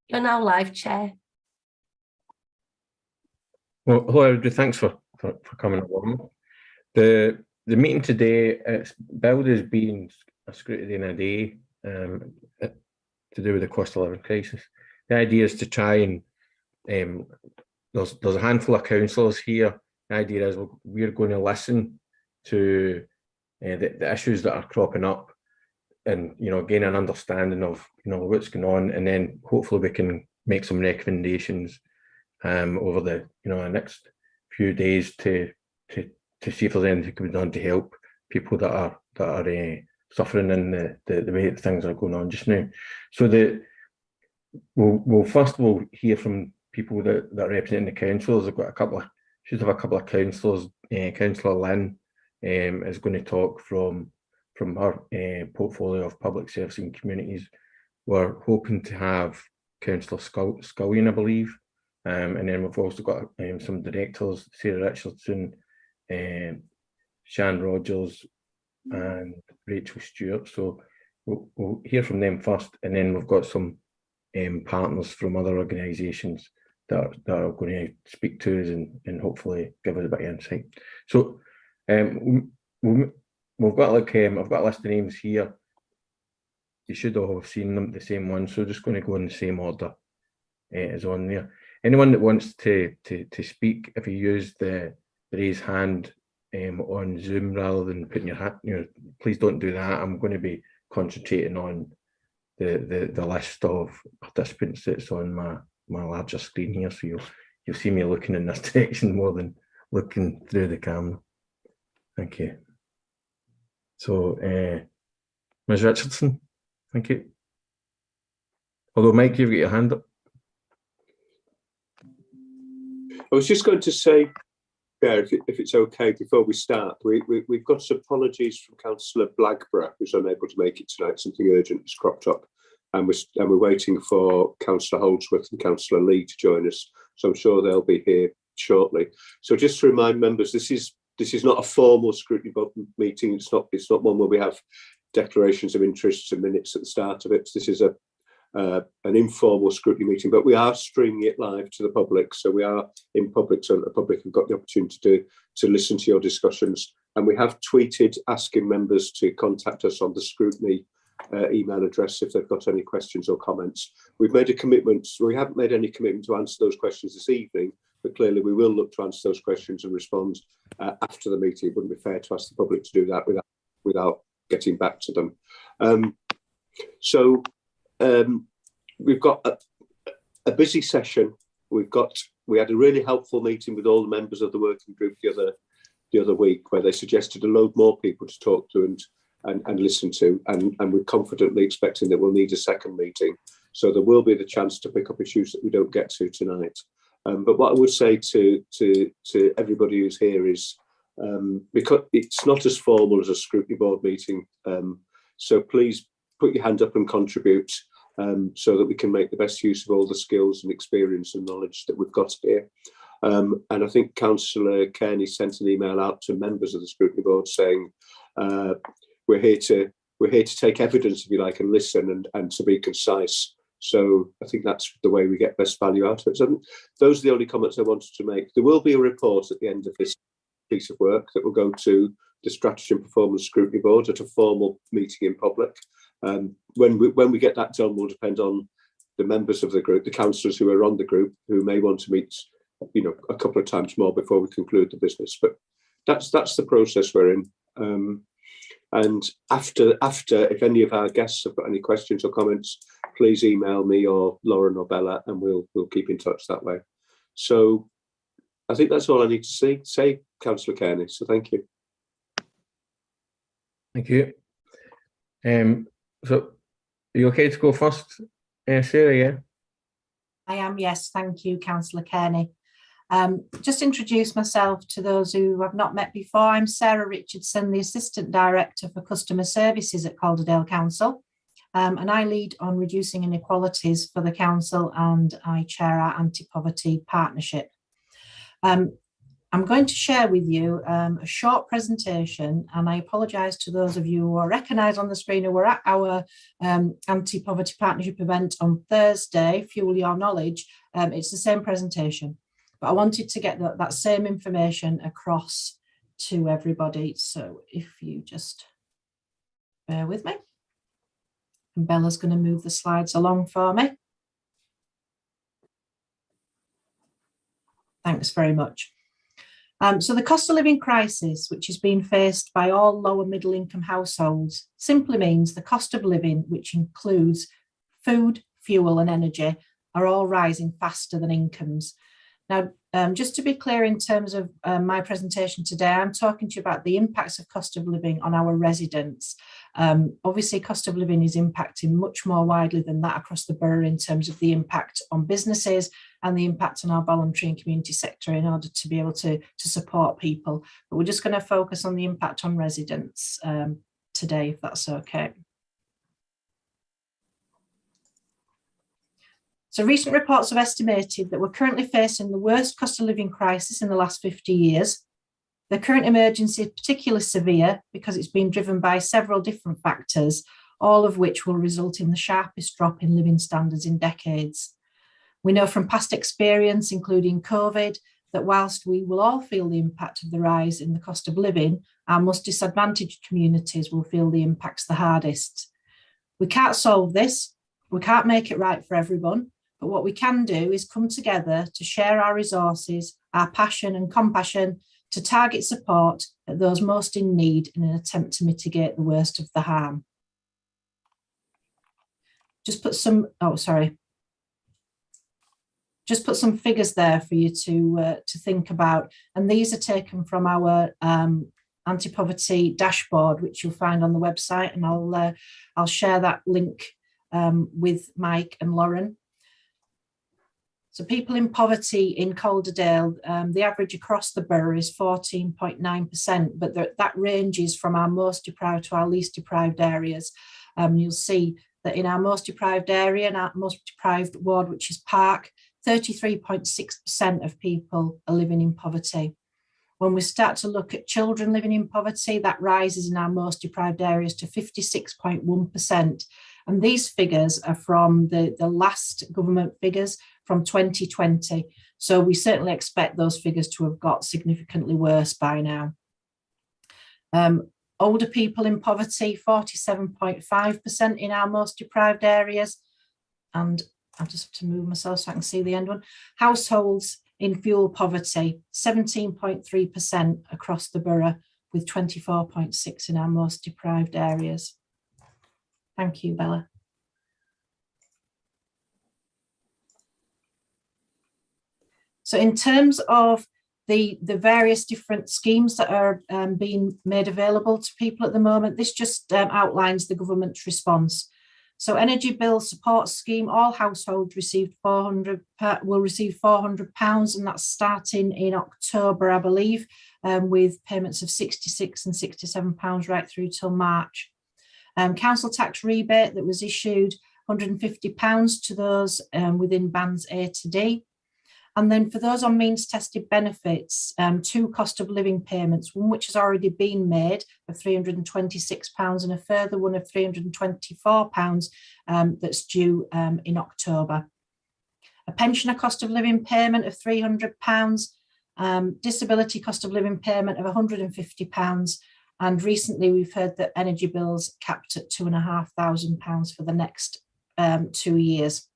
You're now live, Chair. Well, hello everybody, thanks for coming along. The meeting today, it's billed as being a scrutiny in a day to do with the cost of living crisis. The idea is to try and, there's a handful of councillors here. The idea is we're going to listen to the issues that are cropping up and, gain an understanding of, what's going on, and then hopefully we can make some recommendations over the the next few days to see if there's anything that can be done to help people that are suffering in the way that things are going on just now. So we'll first of all hear from people that represent the councillors. I've got should have a couple of councillors. Councillor Lynn is going to talk from her portfolio of public service and communities. We're hoping to have Councillor Scullion, I believe. And then we've also got some directors, Sarah Richardson, Shan Rogers and Rachel Stewart. So we'll hear from them first, and then we've got some partners from other organisations that are going to speak to us and hopefully give us a bit of insight. So we've got I've got a list of names here. You should all have seen them, the same one. So just going to go in the same order as on there. Anyone that wants to speak, if you use the raise hand on Zoom rather than putting your hand, please don't do that. I'm going to be concentrating on the list of participants that's on my larger screen here, so you'll see me looking in this direction more than looking through the camera. Thank you. So, Ms. Richardson, thank you. Although, Mike, you've got your hand up. I was just going to say, if it's okay, before we start, we've got apologies from Councillor Blagborough, who's unable to make it tonight. Something urgent has cropped up, and we're waiting for Councillor Holdsworth and Councillor Lee to join us. So I'm sure they'll be here shortly. So just to remind members, this is not a formal scrutiny board meeting. It's not one where we have declarations of interests and minutes at the start of it. This is an informal scrutiny meeting, but we are streaming it live to the public. So we are in public, so that the public have got the opportunity to listen to your discussions. And we have tweeted asking members to contact us on the scrutiny email address if they've got any questions or comments. We've made a commitment. We haven't made any commitment to answer those questions this evening, but clearly we will look to answer those questions and respond after the meeting. It wouldn't be fair to ask the public to do that without getting back to them. We've got a busy session. We had a really helpful meeting with all the members of the working group the other week, where they suggested a load more people to talk to and listen to, and we're confidently expecting that we'll need a second meeting. So there will be the chance to pick up issues that we don't get to tonight. But what I would say to everybody who's here is, because it's not as formal as a scrutiny board meeting, so please put your hand up and contribute, so that we can make the best use of all the skills and experience and knowledge that we've got here. And I think Councillor Kearney sent an email out to members of the scrutiny board saying, we're here to take evidence, if you like, and listen and to be concise. So I think that's the way we get best value out of it. So those are the only comments I wanted to make. There will be a report at the end of this piece of work that will go to the Strategy and Performance Scrutiny Board at a formal meeting in public. When we get that done will depend on the members of the group, the councillors who are on the group, who may want to meet, a couple of times more before we conclude the business. But that's the process we're in. And after, if any of our guests have got any questions or comments, please email me or Lauren or Bella, and we'll keep in touch that way. So I think that's all I need to say, Councillor Kearney. So thank you. Thank you. So are you okay to go first, Sarah? Yeah. I am, yes. Thank you, Councillor Kearney. Just introduce myself to those who have not met before. I'm Sarah Richardson, the Assistant Director for Customer Services at Calderdale Council, and I lead on reducing inequalities for the council, and I chair our anti-poverty partnership. I'm going to share with you a short presentation, and I apologise to those of you who are recognised on the screen who were at our anti-poverty partnership event on Thursday, Fuel Your Knowledge. It's the same presentation, but I wanted to get that same information across to everybody. So if you just bear with me, and Bella's going to move the slides along for me. Thanks very much. So the cost of living crisis, which is being faced by all lower middle income households, simply means the cost of living, which includes food, fuel and energy, are all rising faster than incomes. Now, just to be clear in terms of my presentation today, I'm talking to you about the impacts of cost of living on our residents. Obviously, cost of living is impacting much more widely than that across the borough in terms of the impact on businesses and the impact on our voluntary and community sector in order to be able to support people. But we're just going to focus on the impact on residents today, if that's okay. So recent reports have estimated that we're currently facing the worst cost of living crisis in the last 50 years. The current emergency is particularly severe because it's been driven by several different factors, all of which will result in the sharpest drop in living standards in decades. We know from past experience, including COVID, that whilst we will all feel the impact of the rise in the cost of living, our most disadvantaged communities will feel the impacts the hardest. We can't solve this, we can't make it right for everyone, but what we can do is come together to share our resources, our passion and compassion to target support at those most in need in an attempt to mitigate the worst of the harm. Just put some figures there for you to think about, and these are taken from our anti-poverty dashboard, which you'll find on the website, and I'll share that link with Mike and Lauren. So people in poverty in Calderdale, the average across the borough is 14.9%, but that ranges from our most deprived to our least deprived areas. You'll see that in our most deprived area and our most deprived ward, which is Park, 33.6% of people are living in poverty. When we start to look at children living in poverty, that rises in our most deprived areas to 56.1%. And these figures are from the last government figures from 2020. So we certainly expect those figures to have got significantly worse by now. Older people in poverty, 47.5% in our most deprived areas. And I'll just have to move myself so I can see the end one. Households in fuel poverty, 17.3% across the borough, with 24.6% in our most deprived areas. Thank you, Bella. So in terms of the various different schemes that are being made available to people at the moment, this just outlines the government's response. So energy bill support scheme, all households received will receive £400, and that's starting in October, I believe, with payments of £66 and £67 right through till March. Council tax rebate that was issued, £150 to those within bands A to D. And then for those on means tested benefits, 2 cost of living payments, one which has already been made of £326 and a further one of £324 that's due in October. A pensioner cost of living payment of £300, disability cost of living payment of £150, and recently we've heard that energy bills capped at £2,500 for the next 2 years.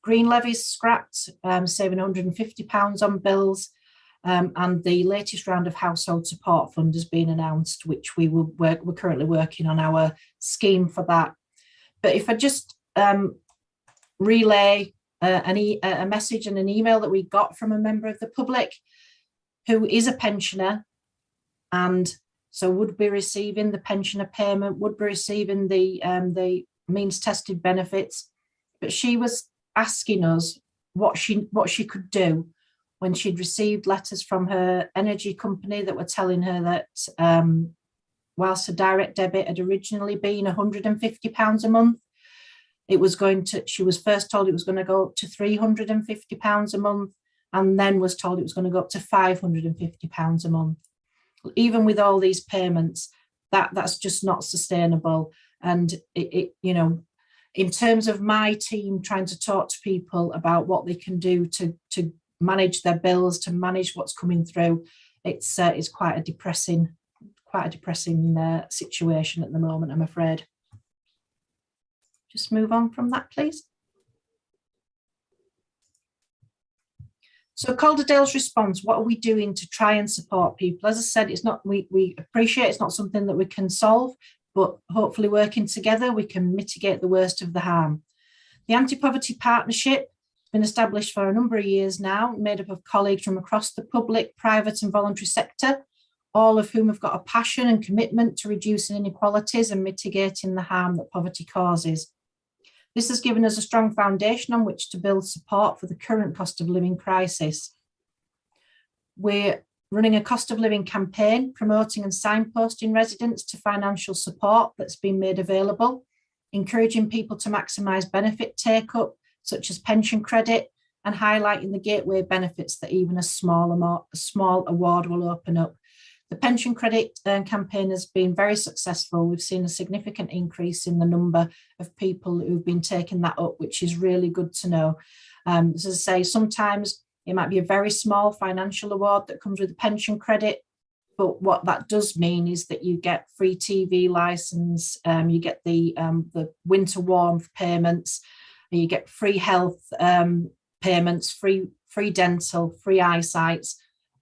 Green levies scrapped, saving £150 on bills, and the latest round of household support fund has been announced, which we're currently working on our scheme for that. But if I just relay a message and an email that we got from a member of the public who is a pensioner, and so would be receiving the pensioner payment, would be receiving the means tested benefits, but she was asking us what she could do when she'd received letters from her energy company that were telling her that whilst a direct debit had originally been £150 a month, she was first told it was going to go up to £350 a month, and then was told it was going to go up to £550 a month. Even with all these payments, that's just not sustainable. And you know, in terms of my team trying to talk to people about what they can do to manage their bills, to manage what's coming through, it's quite a depressing situation at the moment, I'm afraid. Just move on from that, please. So Calderdale's response, what are we doing to try and support people? As I said, it's not, we appreciate it's not something that we can solve, but hopefully working together, we can mitigate the worst of the harm. The Anti-Poverty Partnership has been established for a number of years now, made up of colleagues from across the public, private and voluntary sector, all of whom have got a passion and commitment to reducing inequalities and mitigating the harm that poverty causes. This has given us a strong foundation on which to build support for the current cost of living crisis. We're running a cost of living campaign, promoting and signposting residents to financial support that's been made available, encouraging people to maximise benefit take-up, such as pension credit, and highlighting the gateway benefits that even a small award will open up. The pension credit campaign has been very successful. We've seen a significant increase in the number of people who've been taking that up, which is really good to know. As I say, sometimes it might be a very small financial award that comes with the pension credit, but what that does mean is that you get free TV license, you get the winter warmth payments, you get free health payments, free dental, free eyesight,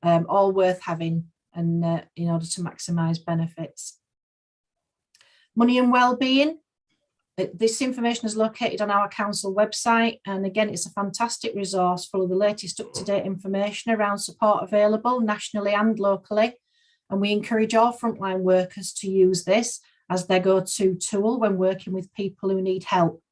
all worth having, and in order to maximise benefits. Money and Wellbeing. This information is located on our council website, and again, it's a fantastic resource full of the latest up-to-date information around support available nationally and locally, and we encourage all frontline workers to use this as their go-to tool when working with people who need help.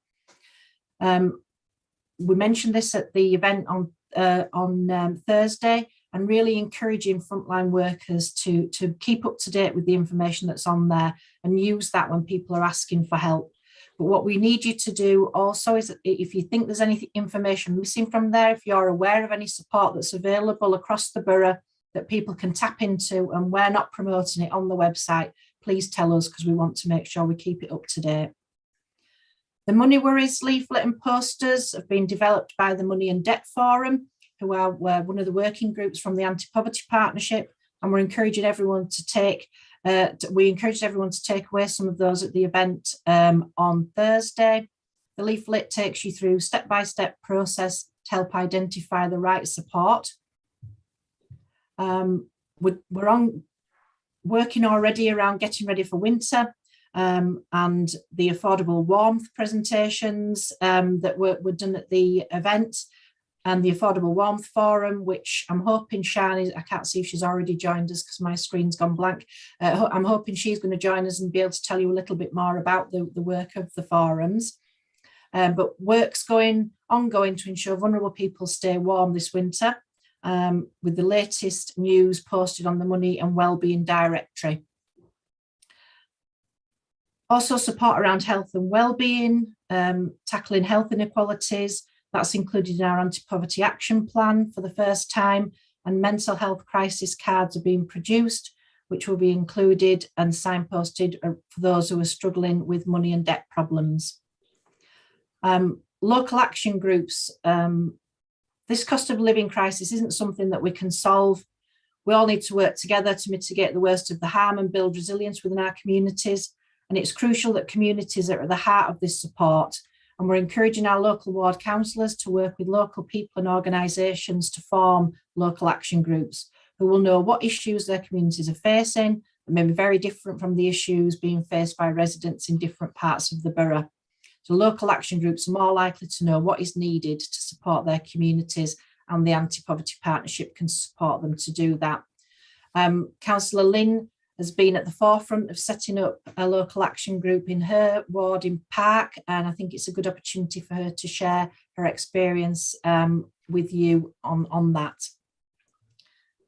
We mentioned this at the event on Thursday, and really encouraging frontline workers to keep up to date with the information that's on there and use that when people are asking for help. But what we need you to do also is, if you think there's any information missing from there, if you're aware of any support that's available across the borough that people can tap into and we're not promoting it on the website, please tell us, because we want to make sure we keep it up to date. The Money Worries leaflet and posters have been developed by the Money and Debt Forum, who are one of the working groups from the Anti-Poverty Partnership, and we're encouraging everyone to take away some of those at the event on Thursday. The leaflet takes you through step-by-step process to help identify the right support. We're working already around getting ready for winter, and the affordable warmth presentations that were done at the event, and the Affordable Warmth Forum, which I'm hoping Shani, I can't see if she's already joined us because my screen's gone blank. I'm hoping she's going to join us and be able to tell you a little bit more about the work of the forums. But work's ongoing to ensure vulnerable people stay warm this winter, with the latest news posted on the Money and Wellbeing Directory. Also support around health and wellbeing, tackling health inequalities. That's included in our anti-poverty action plan for the first time, and mental health crisis cards are being produced, which will be included and signposted for those who are struggling with money and debt problems. Local action groups. This cost of living crisis isn't something that we can solve. We all need to work together to mitigate the worst of the harm and build resilience within our communities. And it's crucial that communities are at the heart of this support. And we're encouraging our local ward councillors to work with local people and organisations to form local action groups who will know what issues their communities are facing and may be very different from the issues being faced by residents in different parts of the borough. So local action groups are more likely to know what is needed to support their communities, and the Anti-Poverty Partnership can support them to do that. Councillor Lynn has been at the forefront of setting up a local action group in her ward in Park, and I think it's a good opportunity for her to share her experience with you on that.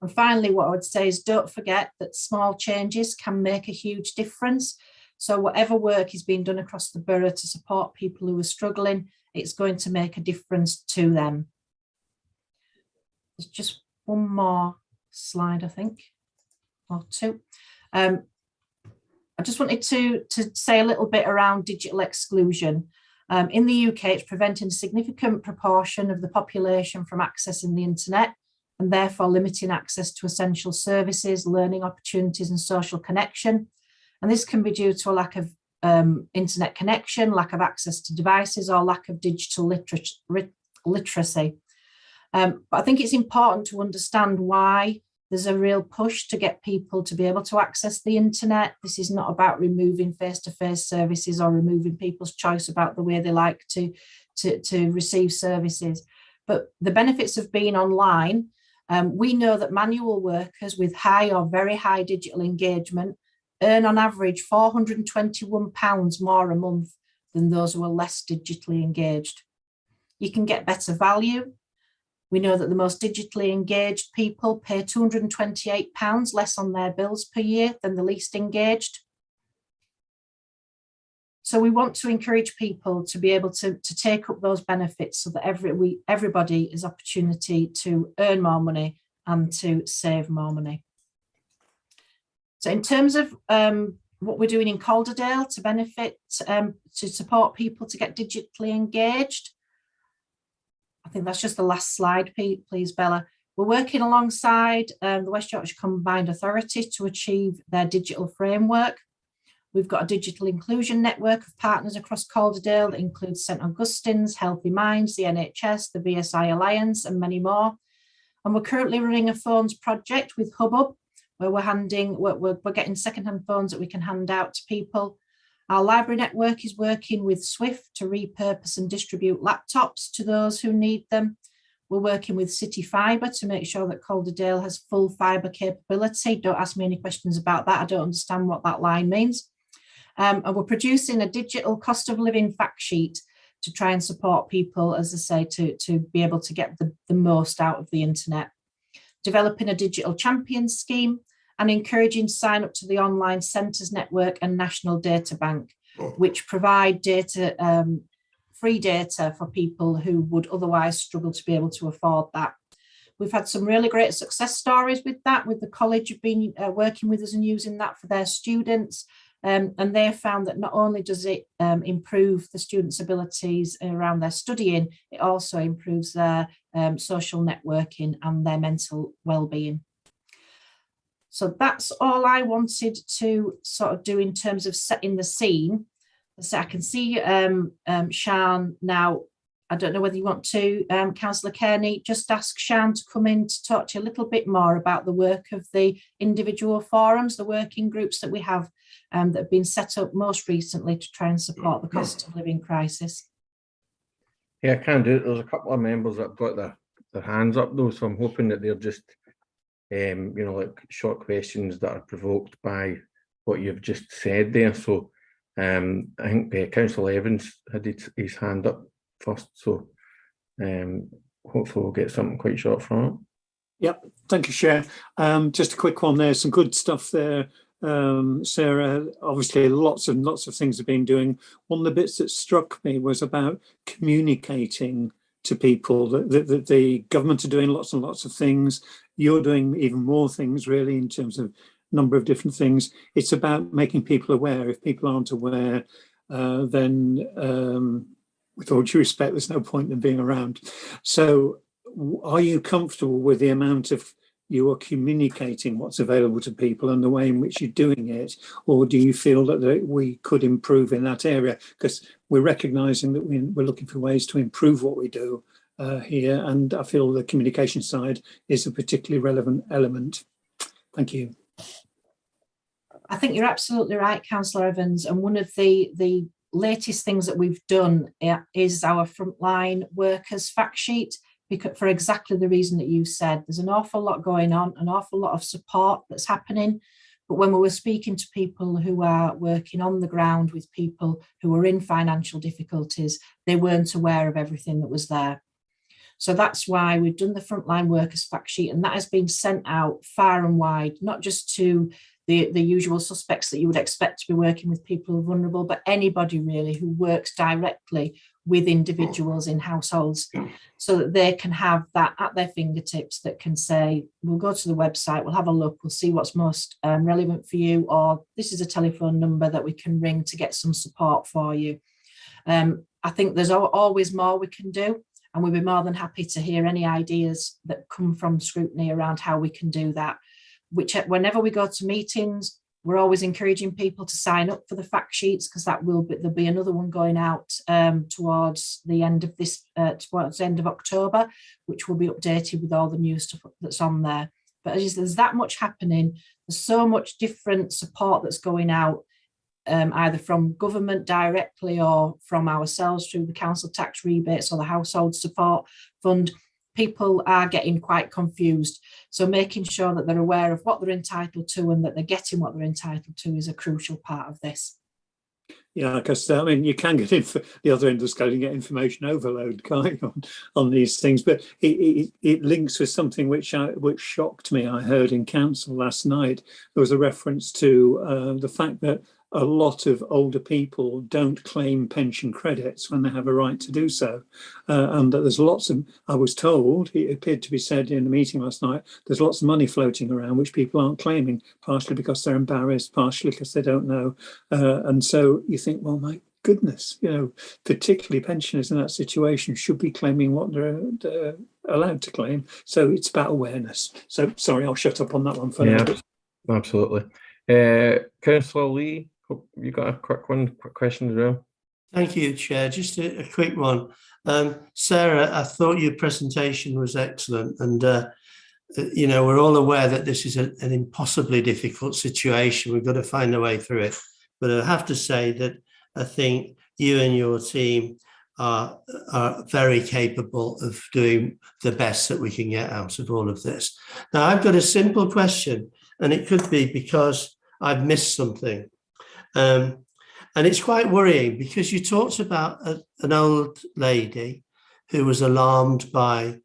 And finally, what I would say is don't forget that small changes can make a huge difference. So whatever work is being done across the borough to support people who are struggling, it's going to make a difference to them. There's just one more slide, I think, or two. I just wanted to say a little bit around digital exclusion. In the UK, it's preventing a significant proportion of the population from accessing the internet and therefore limiting access to essential services, learning opportunities and social connection. And this can be due to a lack of internet connection, lack of access to devices, or lack of digital literacy. But I think it's important to understand why there's a real push to get people to be able to access the internet. This is not about removing face-to-face services or removing people's choice about the way they like to receive services. But the benefits of being online, we know that manual workers with high or very high digital engagement earn on average £421 more a month than those who are less digitally engaged. You can get better value. We know that the most digitally engaged people pay £228 less on their bills per year than the least engaged. So we want to encourage people to be able to take up those benefits so that everybody has opportunity to earn more money and to save more money. So in terms of what we're doing in Calderdale to benefit, to support people to get digitally engaged, I think that's just the last slide, please, Bella. We're working alongside the West Yorkshire Combined Authority to achieve their digital framework. We've got a digital inclusion network of partners across Calderdale that includes St Augustine's, Healthy Minds, the NHS, the BSI Alliance, and many more. And we're currently running a phones project with Hubbub, where we're getting secondhand phones that we can hand out to people. Our library network is working with Swift to repurpose and distribute laptops to those who need them. We're working with City Fibre to make sure that Calderdale has full fibre capability. Don't ask me any questions about that. I don't understand what that line means. And we're producing a digital cost of living fact sheet to try and support people, as I say, to be able to get the most out of the internet. Developing a digital champions scheme and encouraging sign up to the online centres network and national data bank, which provide data, free data for people who would otherwise struggle to be able to afford that. We've had some really great success stories with that, with the college have been working with us and using that for their students. And they found that not only does it improve the students' abilities around their studying, it also improves their social networking and their mental well-being. So that's all I wanted to sort of do in terms of setting the scene. So I can see Sian now. I don't know whether you want to, Councillor Kearney, just ask Sian to come in to talk to you a little bit more about the work of the individual forums, the working groups that we have that have been set up most recently to try and support the cost of living crisis. Yeah, I can do it. There's a couple of members that have got their hands up though, so I'm hoping that they're just, you know, like short questions that are provoked by what you've just said there. So I think Councillor Evans had his hand up first, so hopefully we'll get something quite short from it. Yep, thank you, Chair. Just a quick one there, some good stuff there. Sarah, obviously lots of things have been doing. One of the bits that struck me was about communicating to people that the government are doing lots and lots of things. You're doing even more things really in terms of number of different things. It's about making people aware. If people aren't aware, then with all due respect, there's no point in being around. So are you comfortable with the amount of you are communicating what's available to people and the way in which you're doing it? Or do you feel that we could improve in that area? Because we're recognising that we're looking for ways to improve what we do here. And I feel the communication side is a particularly relevant element. Thank you. I think you're absolutely right, Councillor Evans. And one of the latest things that we've done is our frontline workers fact sheet, because for exactly the reason that you said. There's an awful lot going on, an awful lot of support that's happening. But when we were speaking to people who are working on the ground with people who are in financial difficulties, they weren't aware of everything that was there. So that's why we've done the frontline workers fact sheet, and that has been sent out far and wide, not just to the usual suspects that you would expect to be working with people who are vulnerable, but anybody really who works directly with individuals in households, so that they can have that at their fingertips, that can say, we'll go to the website, we'll have a look, we'll see what's most relevant for you, or this is a telephone number that we can ring to get some support for you. I think there's always more we can do, and we'll be more than happy to hear any ideas that come from Scrutiny around how we can do that. Whenever we go to meetings, we're always encouraging people to sign up for the fact sheets, because there'll be another one going out towards the end of towards the end of October, which will be updated with all the new stuff that's on there. But there's that much happening. There's so much different support that's going out, either from government directly or from ourselves through the council tax rebates or the household support fund. People are getting quite confused. So making sure that they're aware of what they're entitled to and that they're getting what they're entitled to is a crucial part of this. Yeah, because I mean, you can get the other end of the scale and get information overload, can't you, on these things. But it links with something which shocked me. I heard in council last night. There was a reference to the fact that a lot of older people don't claim pension credits when they have a right to do so. And that there's lots of, I was told, it appeared to be said in the meeting last night, there's lots of money floating around which people aren't claiming, partially because they're embarrassed, partially because they don't know. And so you think, well, my goodness, particularly pensioners in that situation should be claiming what they're allowed to claim. So it's about awareness. So sorry, I'll shut up on that one for now. Absolutely. Councillor Lee, you got a quick question as well? Thank you, Chair. Just a quick one. Sarah, I thought your presentation was excellent, and we're all aware that this is an impossibly difficult situation. We've got to find a way through it. But I have to say that I think you and your team are very capable of doing the best that we can get out of all of this. Now, I've got a simple question, and it could be because I've missed something. And it's quite worrying, because you talked about an old lady who was alarmed by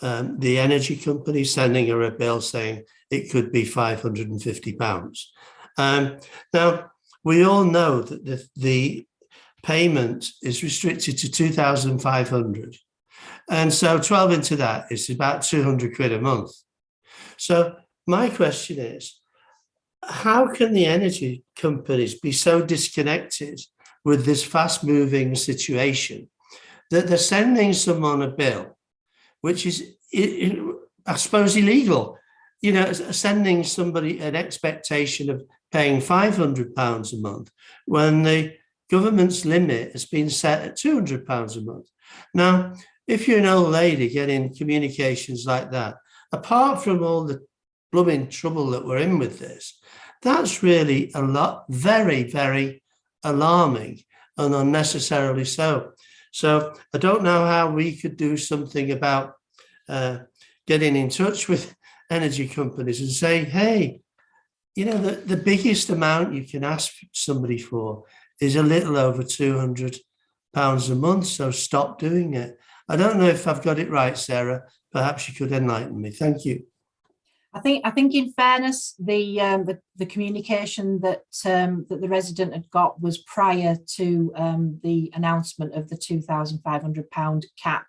the energy company sending her a bill saying it could be £550. Now, we all know that the payment is restricted to 2,500. And so 12 into that is about 200 quid a month. So my question is, how can the energy companies be so disconnected with this fast-moving situation that they're sending someone a bill, which is, I suppose, illegal? Sending somebody an expectation of paying £500 a month when the government's limit has been set at £200 a month. Now, if you're an old lady getting communications like that, apart from all the blooming trouble that we're in with this, that's really very, very alarming and unnecessarily so. So I don't know how we could do something about getting in touch with energy companies and say, hey, the biggest amount you can ask somebody for is a little over £200 a month, so stop doing it. I don't know if I've got it right, Sarah. Perhaps you could enlighten me. Thank you. I think in fairness, the communication that the resident had got was prior to the announcement of the £2,500 cap.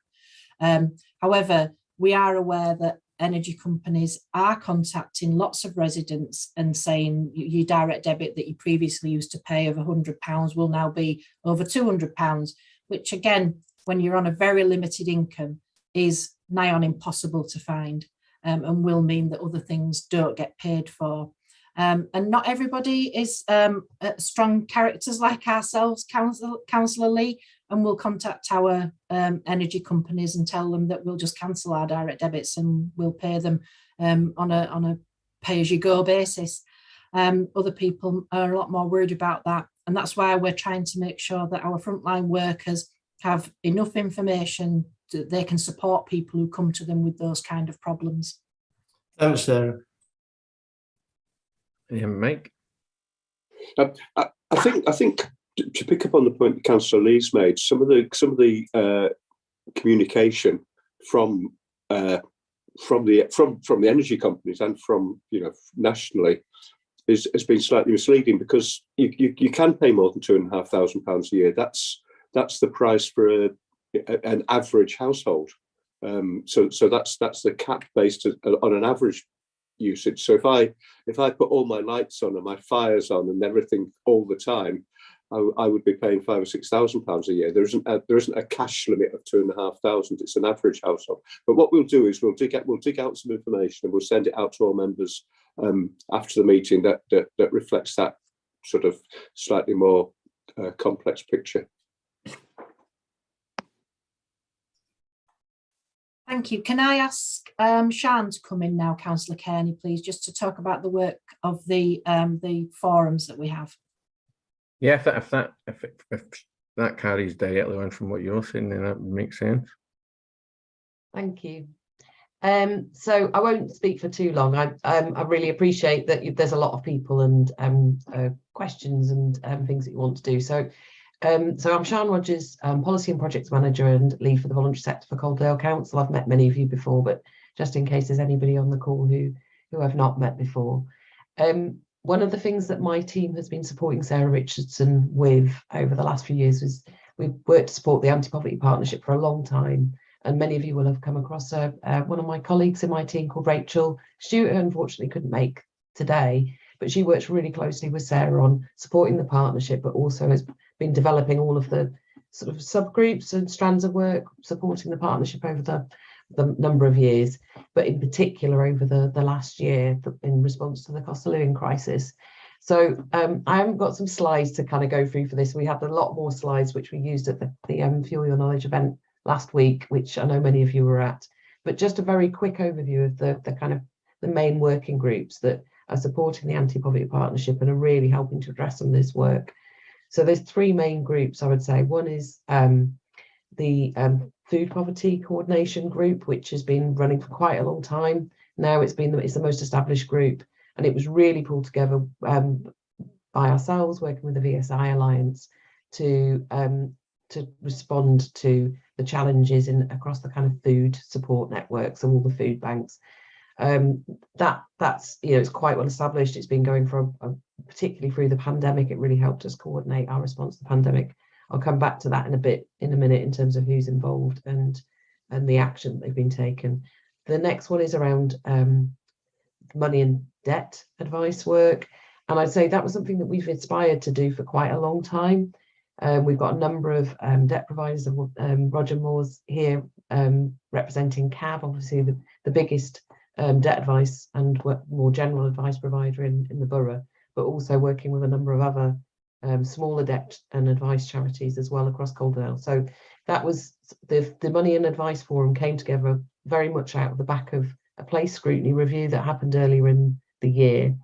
However, we are aware that energy companies are contacting lots of residents and saying your direct debit that you previously used to pay of £100 will now be over £200, which again, when you're on a very limited income, is nigh on impossible to find. And will mean that other things don't get paid for. And not everybody is strong characters like ourselves, Councillor Lee, and we'll contact our energy companies and tell them that we'll just cancel our direct debits and we'll pay them on a pay-as-you-go basis. Other people are a lot more worried about that. And that's why we're trying to make sure that our frontline workers have enough information that they can support people who come to them with those kind of problems. Thanks, Sarah. Yeah, Mike. I think to pick up on the point that Councillor Lee's made, some of the communication from the energy companies and from nationally has been slightly misleading, because you can pay more than £2,500 a year. That's the price for an average household. So that's the cap based on an average usage. So if I put all my lights on and my fires on and everything all the time, I would be paying £5,000 or £6,000 a year. There isn't a cash limit of £2,500. It's an average household. But what we'll do is we'll dig out some information and we'll send it out to all members after the meeting that reflects that sort of slightly more complex picture. Thank you. Can I ask Sian to come in now, Councillor Kearney, please, just to talk about the work of the forums that we have? Yeah, if that carries directly on from what you're saying, then that makes sense. Thank you. So I won't speak for too long. I really appreciate that there's a lot of people and questions and things that you want to do. So I'm Sian Rogers, Policy and Projects Manager and Lead for the Voluntary Sector for Calderdale Council. I've met many of you before, but just in case there's anybody on the call who I've not met before. One of the things that my team has been supporting Sarah Richardson with over the last few years is we've worked to support the Anti-Poverty Partnership for a long time. And many of you will have come across one of my colleagues in my team called Rachel Stewart, who unfortunately couldn't make today, but she works really closely with Sarah on supporting the partnership, but also has been developing all of the sort of subgroups and strands of work supporting the partnership over the number of years, but in particular over the last year in response to the cost of living crisis. So I haven't got some slides to kind of go through for this. We had a lot more slides which we used at the Fuel Your Knowledge event last week, which I know many of you were at, but just a very quick overview of the kind of the main working groups that are supporting the Anti-Poverty Partnership and are really helping to address some of this work. So there's three main groups, I would say. One is the Food Poverty Coordination Group, which has been running for quite a long time. Now it's the most established group, and it was really pulled together by ourselves, working with the VSI Alliance to respond to the challenges across the kind of food support networks and all the food banks. That's it's quite well established. It's been going for particularly through the pandemic. It really helped us coordinate our response to the pandemic. I'll come back to that in a minute in terms of who's involved and the action they've been taken. The next one is around money and debt advice work, and I'd say that was something that we've aspired to do for quite a long time. We've got a number of debt providers. Roger Moore's here representing CAB, obviously the biggest debt advice and more general advice provider in the borough, but also working with a number of other smaller debt and advice charities as well across Calderdale. So that was the Money and Advice Forum came together very much out of the back of a place scrutiny review that happened earlier in the year,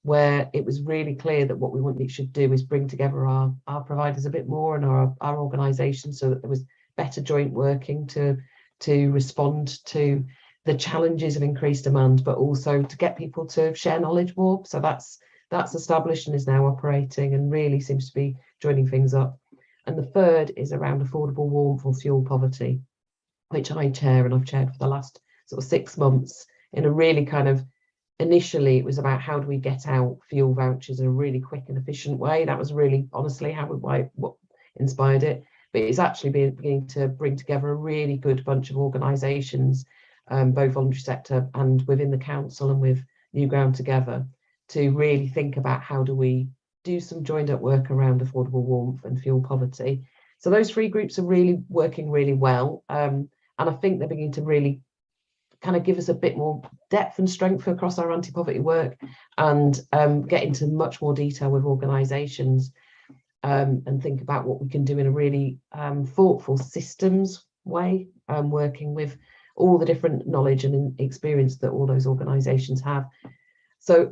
where it was really clear that what we should do is bring together our providers a bit more and our organisations, so that there was better joint working to respond to the challenges of increased demand, but also to get people to share knowledge more. So that's established and is now operating and really seems to be joining things up. And the third is around affordable warmth or fuel poverty, which I chair, and I've chaired for the last sort of 6 months in a really kind of, initially it was about how do we get out fuel vouchers in a really quick and efficient way. That was really honestly what inspired it. But it's actually beginning to bring together a really good bunch of organisations, both voluntary sector and within the council and with New Ground together, to really think about how do we do some joined up work around affordable warmth and fuel poverty. So those three groups are really working really well. And I think they're beginning to really kind of give us a bit more depth and strength across our anti-poverty work, and get into much more detail with organisations and think about what we can do in a really thoughtful systems way, working with all the different knowledge and experience that all those organisations have. So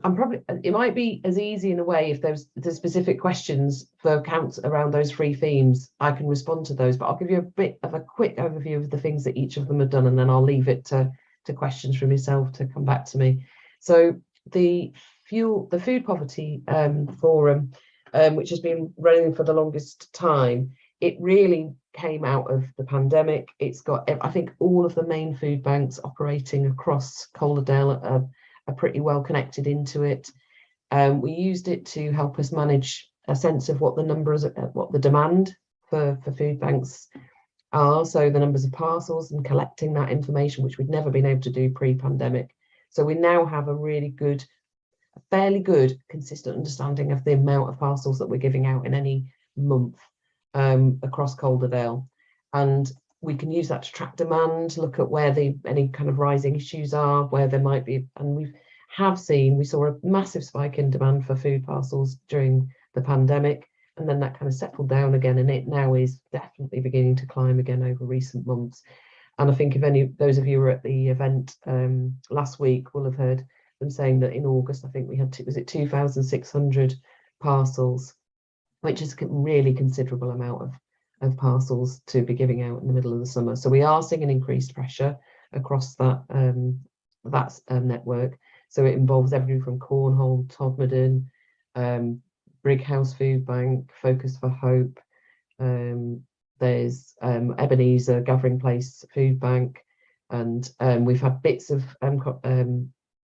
it might be as easy in a way, if there's specific questions for counts around those three themes, I can respond to those, but I'll give you a bit of a quick overview of the things that each of them have done, and then I'll leave it to questions from yourself to come back to me. So the Food Poverty Forum, which has been running for the longest time, it really came out of the pandemic. It's got, I think, all of the main food banks operating across Calderdale are pretty well connected into it. We used it to help us manage a sense of what the demand for food banks are, so the numbers of parcels and collecting that information, which we'd never been able to do pre-pandemic. So we now have a fairly good, consistent understanding of the amount of parcels that we're giving out in any month across Calderdale. And we can use that to track demand, look at where any kind of rising issues are, where there might be, and we saw a massive spike in demand for food parcels during the pandemic, and then that kind of settled down again, and it now is definitely beginning to climb again over recent months. And I think if those of you who were at the event last week will have heard them saying that in August, I think we had 2,600 parcels, which is a really considerable amount of parcels to be giving out in the middle of the summer. So we are seeing an increased pressure across that network. So it involves everything from Cornwall, Todmorden, Brighouse Food Bank, Focus for Hope. There's Ebenezer, Gathering Place Food Bank, and we've had bits of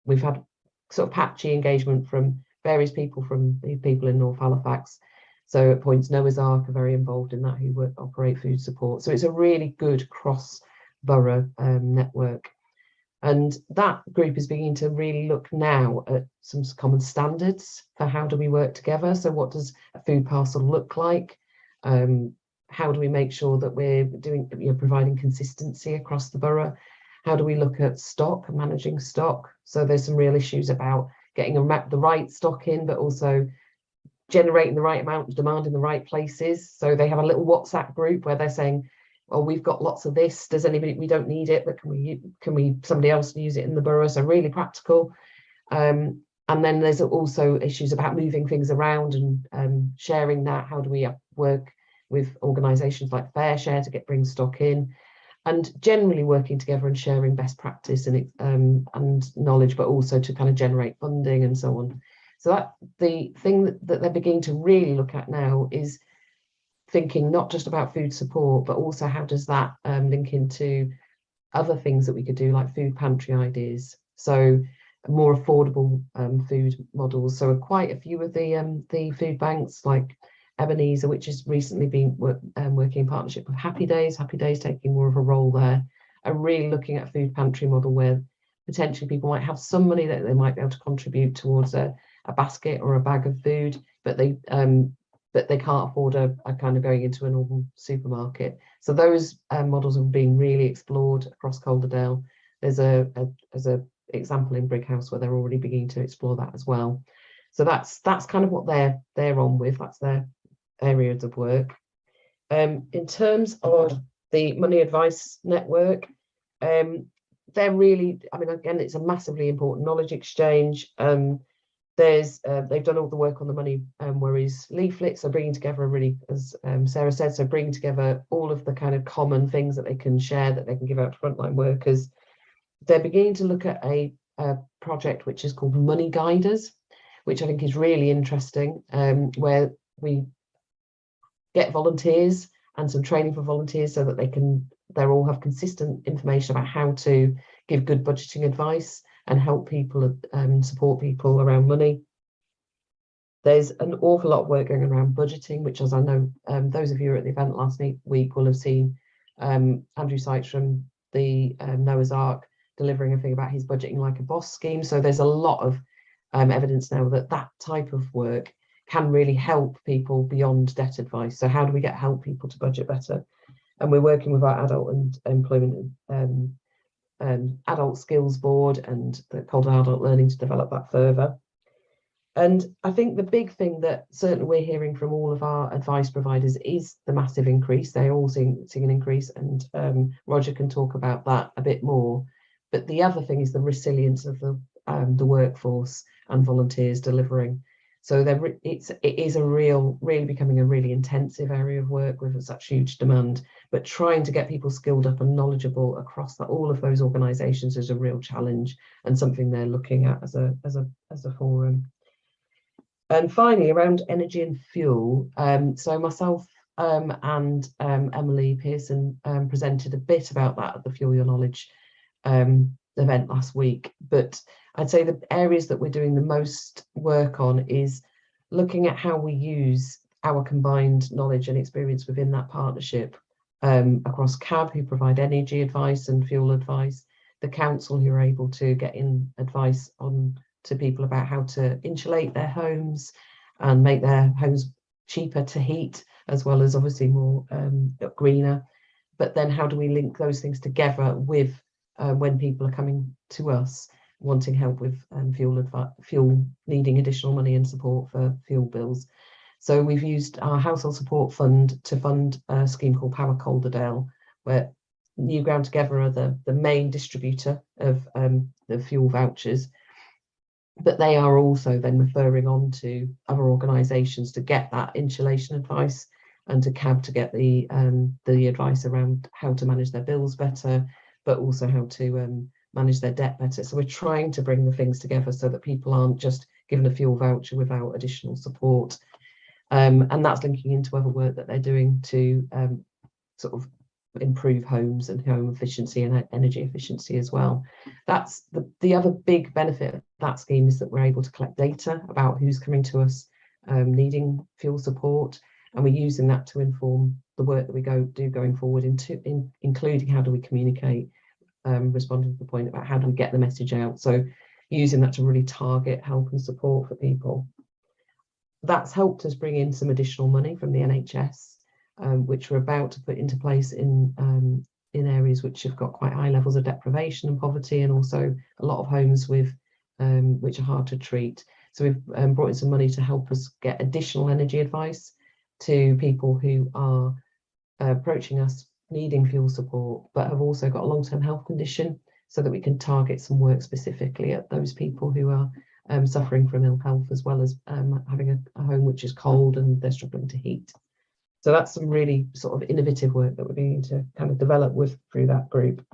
we've had sort of patchy engagement from various people in North Halifax. So at points, Noah's Ark are very involved in that, who operate food support. So it's a really good cross-borough network. And that group is beginning to really look now at some common standards for how do we work together. So what does a food parcel look like? How do we make sure that we're providing consistency across the borough? How do we look at stock and managing stock? So there's some real issues about getting the right stock in, but also generating the right amount of demand in the right places. So they have a little WhatsApp group where they're saying, oh, we've got lots of this. Does anybody, we don't need it, but can somebody else use it in the borough? So really practical. And then there's also issues about moving things around and sharing that. How do we work with organisations like FareShare to bring stock in, and generally working together and sharing best practice and knowledge, but also to kind of generate funding and so on. So that the thing that they're beginning to really look at now is thinking not just about food support, but also how does that link into other things that we could do, like food pantry ideas. So more affordable food models. So quite a few of the food banks, like Ebenezer, which has recently been working in partnership with Happy Days taking more of a role there, are really looking at a food pantry model where potentially people might have some money that they might be able to contribute towards a basket or a bag of food, but they can't afford a kind of going into a normal supermarket. So those models are being really explored across Calderdale. There's a example in Brighouse where they're already beginning to explore that as well. So that's kind of what they're on with. That's their areas of work. In terms of the money advice network, they're really, I mean, again, it's a massively important knowledge exchange. They've done all the work on the money worries leaflet, so bringing together as Sarah said, so bringing together all of the kind of common things that they can share, that they can give out to frontline workers. They're beginning to look at a project which is called Money Guiders, which I think is really interesting, where we get volunteers and some training for volunteers so that they all have consistent information about how to give good budgeting advice and help people support people around money. There's an awful lot of work going around budgeting, which, as I know, those of you who were at the event last week will have seen Andrew Sykes from the Noah's Ark delivering a thing about his budgeting like a boss scheme. So there's a lot of evidence now that type of work can really help people beyond debt advice. So how do we help people to budget better? And we're working with our adult and employment adult skills board and the Calderdale Adult Learning to develop that further. And I think the big thing that certainly we're hearing from all of our advice providers is the massive increase. They're all seeing an increase, and Roger can talk about that a bit more. But the other thing is the resilience of the workforce and volunteers delivering. So it is really becoming a really intensive area of work with such huge demand. But trying to get people skilled up and knowledgeable across all of those organisations is a real challenge, and something they're looking at as a forum. And finally, around energy and fuel. So myself and Emily Pearson presented a bit about that at the Fuel Your Knowledge event last week. But I'd say the areas that we're doing the most work on is looking at how we use our combined knowledge and experience within that partnership, across CAB, who provide energy advice and fuel advice, the council, who are able to get in advice on to people about how to insulate their homes and make their homes cheaper to heat, as well as obviously more greener. But then how do we link those things together with when people are coming to us wanting help with fuel, needing additional money and support for fuel bills? So we've used our household support fund to fund a scheme called Power Calderdale, where New Ground Together are the main distributor of the fuel vouchers, but they are also then referring on to other organisations to get that insulation advice, and to CAB to get the advice around how to manage their bills better, but also how to manage their debt better. So we're trying to bring the things together so that people aren't just given a fuel voucher without additional support. And that's linking into other work that they're doing to sort of improve homes and home efficiency and energy efficiency as well. That's the other big benefit of that scheme, is that we're able to collect data about who's coming to us needing fuel support, and we're using that to inform the work that we do going forward, including how do we communicate, responding to the point about how do we get the message out. So using that to really target help and support for people. That's helped us bring in some additional money from the NHS, which we're about to put into place in areas which have got quite high levels of deprivation and poverty, and also a lot of homes with which are hard to treat. So we've brought in some money to help us get additional energy advice to people who are approaching us needing fuel support, but have also got a long-term health condition, so that we can target some work specifically at those people who are suffering from ill health, as well as having a home which is cold and they're struggling to heat. So that's some really sort of innovative work that we're beginning to kind of develop through that group.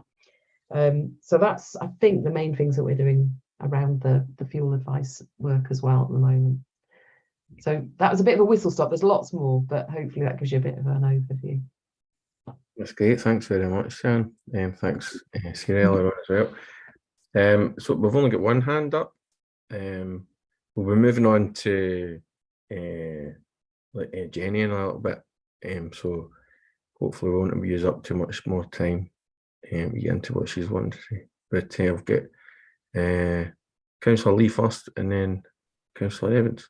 So that's, I think, the main things that we're doing around the fuel advice work as well at the moment. So that was a bit of a whistle stop. There's lots more, but hopefully that gives you a bit of an overview. That's great. Thanks very much, Sharon. Thanks, Cyril, as well. So we've only got one hand up. We'll be moving on to Jenny in a little bit. So hopefully we won't use up too much more time get into what she's wanting to say. But I've got Councillor Lee first, and then Councillor Evans.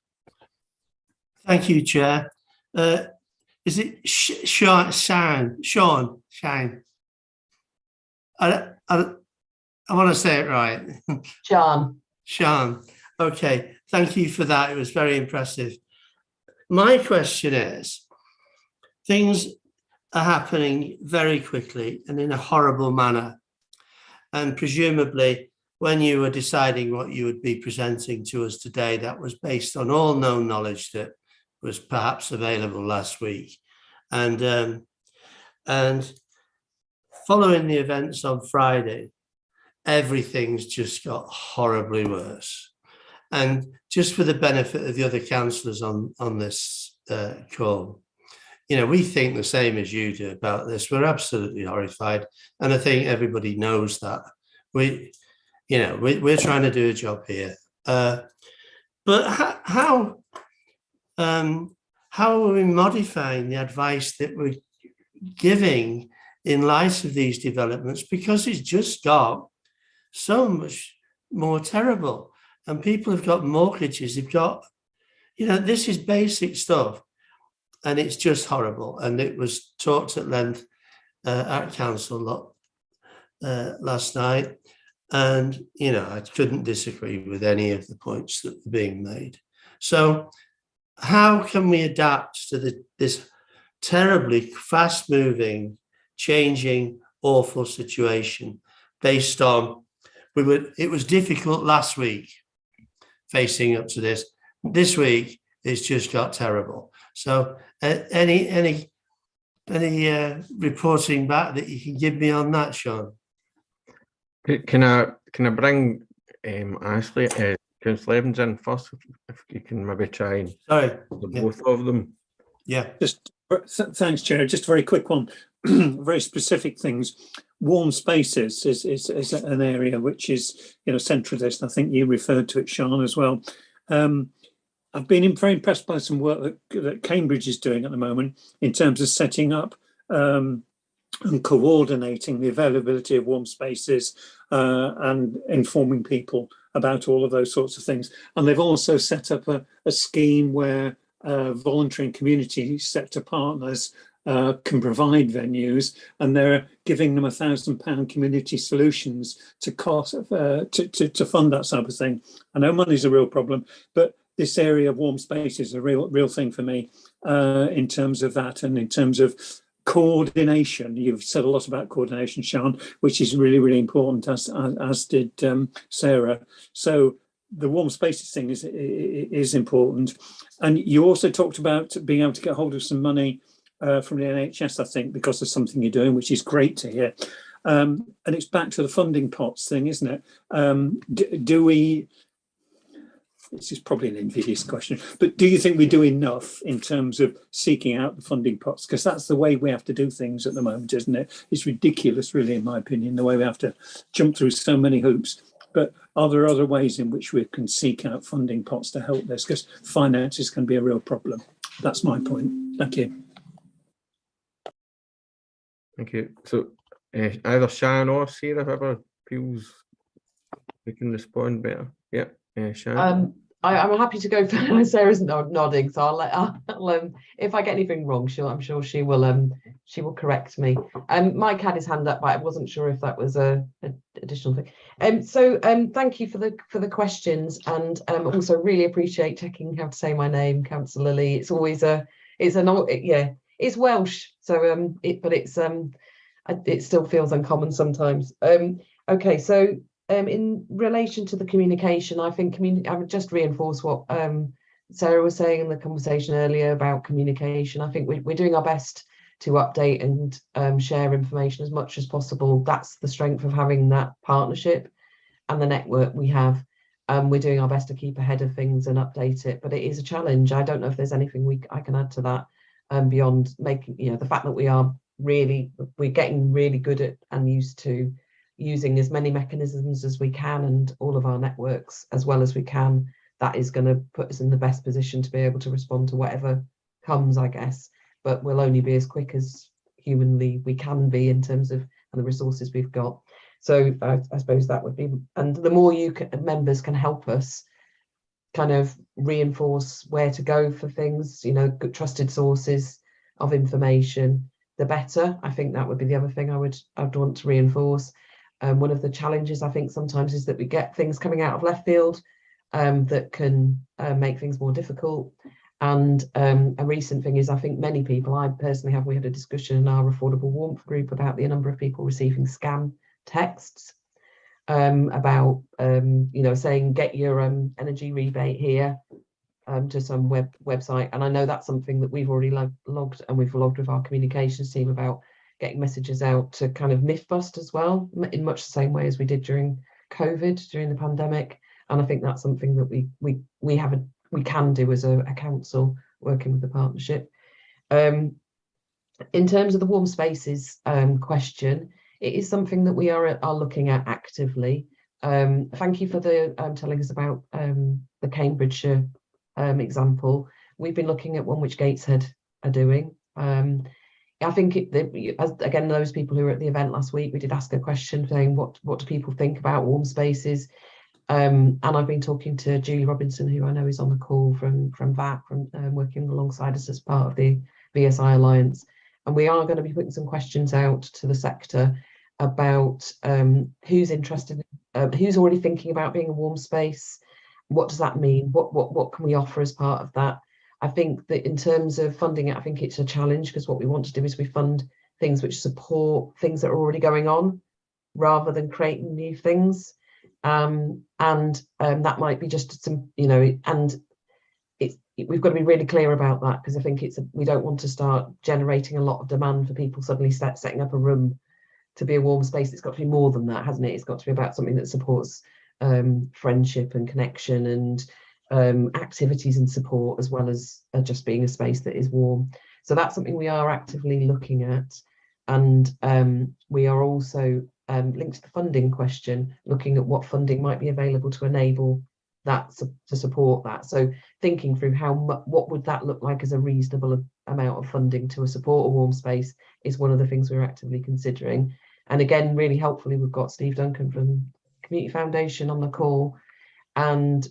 Thank you, Chair. Is it Sean? I want to say it right. Sean. Okay, thank you for that. It was very impressive. My question is, things are happening very quickly and in a horrible manner. And presumably, when you were deciding what you would be presenting to us today, that was based on all known knowledge that was perhaps available last week. And following the events on Friday, everything's just got horribly worse. And just for the benefit of the other councillors on this call, we think the same as you do about this. We're absolutely horrified, and I think everybody knows that. We're trying to do a job here. But how are we modifying the advice that we're giving in light of these developments? Because it's just got so much more terrible. And people have got mortgages, they've got, this is basic stuff, and it's just horrible. And it was talked at length at council last night. And, I couldn't disagree with any of the points that were being made. So how can we adapt to this terribly fast-moving, changing, awful situation based on, it was difficult last week facing up to this. This week, it's just got terrible. So any reporting back that you can give me on that, Sean? Can I bring Ashley, Councillor Evans in first, if you can maybe try and both of them? Yeah. Thanks, Chair. Just a very quick one. very specific things. Warm spaces is an area which is, central to this. And I think you referred to it, Sean, as well. I've been very impressed by some work that Cambridge is doing at the moment in terms of setting up and coordinating the availability of warm spaces and informing people about all of those sorts of things. And they've also set up a scheme where voluntary and community sector partners can provide venues, and they're giving them £1,000 community solutions to cost to fund that sort of thing. I know money's a real problem, but this area of warm space is a real thing for me in terms of that, and in terms of coordination. You've said a lot about coordination, Sean, which is really, really important, as did Sarah. So the warm spaces thing is important. And you also talked about being able to get hold of some money from the NHS, I think, because of something you're doing, which is great to hear. And it's back to the funding pots thing, isn't it? Do we... This is probably an invidious question, but do you think we do enough in terms of seeking out the funding pots? Because that's the way we have to do things at the moment, isn't it? It's ridiculous, really, in my opinion, the way we have to jump through so many hoops. But are there other ways in which we can seek out funding pots to help this? Because finances can be a real problem. That's my point. Thank you. Thank you. So either Shan or Sarah, whoever feels we can respond better. Yeah. I'm happy to go for Sarah's nodding, so I'll if I get anything wrong, I'm sure she will correct me. Mike had his hand up, but I wasn't sure if that was a additional thing. So thank you for the questions, and also really appreciate checking how to say my name, Councillor Lily. It's always it's Welsh, so it still feels uncommon sometimes. Okay, so. In relation to the communication, I think I would just reinforce what Sarah was saying in the conversation earlier about communication. I think we're doing our best to update and share information as much as possible. That's the strength of having that partnership and the network we have. We're doing our best to keep ahead of things and update it, but it is a challenge. I don't know if there's anything I can add to that beyond making, the fact that we're getting really good at and used to using as many mechanisms as we can and all of our networks as well as we can. That is going to put us in the best position to be able to respond to whatever comes, I guess, but we'll only be as quick as humanly we can be in terms of the resources we've got. So I suppose that would be, and the more members can help us kind of reinforce where to go for things, good trusted sources of information, the better. I think that would be the other thing I'd want to reinforce. One of the challenges I think sometimes is that we get things coming out of left field that can make things more difficult. And a recent thing is, I think many people, we had a discussion in our Affordable Warmth group about the number of people receiving scam texts about, saying get your energy rebate here to some website. And I know that's something that we've already logged, and we've logged with our communications team about getting messages out to kind of myth bust as well, in much the same way as we did during COVID, during the pandemic. And I think that's something that we can do as a council working with the partnership. In terms of the warm spaces question, it is something that we are looking at actively. Thank you for telling us about the Cambridgeshire example. We've been looking at one which Gateshead are doing. I think again, those people who were at the event last week, we did ask a question saying what do people think about warm spaces, and I've been talking to Julie Robinson, who I know is on the call from VAC, working alongside us as part of the VSI Alliance, and we are going to be putting some questions out to the sector about who's interested, who's already thinking about being a warm space, what does that mean, what can we offer as part of that. I think that in terms of funding it, I think it's a challenge, because what we want to do is we fund things which support things that are already going on rather than creating new things. And that might be just some, and we've got to be really clear about that, because I think we don't want to start generating a lot of demand for people suddenly setting up a room to be a warm space. It's got to be more than that, hasn't it? It's got to be about something that supports friendship and connection and activities and support, as well as just being a space that is warm. So that's something we are actively looking at. And we are also linked to the funding question, looking at what funding might be available to enable that, to support that. So thinking through what would that look like as a reasonable amount of funding to support a warm space is one of the things we're actively considering. And again, really helpfully, we've got Steve Duncan from Community Foundation on the call, and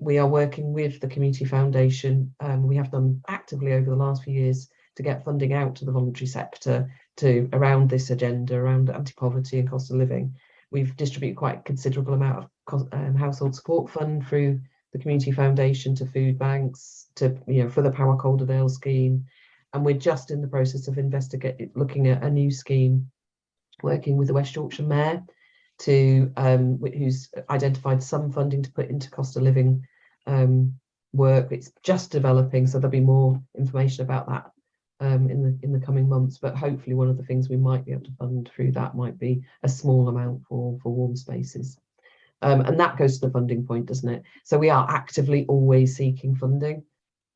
we are working with the Community Foundation. We have done actively over the last few years to get funding out to the voluntary sector around this agenda, around anti-poverty and cost of living. We've distributed quite a considerable amount of household support fund through the Community Foundation to food banks, to, you know, for the Power Calderdale scheme. And we're just in the process of looking at a new scheme, working with the West Yorkshire Mayor, who's identified some funding to put into cost of living work. It's just developing, so there'll be more information about that in the coming months. But hopefully one of the things we might be able to fund through that might be a small amount for warm spaces. And that goes to the funding point, doesn't it? So we are actively always seeking funding.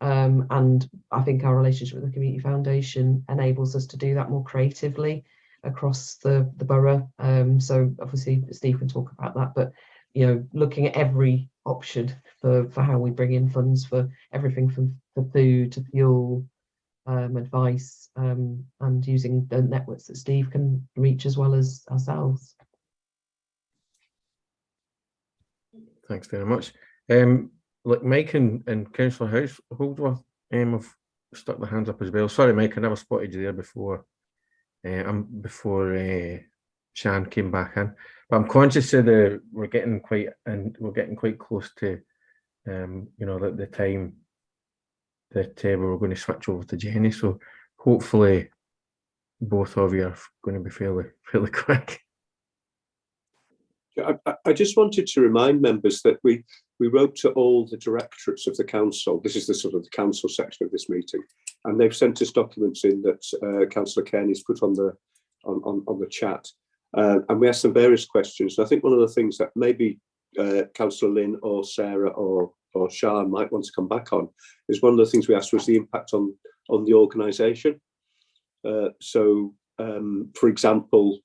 And I think our relationship with the Community Foundation enables us to do that more creatively across the borough. So obviously Steve can talk about that, but, you know, looking at every option for how we bring in funds for everything from food to fuel, advice, and using the networks that Steve can reach as well as ourselves. Thanks very much. Look, Mike and Councillor Householder have stuck their hands up as well. Sorry, Mike, I never spotted you there before. Before Shan came back in, but I'm conscious that we're getting quite close to, you know, the time that we're going to switch over to Jenny. So hopefully both of you are going to be fairly quick. I just wanted to remind members that we wrote to all the directorates of the council. This is the sort of the council section of this meeting, and they've sent us documents in that Councillor Kearney's put on the chat, and we asked them various questions. And I think one of the things that maybe Councillor Lynn or Sarah or Sian might want to come back on is one of the things we asked was the impact on the organisation. So, for example,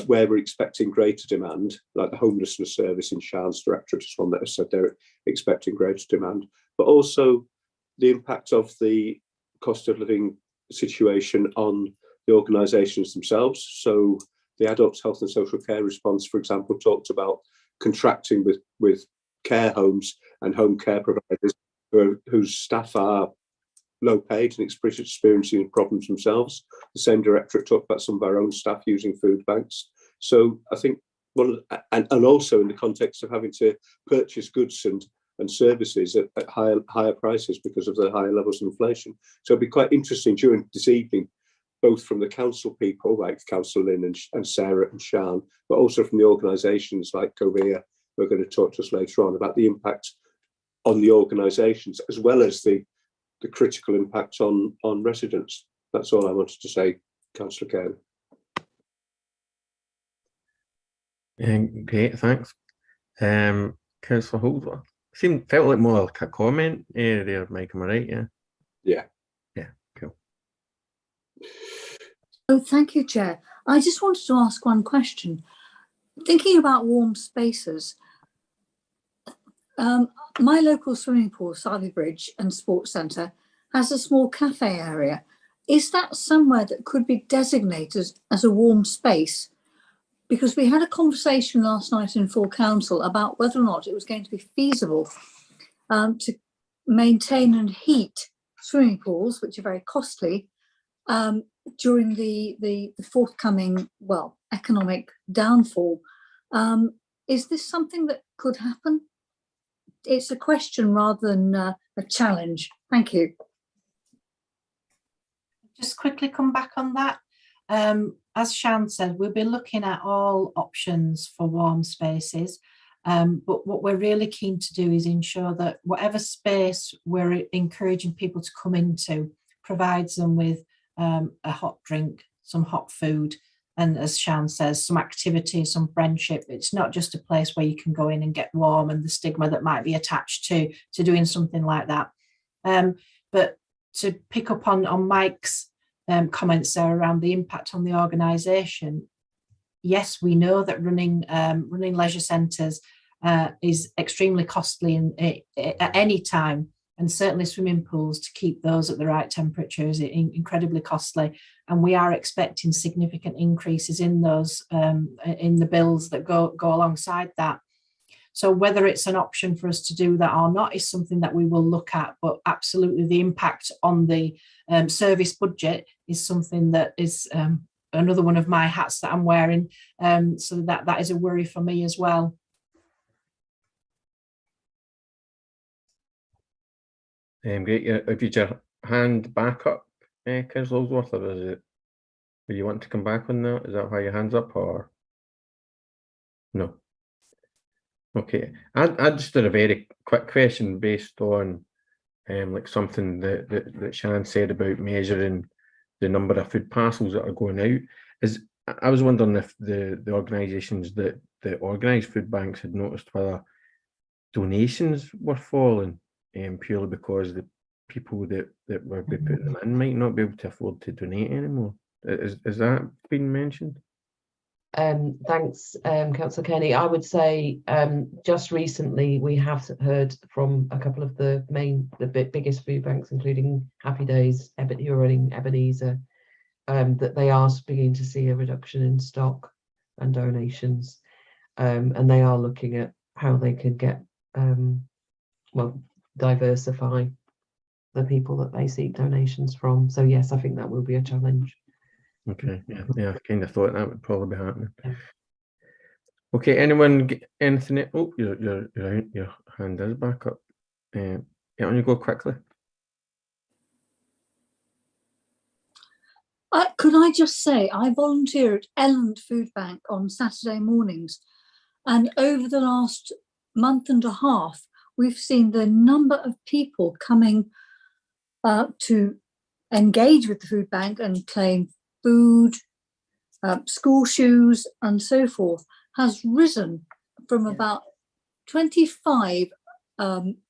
where we're expecting greater demand, like the homelessness service in Sian's directorate is one that has said they're expecting greater demand, but also the impact of the cost of living situation on the organisations themselves. So the Adults Health and Social Care Response, for example, talked about contracting with care homes and home care providers whose staff are low paid and experiencing problems themselves. The same directorate talked about some of our own staff using food banks. So I think and also in the context of having to purchase goods and services at higher prices because of the higher levels of inflation. So it'd be quite interesting during this evening, both from the council people like Councillor Lynn and Sarah and Sian, but also from the organisations like Covea, who are going to talk to us later on about the impact on the organisations as well as the critical impact on residents. That's all I wanted to say, Councillor Kearney. Great, thanks. Councillor Holdsworth. Felt like more like a comment there, Mike, am I right? Yeah. Yeah, cool. Oh, thank you, Chair. I just wanted to ask one question. Thinking about warm spaces, my local swimming pool, Sarley Bridge and Sports Centre, has a small cafe area. Is that somewhere that could be designated as a warm space? Because we had a conversation last night in full council about whether or not it was going to be feasible to maintain and heat swimming pools, which are very costly, during the forthcoming, well, economic downfall. Is this something that could happen? It's a question rather than a challenge. Thank you. Just quickly come back on that. As Sian said, we'll be looking at all options for warm spaces, but what we're really keen to do is ensure that whatever space we're encouraging people to come into provides them with a hot drink, some hot food, and as Sian says, some activity, some friendship. It's not just a place where you can go in and get warm and the stigma that might be attached to doing something like that. But to pick up on Mike's comments there around the impact on the organisation. Yes, we know that running leisure centres is extremely costly at any time, and certainly swimming pools, to keep those at the right temperature is incredibly costly. And we are expecting significant increases in those in the bills that go alongside that. So whether it's an option for us to do that or not is something that we will look at, but absolutely the impact on the service budget is something that is another one of my hats that I'm wearing. So that is a worry for me as well. Great. Have you your hand back up, Councillor Holdsworth, or is it? Do you want to come back on that? Is that why your hand's up, or no? Okay, I just did a very quick question based on like something that Shannon said about measuring the number of food parcels that are going out. I was wondering if the organisations that organise food banks had noticed whether donations were falling, purely because the people that were putting them in might not be able to afford to donate anymore. Is that been mentioned? Thanks, Councillor Kenny. I would say just recently we have heard from a couple of the biggest food banks, including Happy Days, who are running Ebenezer, that they are beginning to see a reduction in stock and donations, and they are looking at how they can get diversify the people that they seek donations from. So yes, I think that will be a challenge. Okay, yeah, I kind of thought that would probably be happening. Yeah. Okay, anyone get anything? Oh, your hand is back up. Yeah, on you go quickly. Could I just say, I volunteer at Elland Food Bank on Saturday mornings, and over the last month and a half, we've seen the number of people coming to engage with the food bank and claim food, school shoes and so forth has risen from about 25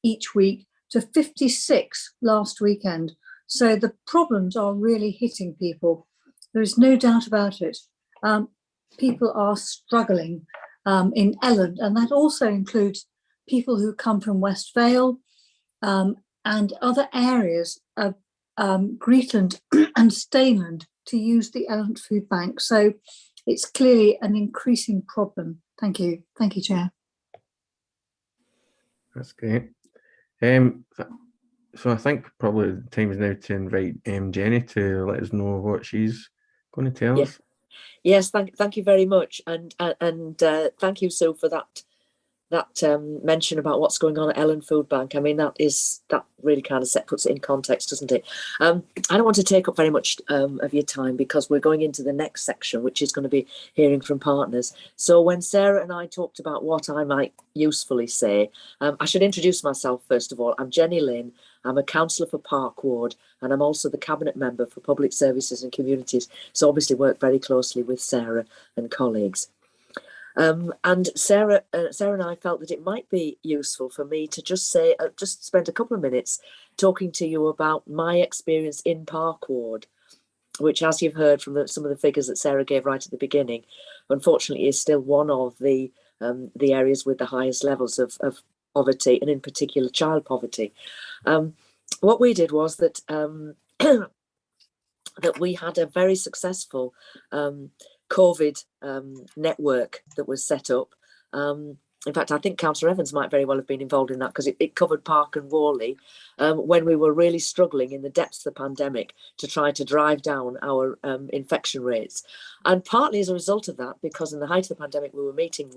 each week to 56 last weekend. So the problems are really hitting people. There is no doubt about it. People are struggling in Elland, and that also includes people who come from West Vale and other areas of Greetland and Stainland to use the Elland Food Bank. So it's clearly an increasing problem. Thank you. Thank you, Chair. That's great. So I think probably the time is now to invite Jenny to let us know what she's going to tell us. Yes, thank you very much, and thank you, Sue, for that mention about what's going on at Elland Food Bank. I mean, that really kind of puts it in context, doesn't it? I don't want to take up very much of your time, because we're going into the next section, which is going to be hearing from partners. So when Sarah and I talked about what I might usefully say, I should introduce myself first of all. I'm Jenny Lynn. I'm a councillor for Park Ward, and I'm also the Cabinet Member for Public Services and Communities. So obviously work very closely with Sarah and colleagues. And Sarah and I felt that it might be useful for me to just spend a couple of minutes talking to you about my experience in Park Ward, which, as you've heard from some of the figures that Sarah gave right at the beginning, unfortunately is still one of the areas with the highest levels of poverty, and in particular child poverty. What we did was that that we had a very successful COVID network that was set up. In fact, I think Councillor Evans might very well have been involved in that, because it covered Park and Worley when we were really struggling in the depths of the pandemic to try to drive down our infection rates. And partly as a result of that, because in the height of the pandemic we were meeting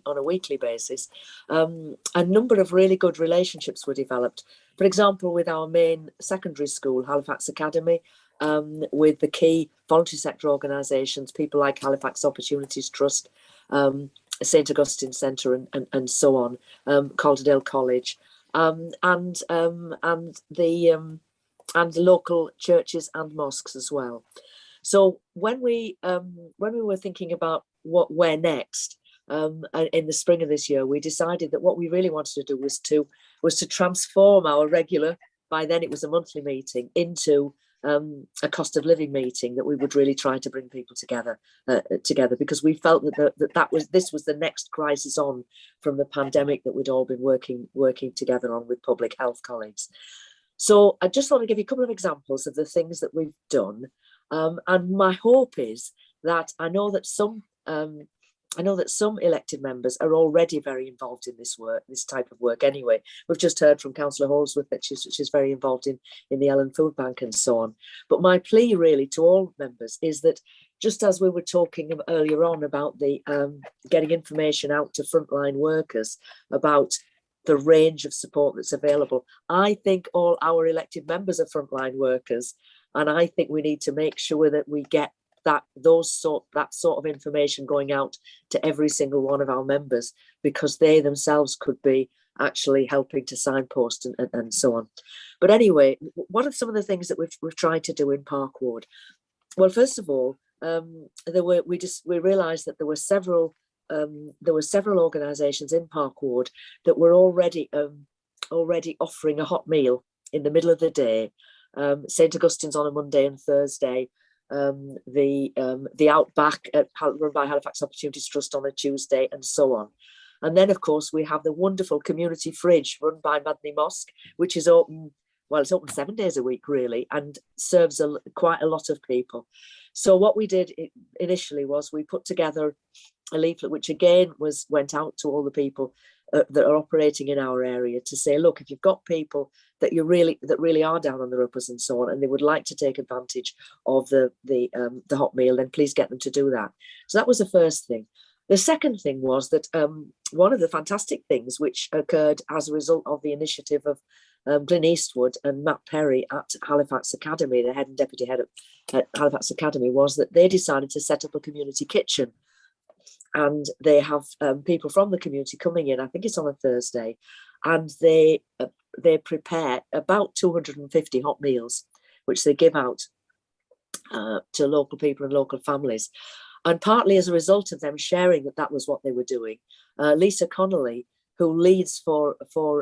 on a weekly basis, a number of really good relationships were developed. For example, with our main secondary school, Halifax Academy, with the key voluntary sector organisations, people like Halifax Opportunities Trust, St Augustine Centre, and so on, Calderdale College, and the local churches and mosques as well. So when we were thinking about where next, in the spring of this year, we decided that what we really wanted to do was to transform our regular, by then it was a monthly meeting, into a cost of living meeting, that we would really try to bring people together, because we felt that this was the next crisis on from the pandemic that we'd all been working together on with public health colleagues. So I just want to give you a couple of examples of the things that we've done, and my hope is that I know that some elected members are already very involved in this type of work anyway. We've just heard from Councillor Holsworth that she's very involved in the Ellen Food Bank and so on. But my plea really to all members is that, just as we were talking earlier on about the getting information out to frontline workers about the range of support that's available, I think all our elected members are frontline workers, and I think we need to make sure that we get that sort of information going out to every single one of our members, because they themselves could be actually helping to signpost and so on. But anyway, what are some of the things that we've tried to do in Park Ward? Well, first of all, we realised that there were several organisations in Park Ward that were already offering a hot meal in the middle of the day. St Augustine's on a Monday and Thursday. The Outback run by Halifax Opportunities Trust on a Tuesday, and so on. And then, of course, we have the wonderful community fridge run by Madney Mosque, which is open. Well, it's open 7 days a week, really, and serves quite a lot of people. So what we did initially was we put together a leaflet, which again went out to all the people that are operating in our area, to say, look, if you've got people that really are down on their uppers and so on, and they would like to take advantage of the hot meal, then please get them to do that. So that was the first thing. The second thing was that one of the fantastic things which occurred as a result of the initiative of Glyn Eastwood and Matt Perry at Halifax Academy, the head and deputy head at Halifax Academy, was that they decided to set up a community kitchen. And they have people from the community coming in, I think it's on a Thursday, and they prepare about 250 hot meals, which they give out to local people and local families. And partly as a result of them sharing that was what they were doing, Lisa Connolly, who leads for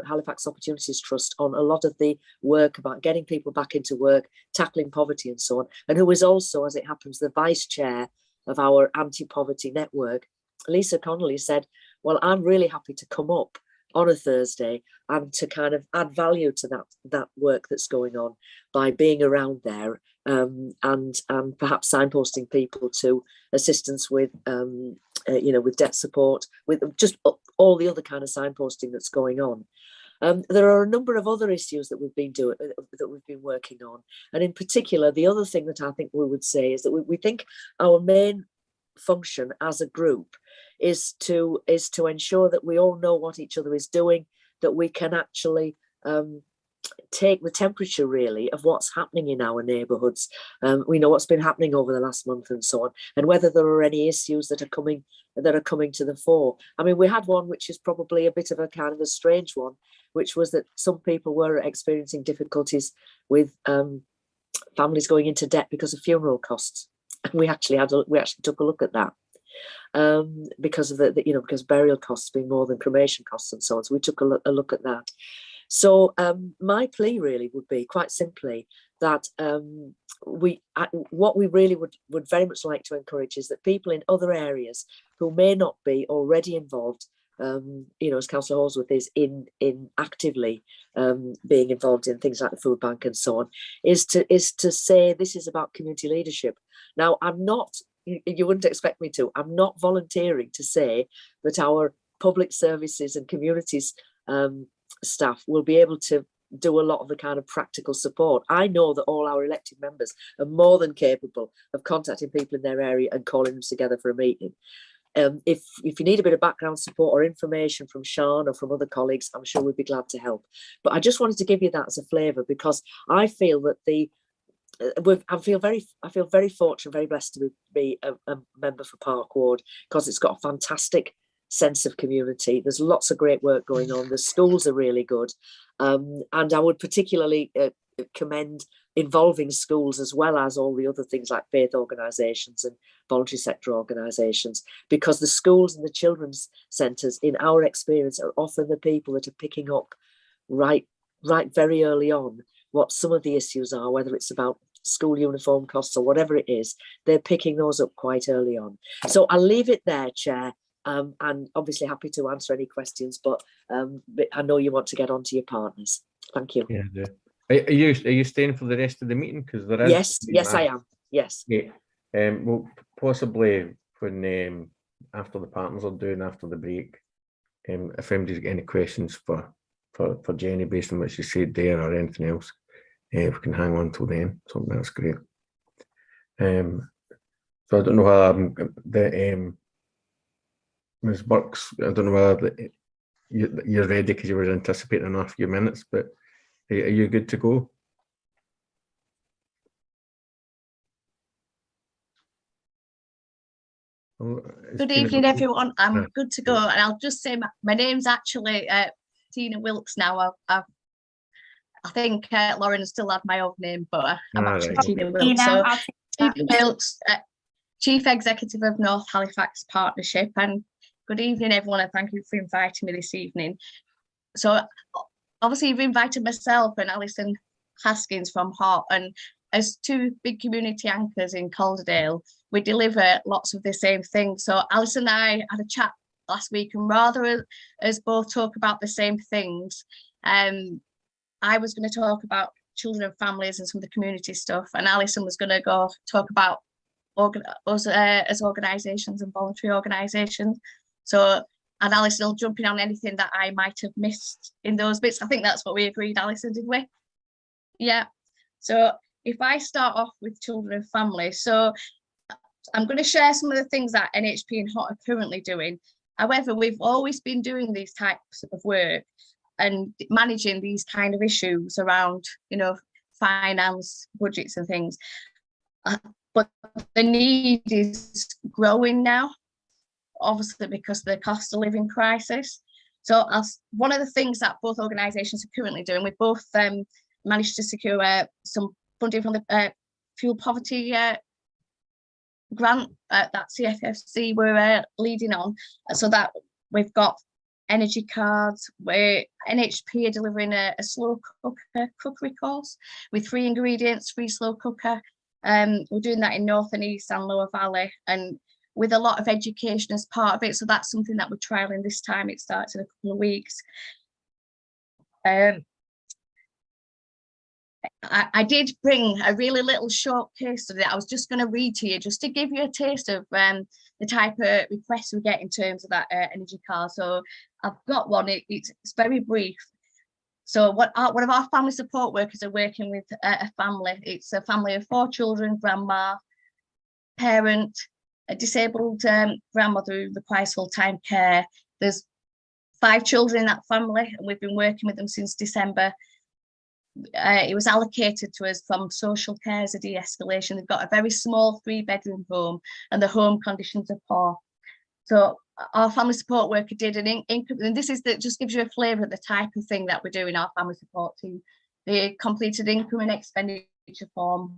Halifax Opportunities Trust on a lot of the work about getting people back into work, tackling poverty and so on, and who is also, as it happens, the vice chair of our anti-poverty network, Lisa Connolly said, well, I'm really happy to come up on a Thursday and to kind of add value to that work that's going on by being around there, and perhaps signposting people to assistance with with debt support, with just all the other kind of signposting that's going on. There are a number of other issues that we've been working on, and in particular, the other thing that I think we would say is that we think our main function as a group is to ensure that we all know what each other is doing, that we can actually take the temperature really of what's happening in our neighbourhoods. We know what's been happening over the last month and so on, and whether there are any issues that are coming to the fore. I mean, we had one which is probably a bit of a kind of a strange one, which was that some people were experiencing difficulties with families going into debt because of funeral costs. And we actually took a look at that, because of because burial costs being more than cremation costs and so on. So we took a look at that. So my plea really would be, quite simply, that what we really would very much like to encourage is that people in other areas who may not be already involved, as Councillor Holsworth is in actively being involved in things like the food bank and so on, is to say this is about community leadership. Now, I'm not, you wouldn't expect me to, I'm not volunteering to say that our public services and communities staff will be able to do a lot of the kind of practical support. I know that all our elected members are more than capable of contacting people in their area and calling them together for a meeting. If you need a bit of background support or information from Sean or from other colleagues, I'm sure we'd be glad to help. But I just wanted to give you that as a flavour, because I feel that I feel very fortunate, very blessed to be a member for Park Ward, because it's got a fantastic sense of community. There's lots of great work going on. The schools are really good, and I would particularly commend involving schools as well as all the other things like faith organisations and voluntary sector organisations, because the schools and the children's centres, in our experience, are often the people that are picking up right very early on what some of the issues are, whether it's about school uniform costs or whatever it is, they're picking those up quite early on. So I'll leave it there, Chair. And obviously happy to answer any questions, but I know you want to get on to your partners. Thank you. Yeah. Are you staying for the rest of the meeting? Because there is. Yes, I am. Yes. Yeah. Well, possibly when after the partners are doing after the break, if anybody's got any questions for Jenny based on what she said there or anything else, we can hang on till then. So that's great. So I don't know whether Ms. Burks, I don't know whether you're ready because you were anticipating in a few minutes, but are you good to go? Good evening, everyone. I'm good to go, and I'll just say my name's actually Tina Wilkes now. I think Lauren still had my old name, but I'm actually Tina Wilkes. So Tina Wilkes, Chief Executive of North Halifax Partnership, and good evening, everyone, and thank you for inviting me this evening. So obviously you've invited myself and Alison Haskins from Hart, and as two big community anchors in Calderdale, we deliver lots of the same things. So Alison and I had a chat last week, and rather as both talk about the same things, I was going to talk about children and families and some of the community stuff, and Alison was going to go talk about us as organisations and voluntary organisations. So, and Alison will jump in on anything that I might have missed in those bits. I think that's what we agreed, Alison, did we? Yeah. So if I start off with children and families, so I'm going to share some of the things that NHP and HOT are currently doing. However, we've always been doing these types of work and managing these kind of issues around, you know, finance, budgets and things. But the need is growing now, obviously because of the cost of living crisis. So one of the things that both organisations are currently doing, we've both managed to secure some funding from the fuel poverty grant that CFFC were leading on, so that we've got energy cards, where NHP are delivering a slow cookery course with 3 ingredients, free slow cooker. We're doing that in North and East and Lower Valley, and with a lot of education as part of it. So that's something that we're trialling this time. It starts in a couple of weeks. I did bring a really little short case study that I was just going to read to you, just to give you a taste of the type of requests we get in terms of that energy card. So I've got one, it's very brief. So one of our family support workers are working with a family. It's a family of 4 children, grandma, parent, a disabled grandmother who requires full-time care. There's 5 children in that family, and we've been working with them since December. It was allocated to us from social care as a de-escalation. They've got a very small 3-bedroom home, and the home conditions are poor. So our family support worker did an income, and this is that just gives you a flavour of the type of thing that we're doing. Our family support team, they completed income and expenditure form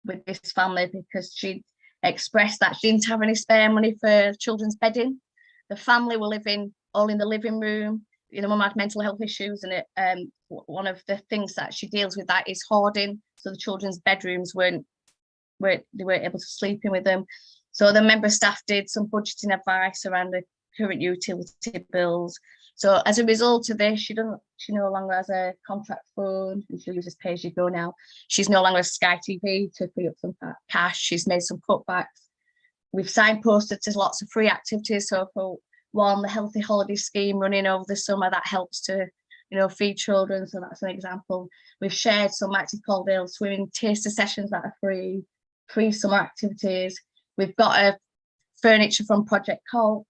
with this family because she expressed that she didn't have any spare money for children's bedding. The family were living all in the living room. You know, mum had mental health issues, and one of the things that she deals with that is hoarding. So the children's bedrooms they weren't able to sleep in with them. So the member staff did some budgeting advice around the current utility bills. So as a result of this, she no longer has a contract phone, and she uses pay as you go now. She's no longer a Sky TV to free up some cash. She's made some cutbacks. We've signposted to lots of free activities. So for one, the Healthy Holiday Scheme running over the summer, that helps to, you know, feed children. So that's an example. We've shared some active Calderdale swimming taster sessions that are free summer activities. We've got a furniture from Project Colt,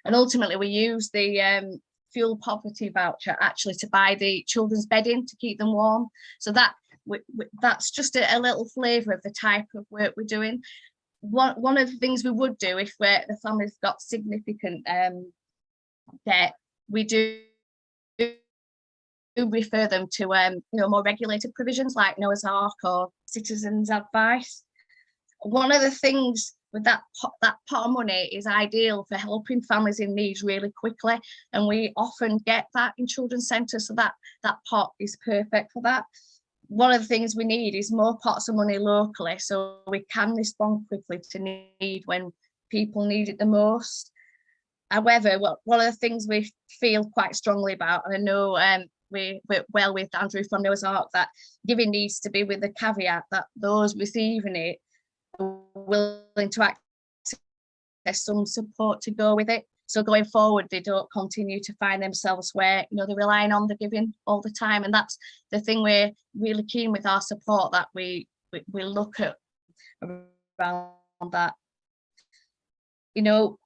and ultimately we use the fuel poverty voucher actually to buy the children's bedding to keep them warm. So that's just a little flavour of the type of work we're doing. One of the things we would do if the family's got significant debt, we do refer them to you know, more regulated provisions like Noah's Ark or Citizens Advice. One of the things with that pot of money is ideal for helping families in need really quickly, and we often get that in children's centres, so that pot is perfect for that. one of the things we need is more pots of money locally, so we can respond quickly to need when people need it the most. However, one of the things we feel quite strongly about, and I know we're well with Andrew from Noah's Ark, that giving needs to be with the caveat that those receiving it are willing to access some support to go with it. So going forward, they don't continue to find themselves where, you know, they're relying on the giving all the time. And that's the thing we're really keen with our support, that we look at around that. You know,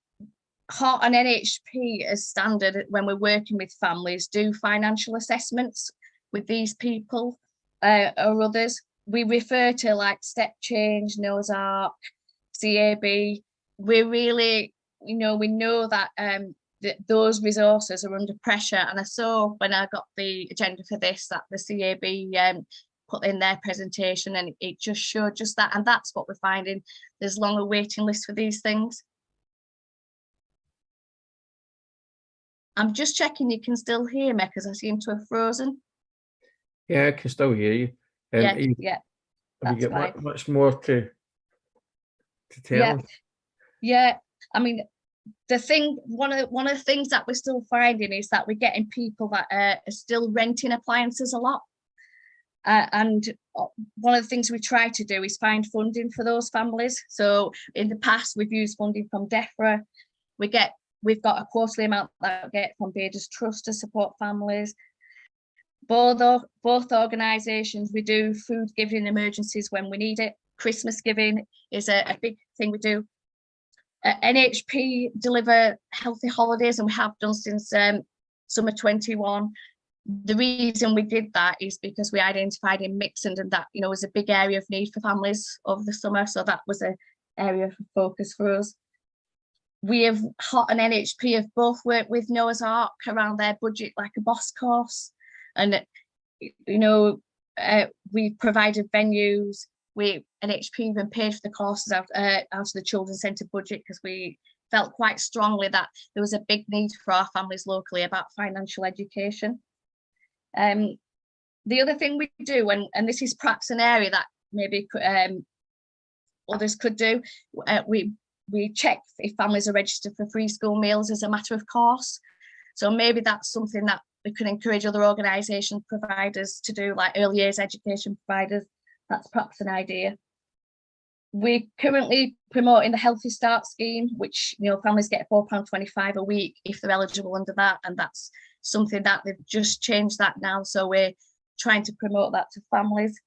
HOT and NHP as standard, when we're working with families, do financial assessments with these people or others. We refer to like Step Change, Noah's Ark, CAB. We're really, you know, we know that those resources are under pressure. And I saw when I got the agenda for this that the CAB put in their presentation, and it just showed just that. And that's what we're finding. There's longer waiting lists for these things. I'm just checking you can still hear me, because I seem to have frozen. Yeah, I can still hear you. Yeah, Have you got much more to tell? Yeah. I mean, the thing, one of the things that we're still finding is that we're getting people that are still renting appliances a lot. And one of the things we try to do is find funding for those families. So in the past, we've used funding from DEFRA. We've got a quarterly amount that we get from Bader's Trust to support families. Both organisations, we do food giving emergencies when we need it. Christmas giving is a big thing we do. NHP deliver healthy holidays, and we have done since summer 21. The reason we did that is because we identified in Mixon and that, you know, was a big area of need for families over the summer. So that was an area of focus for us. We have HOT and NHP have both worked with Noah's Ark around their budget like a boss course. And, you know, we provided venues. NHP even paid for the courses out of the Children's Centre budget, because we felt quite strongly that there was a big need for our families locally about financial education. The other thing we do, and this is perhaps an area that maybe others could do, we check if families are registered for free school meals as a matter of course. So maybe that's something that we could encourage other organisation providers to do, like early years education providers. That's perhaps an idea. We're currently promoting the Healthy Start scheme, which, you know, families get £4.25 a week if they're eligible under that, and that's something that they've just changed that now. So we're trying to promote that to families.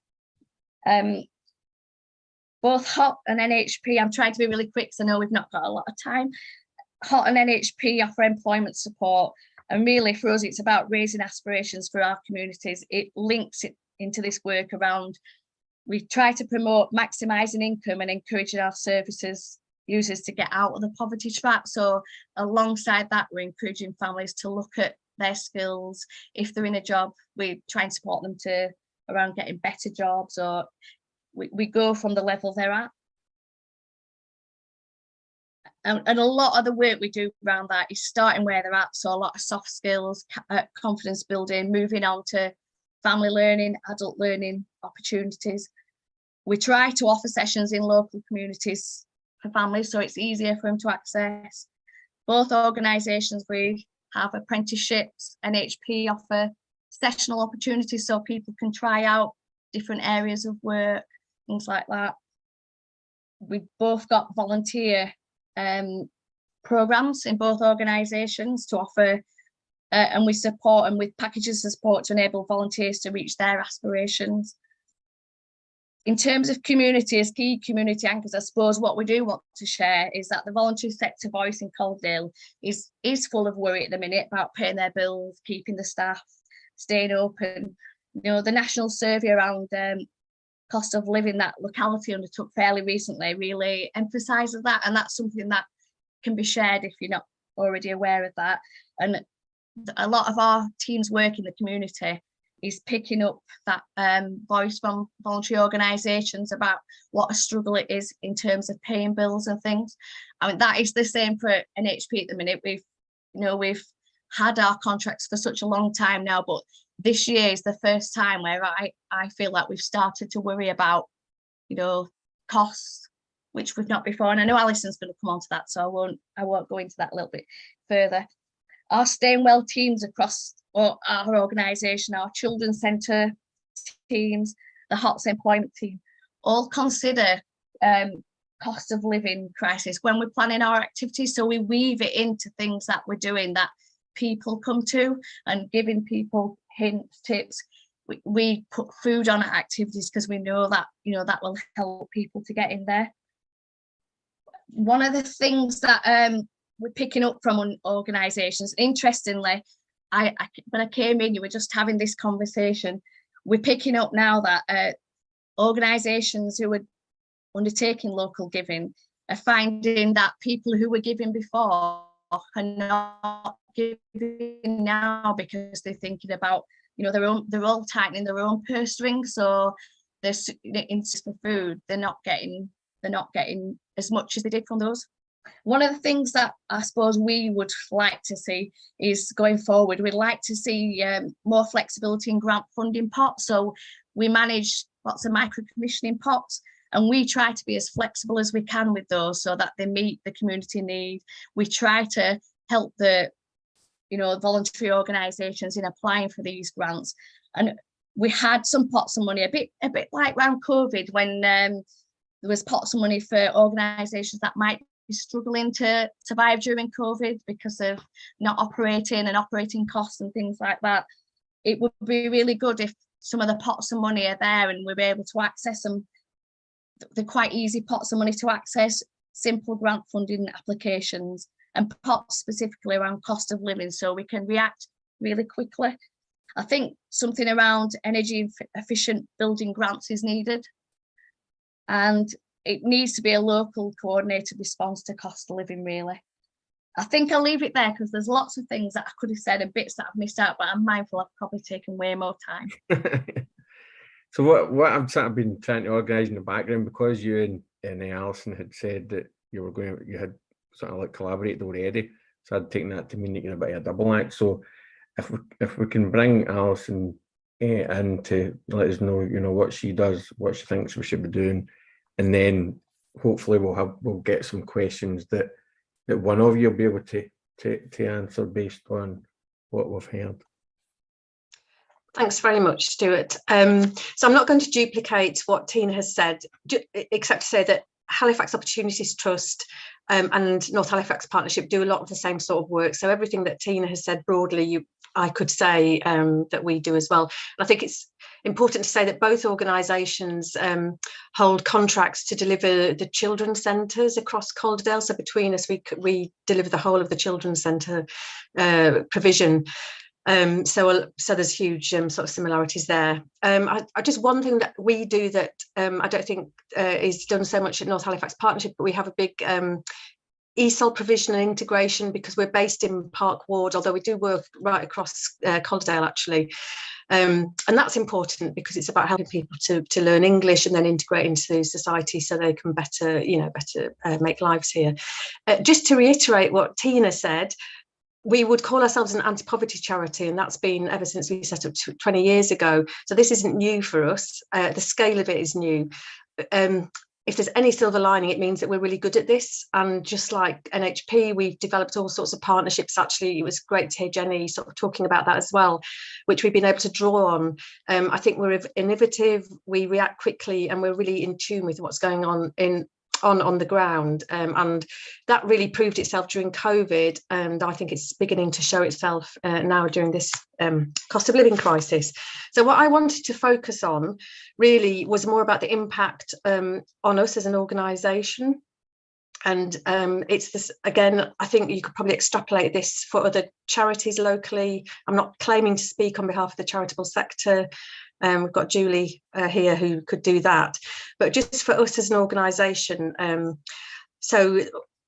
Both HOT and NHP, I'm trying to be really quick because I know we've not got a lot of time. HOT and NHP offer employment support, and really for us it's about raising aspirations for our communities. It links it into this work around, we try to promote maximising income and encouraging our services users to get out of the poverty trap. So alongside that, we're encouraging families to look at their skills. If they're in a job, we try and support them around getting better jobs, or we go from the level they're at. And a lot of the work we do around that is starting where they're at. So a lot of soft skills, confidence building, moving on to family learning, adult learning opportunities. We try to offer sessions in local communities for families, so it's easier for them to access. Both organisations, we have apprenticeships. NHP offer sessional opportunities so people can try out different areas of work, things like that. We've both got volunteer programs in both organisations to offer, and we support them with packages of support to enable volunteers to reach their aspirations. In terms of communities, key community anchors, I suppose what we do want to share is that the voluntary sector voice in Calderdale is full of worry at the minute about paying their bills, keeping the staff, staying open. You know, the national survey around cost of living that locality undertook fairly recently really emphasises that, and that's something that can be shared if you're not already aware of that. And a lot of our team's work in the community is picking up that voice from voluntary organisations about what a struggle it is in terms of paying bills and things. I mean, that is the same for NHP at the minute. We've had our contracts for such a long time now, but this year is the first time where I feel like we've started to worry about, you know, costs, which we've not before. And I know Alison's going to come on to that, so I won't go into that a little bit further. Our Staying Well teams across our organisation, our children's centre teams, the HOTS employment team, all consider cost of living crisis when we're planning our activities. So we weave it into things that we're doing that people come to, and giving people hints, tips. We put food on at activities because we know that, you know, that will help people to get in there. One of the things that we're picking up from organisations, interestingly, when I came in, you were just having this conversation. We're picking up now that organisations who are undertaking local giving are finding that people who were giving before are not giving now because they're thinking about, you know, they're all tightening their own purse strings. So they're in for food, they're not getting as much as they did from those. One of the things that I suppose we would like to see is, going forward, we'd like to see more flexibility in grant funding pots. So we manage lots of micro commissioning pots, and we try to be as flexible as we can with those so that they meet the community need. We try to help the, you know, voluntary organisations in applying for these grants. And we had some pots of money, a bit like around COVID, when there was pots of money for organisations that might be struggling to survive during COVID because of not operating and operating costs and things like that. It would be really good if some of the pots of money are there and we're able to access them. They're quite easy pots of money to access, simple grant funding applications, and pots specifically around cost of living, so we can react really quickly. I think something around energy efficient building grants is needed, and it needs to be a local coordinated response to cost of living, really. I think I'll leave it there because there's lots of things that I could have said and bits that I've missed out, but I'm mindful I've probably taken way more time. So what I've sort of been trying to organise in the background, because you and Alison had said that you had sort of like collaborated already, so I'd taken that to mean that you're a bit of a double act. So if we can bring Alison in to let us know, you know, what she does, what she thinks we should be doing, and then hopefully we'll get some questions that one of you will be able to answer based on what we've heard. Thanks very much, Stuart. So I'm not going to duplicate what Tina has said, except to say that Halifax Opportunities Trust and North Halifax Partnership do a lot of the same sort of work. So everything that Tina has said broadly, I could say that we do as well. And I think it's important to say that both organisations hold contracts to deliver the children's centres across Calderdale. So between us, we deliver the whole of the children's centre provision. So there's huge sort of similarities there. I just, one thing that we do that I don't think is done so much at North Halifax Partnership, but we have a big ESOL provision and integration because we're based in Park Ward, although we do work right across Calderdale actually. And that's important because it's about helping people to learn English and then integrate into society so they can better make lives here. Just to reiterate what Tina said, we would call ourselves an anti-poverty charity, and that's been ever since we set up 20 years ago. So this isn't new for us. The scale of it is new. If there's any silver lining, it means that we're really good at this. And just like NHP, we've developed all sorts of partnerships. Actually, it was great to hear Jenny sort of talking about that as well, which we've been able to draw on. I think we're innovative, we react quickly, and we're really in tune with what's going on on the ground, and that really proved itself during COVID, and I think it's beginning to show itself now during this cost of living crisis. So what I wanted to focus on really was more about the impact on us as an organisation, and it's this, again, I think you could probably extrapolate this for other charities locally. I'm not claiming to speak on behalf of the charitable sector. We've got Julie here who could do that, but just for us as an organisation. So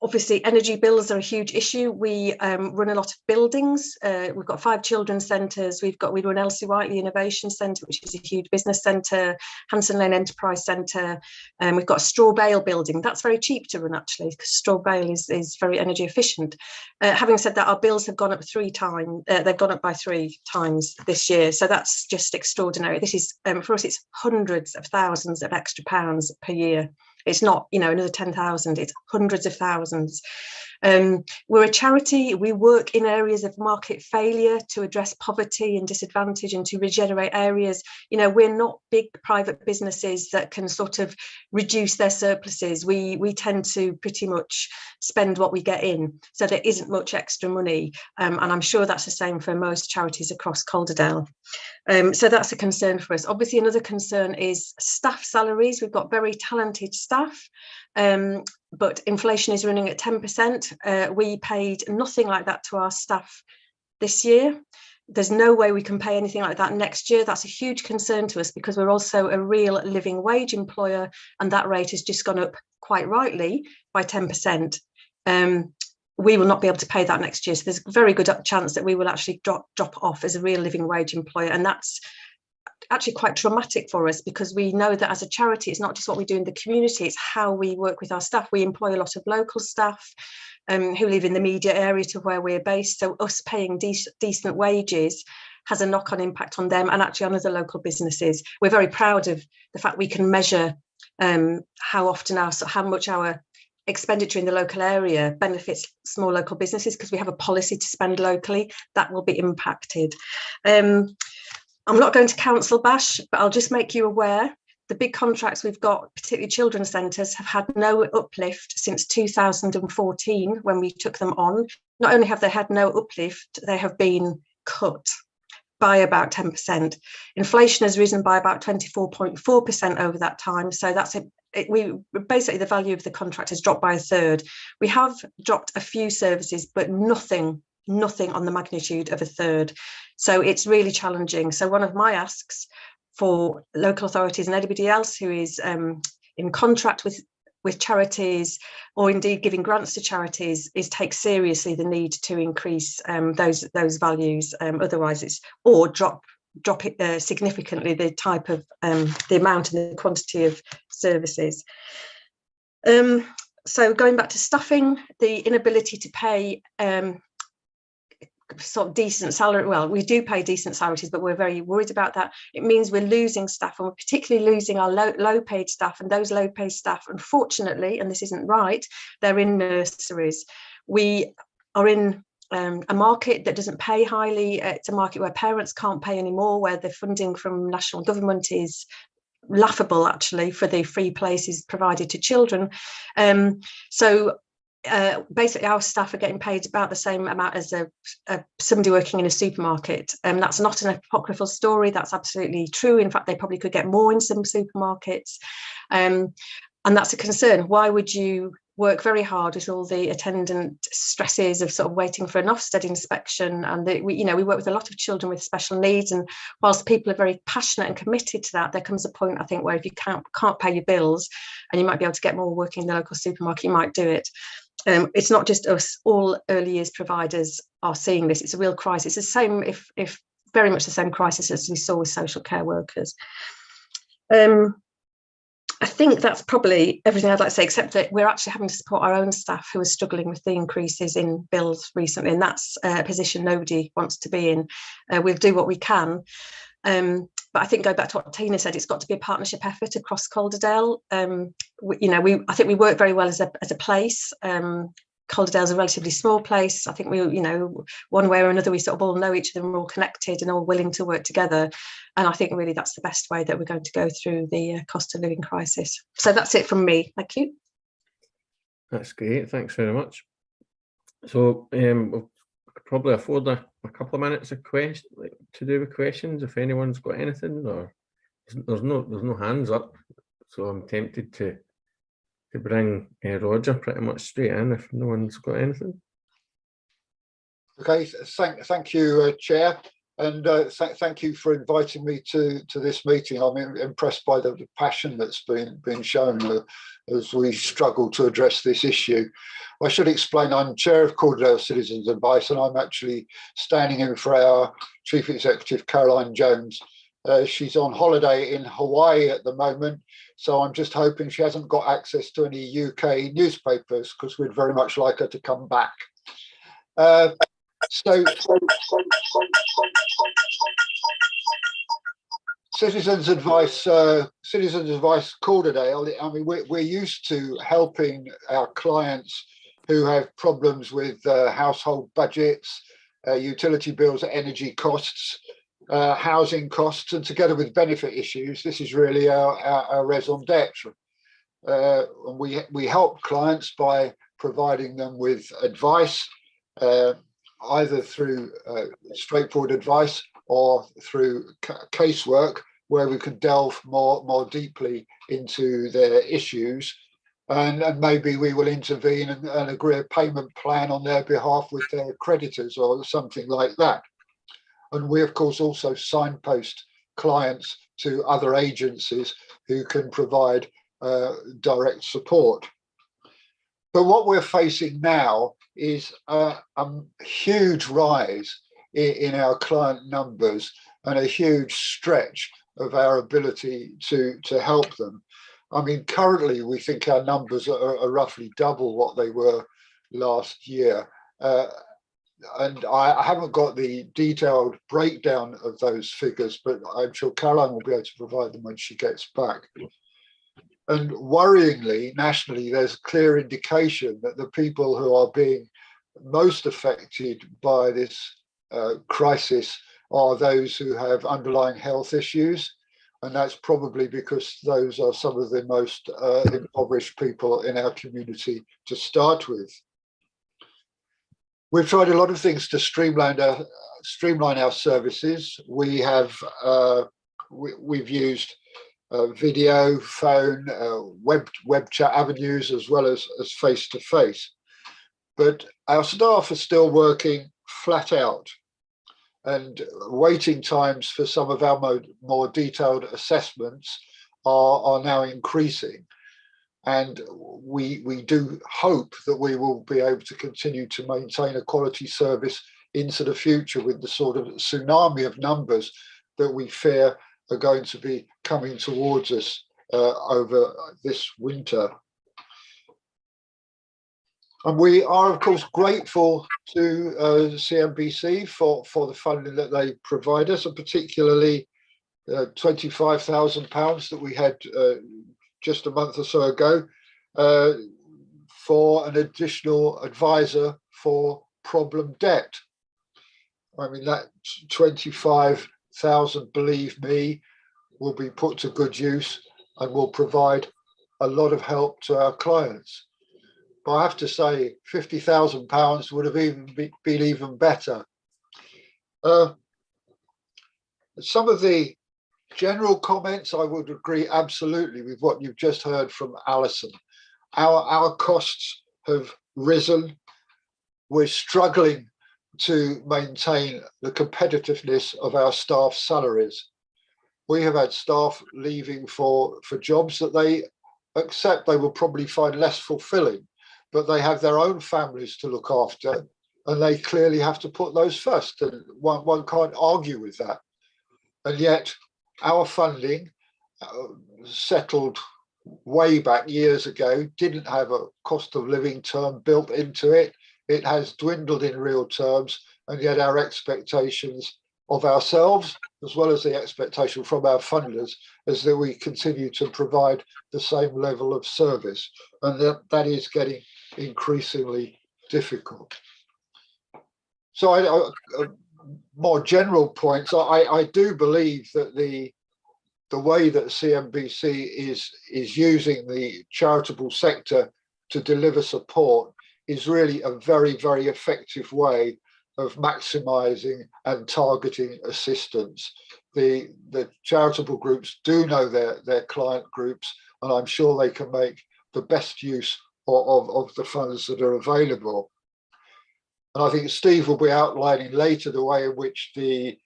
Obviously, energy bills are a huge issue. We run a lot of buildings. We've got 5 children's centres. We run Elsie Whiteley Innovation Centre, which is a huge business centre, Hanson Lane Enterprise Centre. We've got a straw bale building. That's very cheap to run, actually, because straw bale is very energy efficient. Having said that, our bills have gone up 3 times. They've gone up by 3 times this year. So that's just extraordinary. This is, for us, it's hundreds of thousands of extra pounds per year. It's not, another 10,000, it's hundreds of thousands. We're a charity. We work in areas of market failure to address poverty and disadvantage and to regenerate areas. We're not big private businesses that can sort of reduce their surpluses. We tend to pretty much spend what we get in. So there isn't much extra money. And I'm sure that's the same for most charities across Calderdale. So that's a concern for us. Obviously, another concern is staff salaries. We've got very talented staff, but inflation is running at 10%. We paid nothing like that to our staff this year. There's no way we can pay anything like that next year. That's a huge concern to us because we're also a real living wage employer, and that rate has just gone up, quite rightly, by 10%. We will not be able to pay that next year. So there's a very good chance that we will actually drop off as a real living wage employer. And that's actually quite traumatic for us, because we know that as a charity, it's not just what we do in the community, it's how we work with our staff. We employ a lot of local staff who live in the media area to where we're based. So us paying decent wages has a knock-on impact on them and actually on other local businesses. We're very proud of the fact we can measure how much our expenditure in the local area benefits small local businesses, because we have a policy to spend locally. That will be impacted. I'm not going to council bash, but I'll just make you aware the big contracts we've got, particularly children's centres, have had no uplift since 2014 when we took them on. Not only have they had no uplift, they have been cut by about 10%. Inflation has risen by about 24.4% over that time. So that's basically the value of the contract has dropped by 1/3. We have dropped a few services, but nothing on the magnitude of 1/3. So it's really challenging. So one of my asks for local authorities and anybody else who is in contract with charities, or indeed giving grants to charities, is take seriously the need to increase those values. Otherwise, drop it significantly, the type of the amount and the quantity of services. So going back to staffing, the inability to pay sort of decent salary. Well, we do pay decent salaries, but we're very worried about that. It means we're losing staff, and we're particularly losing our low paid staff. And those low paid staff, unfortunately, and this isn't right, they're in nurseries. We are in a market that doesn't pay highly. It's a market where parents can't pay anymore, where the funding from national government is laughable, actually, for the free places provided to children. Basically, our staff are getting paid about the same amount as somebody working in a supermarket. That's not an apocryphal story. That's absolutely true. In fact, they probably could get more in some supermarkets. And that's a concern. Why would you work very hard with all the attendant stresses of sort of waiting for an Ofsted inspection? And we work with a lot of children with special needs, and whilst people are very passionate and committed to that, there comes a point, I think, where if you can't pay your bills and you might be able to get more working in the local supermarket, you might do it. It's not just us. All early years providers are seeing this. It's a real crisis. It's the same, if very much the same crisis as we saw with social care workers. I think that's probably everything I'd like to say, except that we're actually having to support our own staff who are struggling with the increases in bills recently, and that's a position nobody wants to be in. We'll do what we can. But I think, go back to what Tina said, it's got to be a partnership effort across Calderdale. I think we work very well as a place. Calderdale's a relatively small place. I think one way or another, we sort of all know each other, and we're all connected and all willing to work together. And I think really that's the best way that we're going to go through the cost of living crisis. So that's it from me. Thank you. That's great. Thanks very much. So we'll probably afford a couple of minutes of to do with questions if anyone's got anything, or there's no hands up, so I'm tempted to bring Roger pretty much straight in if no one's got anything. Okay, thank you, Chair. And thank you for inviting me to this meeting. I'm impressed by the passion that's been shown as we struggle to address this issue. I should explain I'm chair of Calderdale Citizens Advice, and I'm actually standing in for our Chief Executive, Caroline Jones. She's on holiday in Hawaii at the moment, so I'm just hoping she hasn't got access to any UK newspapers, because we'd very much like her to come back. Citizens Advice Calderdale, I mean, we're used to helping our clients who have problems with household budgets, utility bills, energy costs, housing costs, and together with benefit issues, this is really our raison d'etre. We help clients by providing them with advice, either through straightforward advice or through casework, where we can delve more deeply into their issues, and maybe we will intervene and agree a payment plan on their behalf with their creditors or something like that. And we, of course, also signpost clients to other agencies who can provide direct support. But what we're facing now is a huge rise in our client numbers and a huge stretch of our ability to help them. I mean, currently we think our numbers are roughly double what they were last year. And I haven't got the detailed breakdown of those figures, but I'm sure Caroline will be able to provide them when she gets back. And worryingly, nationally, there's a clear indication that the people who are being most affected by this crisis are those who have underlying health issues. And that's probably because those are some of the most impoverished people in our community to start with. We've tried a lot of things to streamline our services. We've used video, phone, web chat avenues, as well as face-to-face. But our staff are still working flat out, and waiting times for some of our more detailed assessments are now increasing. And we do hope that we will be able to continue to maintain a quality service into the future with the sort of tsunami of numbers that we fear are going to be coming towards us over this winter. And we are, of course, grateful to CNBC for the funding that they provide us, and particularly £25,000 that we had just a month or so ago for an additional advisor for problem debt. I mean, that 25,000, believe me, will be put to good use and will provide a lot of help to our clients. But I have to say, £50,000 would have been even better. Some of the general comments, I would agree absolutely with what you've just heard from Alison. Our costs have risen. We're struggling to maintain the competitiveness of our staff salaries. We have had staff leaving for jobs that they accept they will probably find less fulfilling, but they have their own families to look after, and they clearly have to put those first. And one can't argue with that. And yet our funding, settled way back years ago, didn't have a cost of living term built into it. It has dwindled in real terms, and yet our expectations of ourselves, as well as the expectation from our funders, is that we continue to provide the same level of service, and that is getting increasingly difficult. So more general points, I do believe that the way that CNBC is using the charitable sector to deliver support is really a very, very effective way of maximising and targeting assistance. The charitable groups do know their client groups, and I'm sure they can make the best use of the funds that are available. And I think Steve will be outlining later the way in which the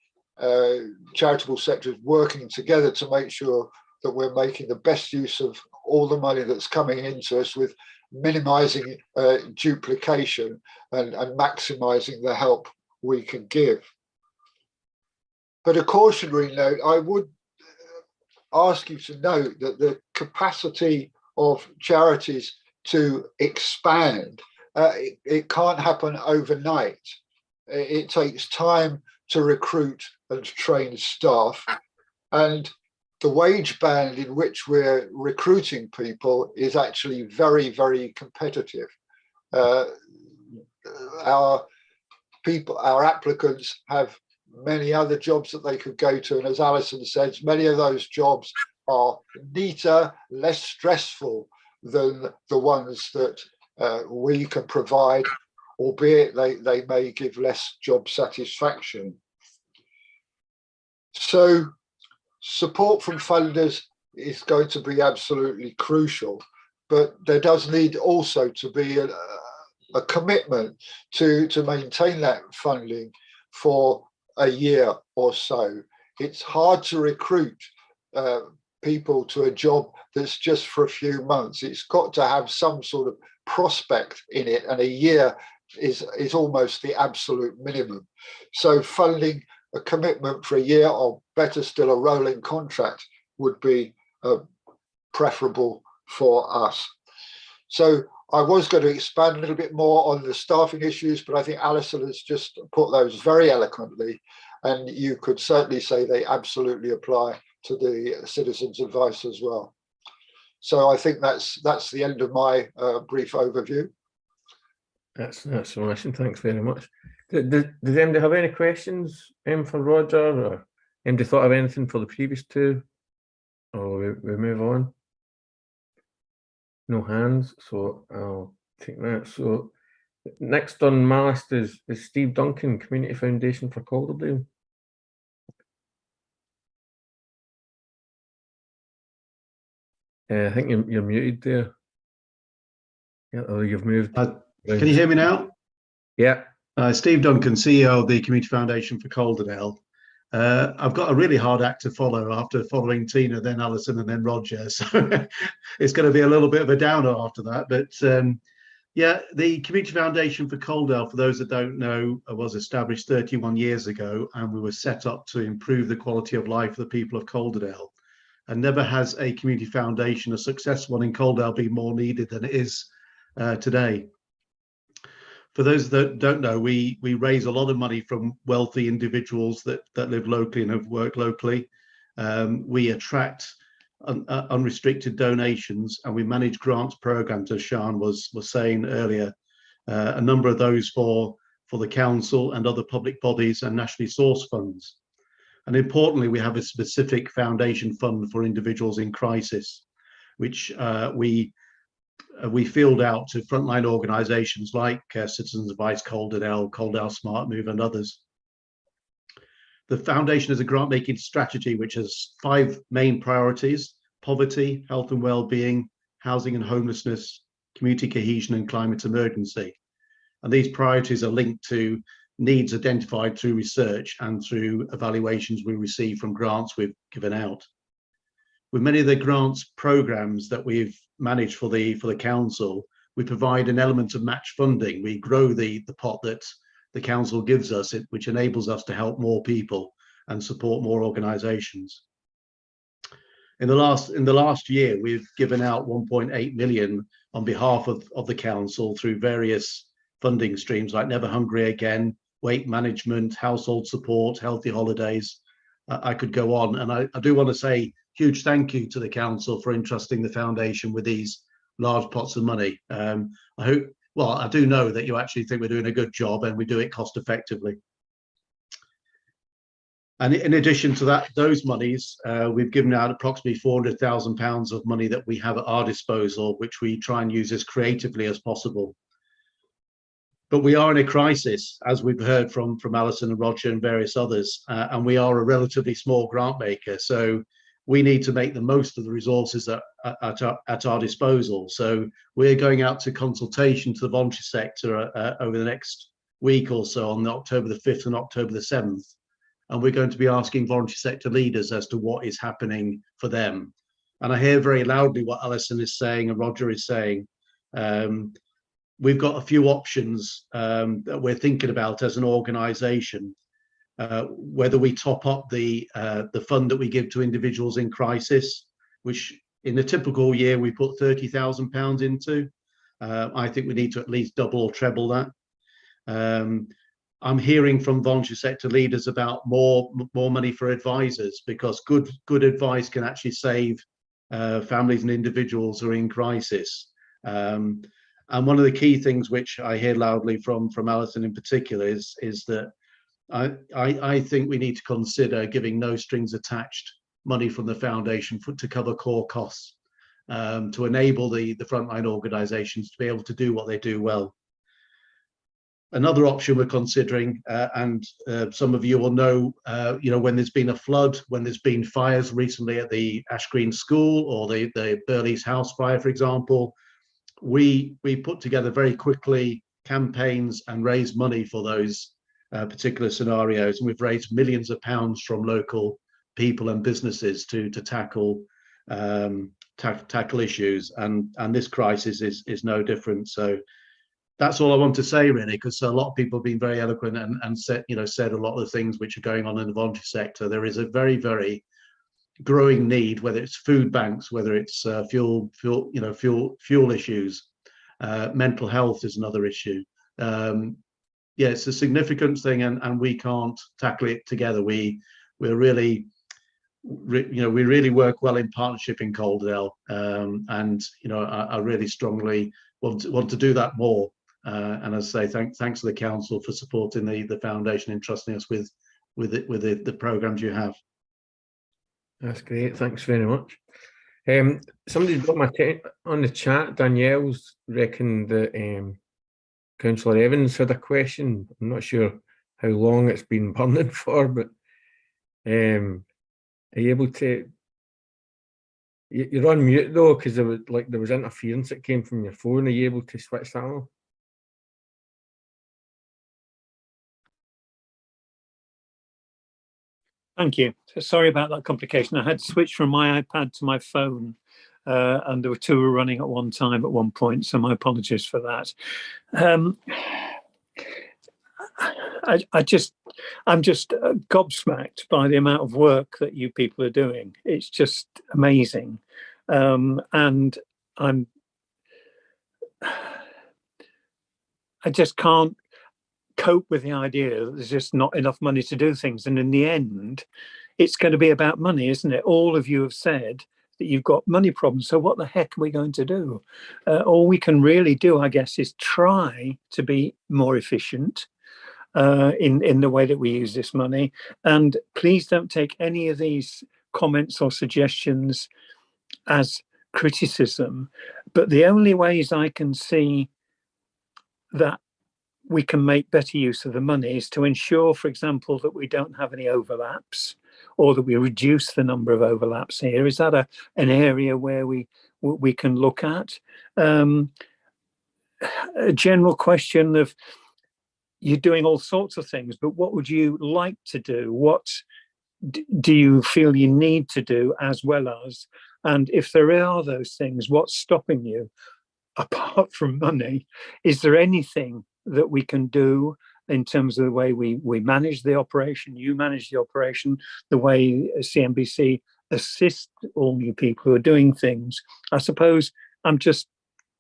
charitable sectors working together to make sure that we're making the best use of all the money that's coming into us, with minimizing duplication and maximizing the help we can give. But a cautionary note, I would ask you to note that the capacity of charities to expand, it can't happen overnight. It takes time to recruit and train staff, and the wage band in which we're recruiting people is actually very, very competitive. Our applicants have many other jobs that they could go to, and as Alison says, many of those jobs are neater, less stressful than the ones that we can provide, albeit they may give less job satisfaction. So support from funders is going to be absolutely crucial, but there does need also to be a commitment to maintain that funding for a year or so. It's hard to recruit people to a job that's just for a few months. It's got to have some sort of prospect in it, and a year is almost the absolute minimum. So funding a commitment for a year, or better still, a rolling contract, would be preferable for us. So I was going to expand a little bit more on the staffing issues, but I think Alison has just put those very eloquently, and you could certainly say they absolutely apply to the citizens' advice as well. So I think that's the end of my brief overview. That's awesome. Thanks very much. Does anybody have any questions for Roger, or anybody thought of anything for the previous two, or we move on? No hands, so I'll take that. So next on my list is Steve Duncan, Community Foundation for Calderdale. I think you're muted there. Yeah, or you've moved. Can you hear me now? Yeah. Steve Duncan, CEO of the Community Foundation for Calderdale. I've got a really hard act to follow after following Tina, then Alison, and then Roger. So it's going to be a little bit of a downer after that. But yeah, the Community Foundation for Calderdale, for those that don't know, was established 31 years ago, and we were set up to improve the quality of life for the people of Calderdale. And never has a community foundation, a successful one in Calderdale, been more needed than it is today. For those that don't know, we raise a lot of money from wealthy individuals that live locally and have worked locally. We attract unrestricted donations, and we manage grants programs, as Sian was saying earlier, a number of those for the council and other public bodies and nationally sourced funds. And importantly, we have a specific foundation fund for individuals in crisis, which we field out to frontline organisations like Citizens Advice Calderdale, Calderdale Smart Move, and others. The foundation is a grant-making strategy which has 5 main priorities: poverty, health and well-being, housing and homelessness, community cohesion, and climate emergency. And these priorities are linked to needs identified through research and through evaluations we receive from grants we've given out. With many of the grants programs that we've managed for the council, we provide an element of match funding. We grow the pot that the council gives us, which enables us to help more people and support more organisations. In the last year, we've given out 1.8 million on behalf of the council through various funding streams like Never Hungry Again, weight management, household support, healthy holidays. I could go on, and I do want to say huge thank you to the council for entrusting the foundation with these large pots of money. I do know that you actually think we're doing a good job, and we do it cost effectively. And in addition to that, those monies, we've given out approximately £400,000 of money that we have at our disposal, which we try and use as creatively as possible. But we are in a crisis, as we've heard from Alison and Roger and various others, and we are a relatively small grant maker. So we need to make the most of the resources at our disposal. So we're going out to consultation to the voluntary sector over the next week or so, on October the 5th and October the 7th. and we're going to be asking voluntary sector leaders as to what is happening for them. And I hear very loudly what Alison is saying and Roger is saying. We've got a few options that we're thinking about as an organisation. Whether we top up the fund that we give to individuals in crisis, which in a typical year we put £30,000 into. I think we need to at least double or treble that. I'm hearing from voluntary sector leaders about more money for advisors, because good advice can actually save families and individuals who are in crisis. And one of the key things which I hear loudly from Alison in particular is that I think we need to consider giving no strings attached money from the foundation to cover core costs, to enable the frontline organisations to be able to do what they do well. Another option we're considering, and some of you will know, when there's been a flood, when there's been fires recently at the Ash Green School or the Burley's house fire, for example, we put together very quickly campaigns and raised money for those particular scenarios, and we've raised millions of pounds from local people and businesses to tackle issues, and this crisis is no different. So that's all I want to say, really, because a lot of people have been very eloquent and said a lot of the things which are going on in the voluntary sector. There is a very, very growing need, whether it's food banks, whether it's fuel issues, mental health is another issue. Yeah, it's a significant thing, and we can't tackle it together. We really work well in partnership in Calderdale, and I really strongly want to do that more. And as I say, thanks to the council for supporting the foundation and trusting us with the programs you have. That's great. Thanks very much. Somebody's got on the chat. Danielle's reckoned that Councillor Evans had a question. I'm not sure how long it's been burning for, but are you able to? You're on mute though, because there was interference that came from your phone. Are you able to switch that on? Thank you. So sorry about that complication. I had switched from my iPad to my phone, and there were two running at one time at one point, so my apologies for that. I'm just gobsmacked by the amount of work that you people are doing. It's just amazing, and I just can't cope with the idea that there's just not enough money to do things, and in the end it's going to be about money, isn't it? All of you have said that you've got money problems, so what the heck are we going to do? All we can really do, I guess, is try to be more efficient in the way that we use this money. And please don't take any of these comments or suggestions as criticism, but the only ways I can see that we can make better use of the money is to ensure, for example, that we don't have any overlaps, or that we reduce the number of overlaps here. Is that an area where we can look at? A general question of, you're doing all sorts of things, but what would you like to do? What do you feel you need to do as well as? And if there are those things, what's stopping you? Apart from money, is there anything that we can do in terms of the way we manage the operation, you manage the operation, the way CNBC assist all you people who are doing things? I suppose I'm just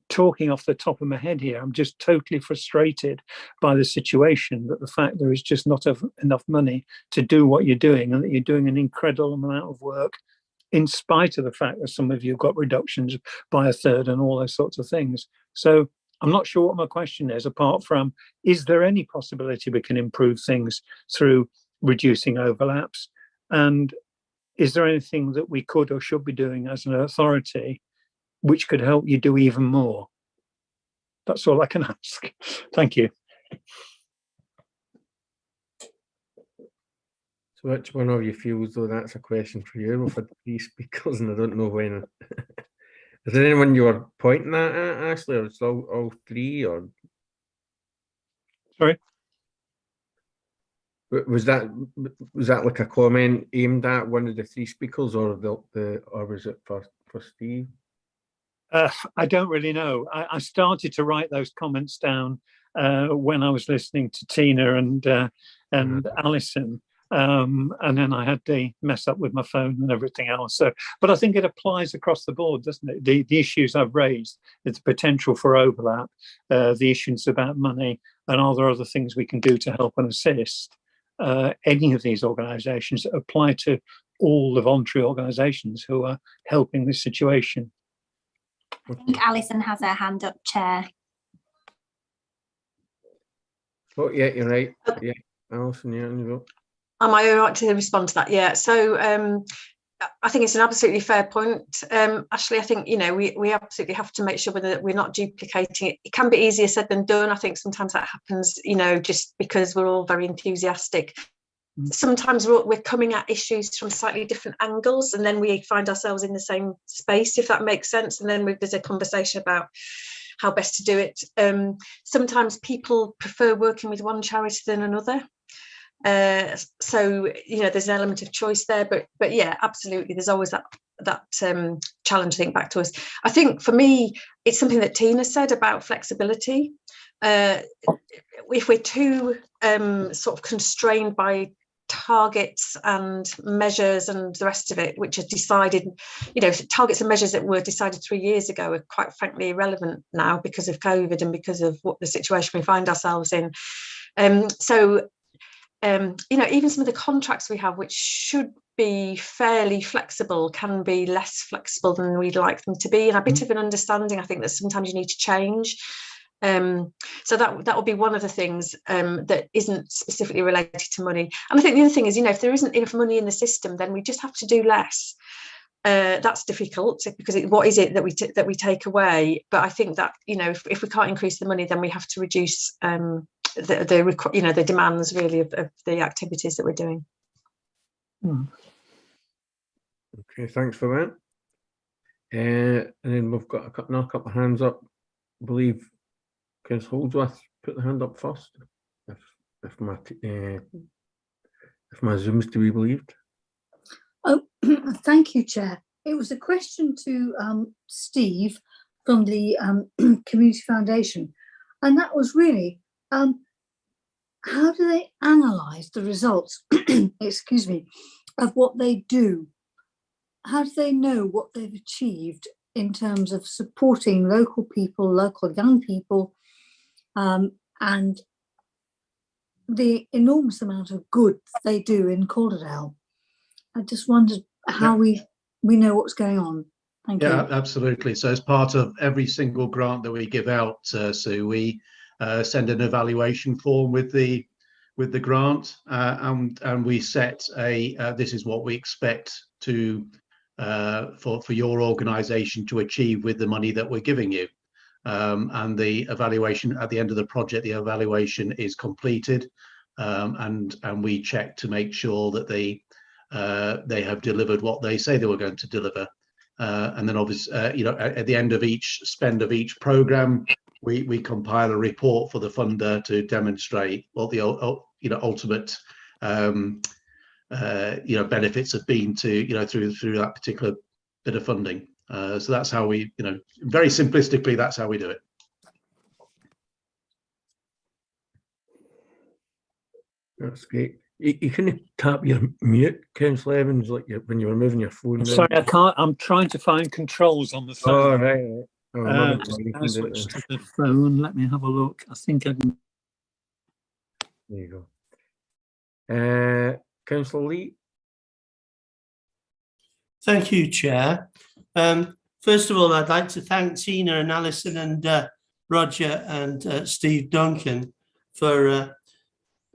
talking off the top of my head here. I'm just totally frustrated by the situation, that the fact there is just not enough money to do what you're doing, and that you're doing an incredible amount of work in spite of the fact that some of you have got reductions by a third and all those sorts of things. So I'm not sure what my question is, apart from, is there any possibility we can improve things through reducing overlaps? And is there anything that we could or should be doing as an authority which could help you do even more? That's all I can ask. Thank you. So which one of you feels though that's a question for you? We've had 3 speakers and I don't know when. Is there anyone you were pointing at, Ashley, or it's all 3? Or sorry? Was that like a comment aimed at one of the three speakers, or or was it for Steve? I don't really know. I started to write those comments down when I was listening to Tina and Alison, and then I had to mess up with my phone and everything else. So, but I think it applies across the board, doesn't it? The issues I've raised, it's potential for overlap, the issues about money, and are there other things we can do to help and assist any of these organisations apply to all the voluntary organisations who are helping this situation. I think Alison has her hand up, Chair. Oh, yeah, you're right. Yeah, Alison, yeah, on you go. Am I all right to respond to that? Yeah. So I think it's an absolutely fair point, Ashley. I think, you know, we absolutely have to make sure that we're not duplicating it. It can be easier said than done. I think sometimes that happens, you know, just because we're all very enthusiastic. Sometimes we're coming at issues from slightly different angles, and then we find ourselves in the same space, if that makes sense. And then there's a conversation about how best to do it. Sometimes people prefer working with one charity than another. So, you know, there's an element of choice there, but yeah, absolutely, there's always that challenge, I think, back to us. I think for me, it's something that Tina said about flexibility. If we're too sort of constrained by targets and measures and the rest of it, which are decided, you know, targets and measures that were decided 3 years ago are quite frankly irrelevant now because of COVID and because of what the situation we find ourselves in. So, you know, even some of the contracts we have, which should be fairly flexible, can be less flexible than we'd like them to be. And a bit of an understanding, I think, that sometimes you need to change. So that will be one of the things that isn't specifically related to money. And I think the other thing is, you know, if there isn't enough money in the system, then we just have to do less. That's difficult because what is it that we take away? But I think that, you know, if we can't increase the money, then we have to reduce the demands really of the activities that we're doing. Okay, thanks for that. And then we've got another couple of hands up. I believe Councillor Holdsworth put the hand up first, if my Zoom's to be believed. Oh, thank you, Chair. It was a question to Steve from the Community Foundation, and that was really how do they analyse the results, excuse me, of what they do? How do they know what they've achieved in terms of supporting local people, local young people, and the enormous amount of good they do in Calderdale? I just wondered how we know what's going on. Thank you. Yeah, absolutely. So as part of every single grant that we give out, Sue, we send an evaluation form with the grant, and we set this is what we expect to for your organisation to achieve with the money that we're giving you. And the evaluation at the end of the project, the evaluation is completed, and we check to make sure that they have delivered what they say they were going to deliver. And then obviously, you know, at the end of each spend of each programme, we compile a report for the funder to demonstrate what the ultimate benefits have been to through that particular bit of funding. So that's how we, very simplistically, that's how we do it. That's great. You can tap your mute, Councillor Evans, like when you were moving your phone. Sorry, I can't. I'm trying to find controls on the phone. Oh, right. I switched to the phone. Let me have a look. I think I can. There you go. Councillor Lee. Thank you, Chair. First of all, I'd like to thank Tina and Alison and Roger and Steve Duncan for,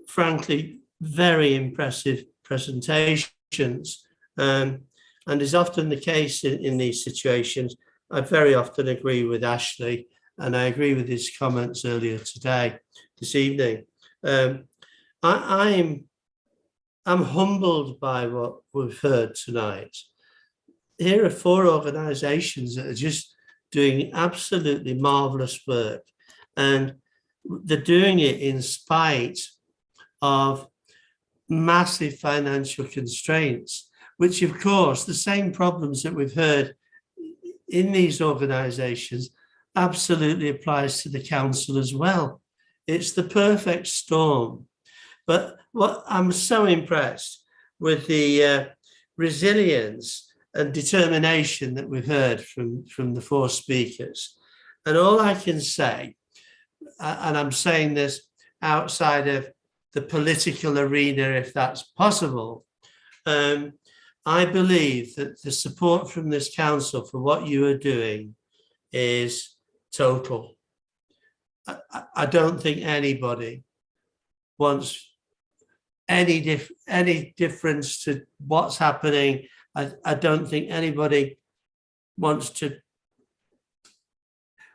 frankly, very impressive presentations. And is often the case in these situations, I very often agree with Ashley, and I agree with his comments earlier this evening. I'm humbled by what we've heard tonight. Here are 4 organisations that are just doing absolutely marvellous work, and they're doing it in spite of massive financial constraints, which of course the same problems that we've heard in these organisations absolutely applies to the council as well. It's the perfect storm. But what I'm so impressed with the resilience and determination that we've heard from the four speakers. And all I can say, and I'm saying this outside of the political arena, if that's possible, I believe that the support from this council for what you are doing is total. I don't think anybody wants any difference to what's happening. I don't think anybody wants to.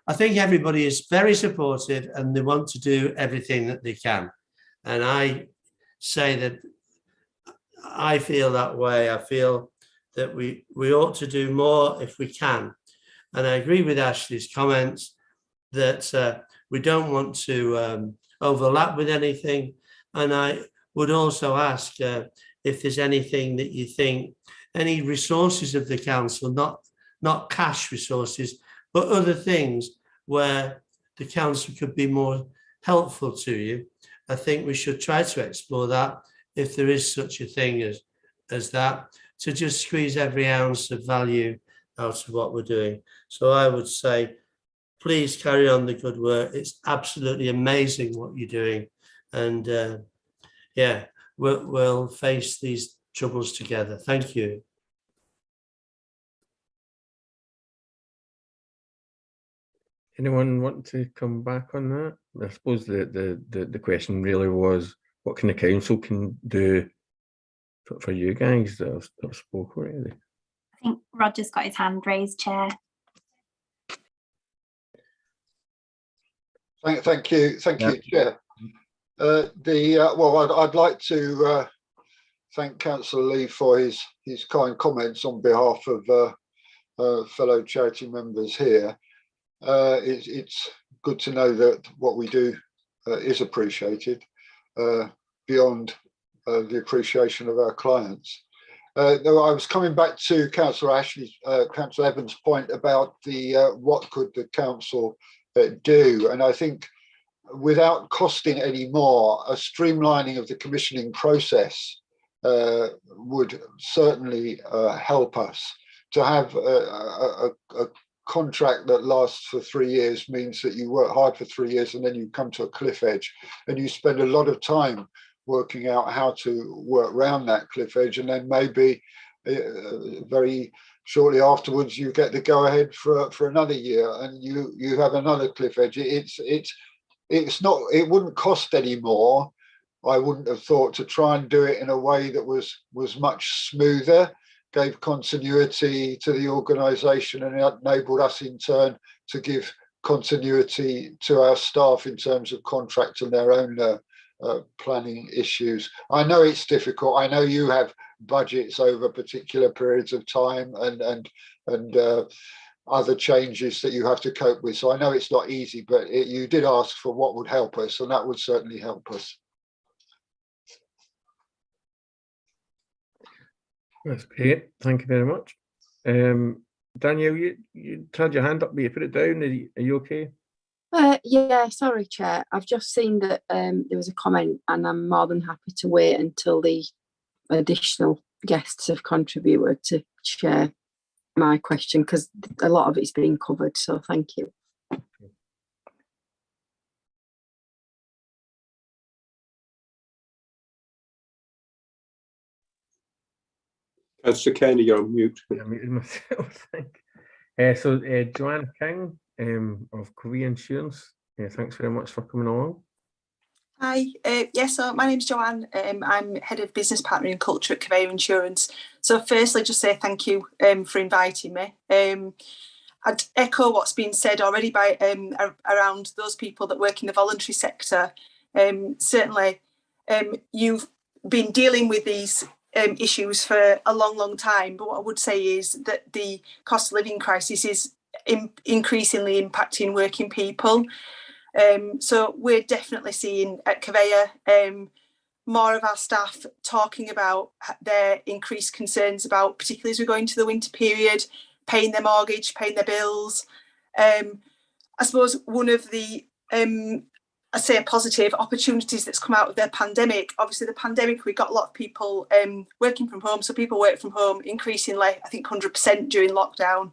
I think everybody is very supportive and they want to do everything that they can. And I say that I feel that way. I feel that we ought to do more if we can. And I agree with Ashley's comments that we don't want to overlap with anything. And I would also ask if there's anything that you think, any resources of the council, not cash resources, but other things where the council could be more helpful to you. I think we should try to explore that if there is such a thing as that, to just squeeze every ounce of value out of what we're doing. So I would say, please carry on the good work. It's absolutely amazing what you're doing. And yeah, we'll face these troubles together. Thank you. Anyone want to come back on that? I suppose the question really was, what can the council can do for you guys that have spoke already? I think Roger's got his hand raised, Chair. Thank you, Chair. Well, I'd like to thank Councillor Lee for his kind comments on behalf of fellow charity members here. It's good to know that what we do is appreciated beyond the appreciation of our clients. Though I was coming back to Councillor Evans' point about the what could the council do, and I think without costing any more, a streamlining of the commissioning process would certainly help us. To have a contract that lasts for 3 years means that you work hard for 3 years and then you come to a cliff edge and you spend a lot of time working out how to work around that cliff edge, and then maybe very shortly afterwards you get the go ahead for another year and you have another cliff edge. It's not, it wouldn't cost any more, I wouldn't have thought, to try and do it in a way that was much smoother, gave continuity to the organisation, and it enabled us in turn to give continuity to our staff in terms of contract and their own planning issues. I know it's difficult. I know you have budgets over particular periods of time and other changes that you have to cope with. So I know it's not easy, but you did ask for what would help us, and that would certainly help us. That's great. Thank you very much. Danielle, you had your hand up, but you put it down. Are you okay? Yeah, sorry, Chair. I've just seen that there was a comment, and I'm more than happy to wait until the additional guests have contributed to share my question, because a lot of it's been covered. So thank you. Councillor Kearney, you're on mute. I muted myself, I think. So Joanne King of Covey Insurance, thanks very much for coming along. Hi, so my name's Joanne. I'm Head of Business Partnering and Culture at Covey Insurance. So firstly, just say thank you for inviting me. I'd echo what's been said already by around those people that work in the voluntary sector. Certainly, you've been dealing with these issues for a long time, but what I would say is that the cost of living crisis is increasingly impacting working people. So we're definitely seeing at Covey more of our staff talking about their increased concerns about, particularly as we go into the winter period, paying their mortgage, paying their bills. I suppose one of the, I say, positive opportunities that's come out of the pandemic. Obviously, the pandemic, we got a lot of people working from home. So people work from home increasingly, I think 100% during lockdown.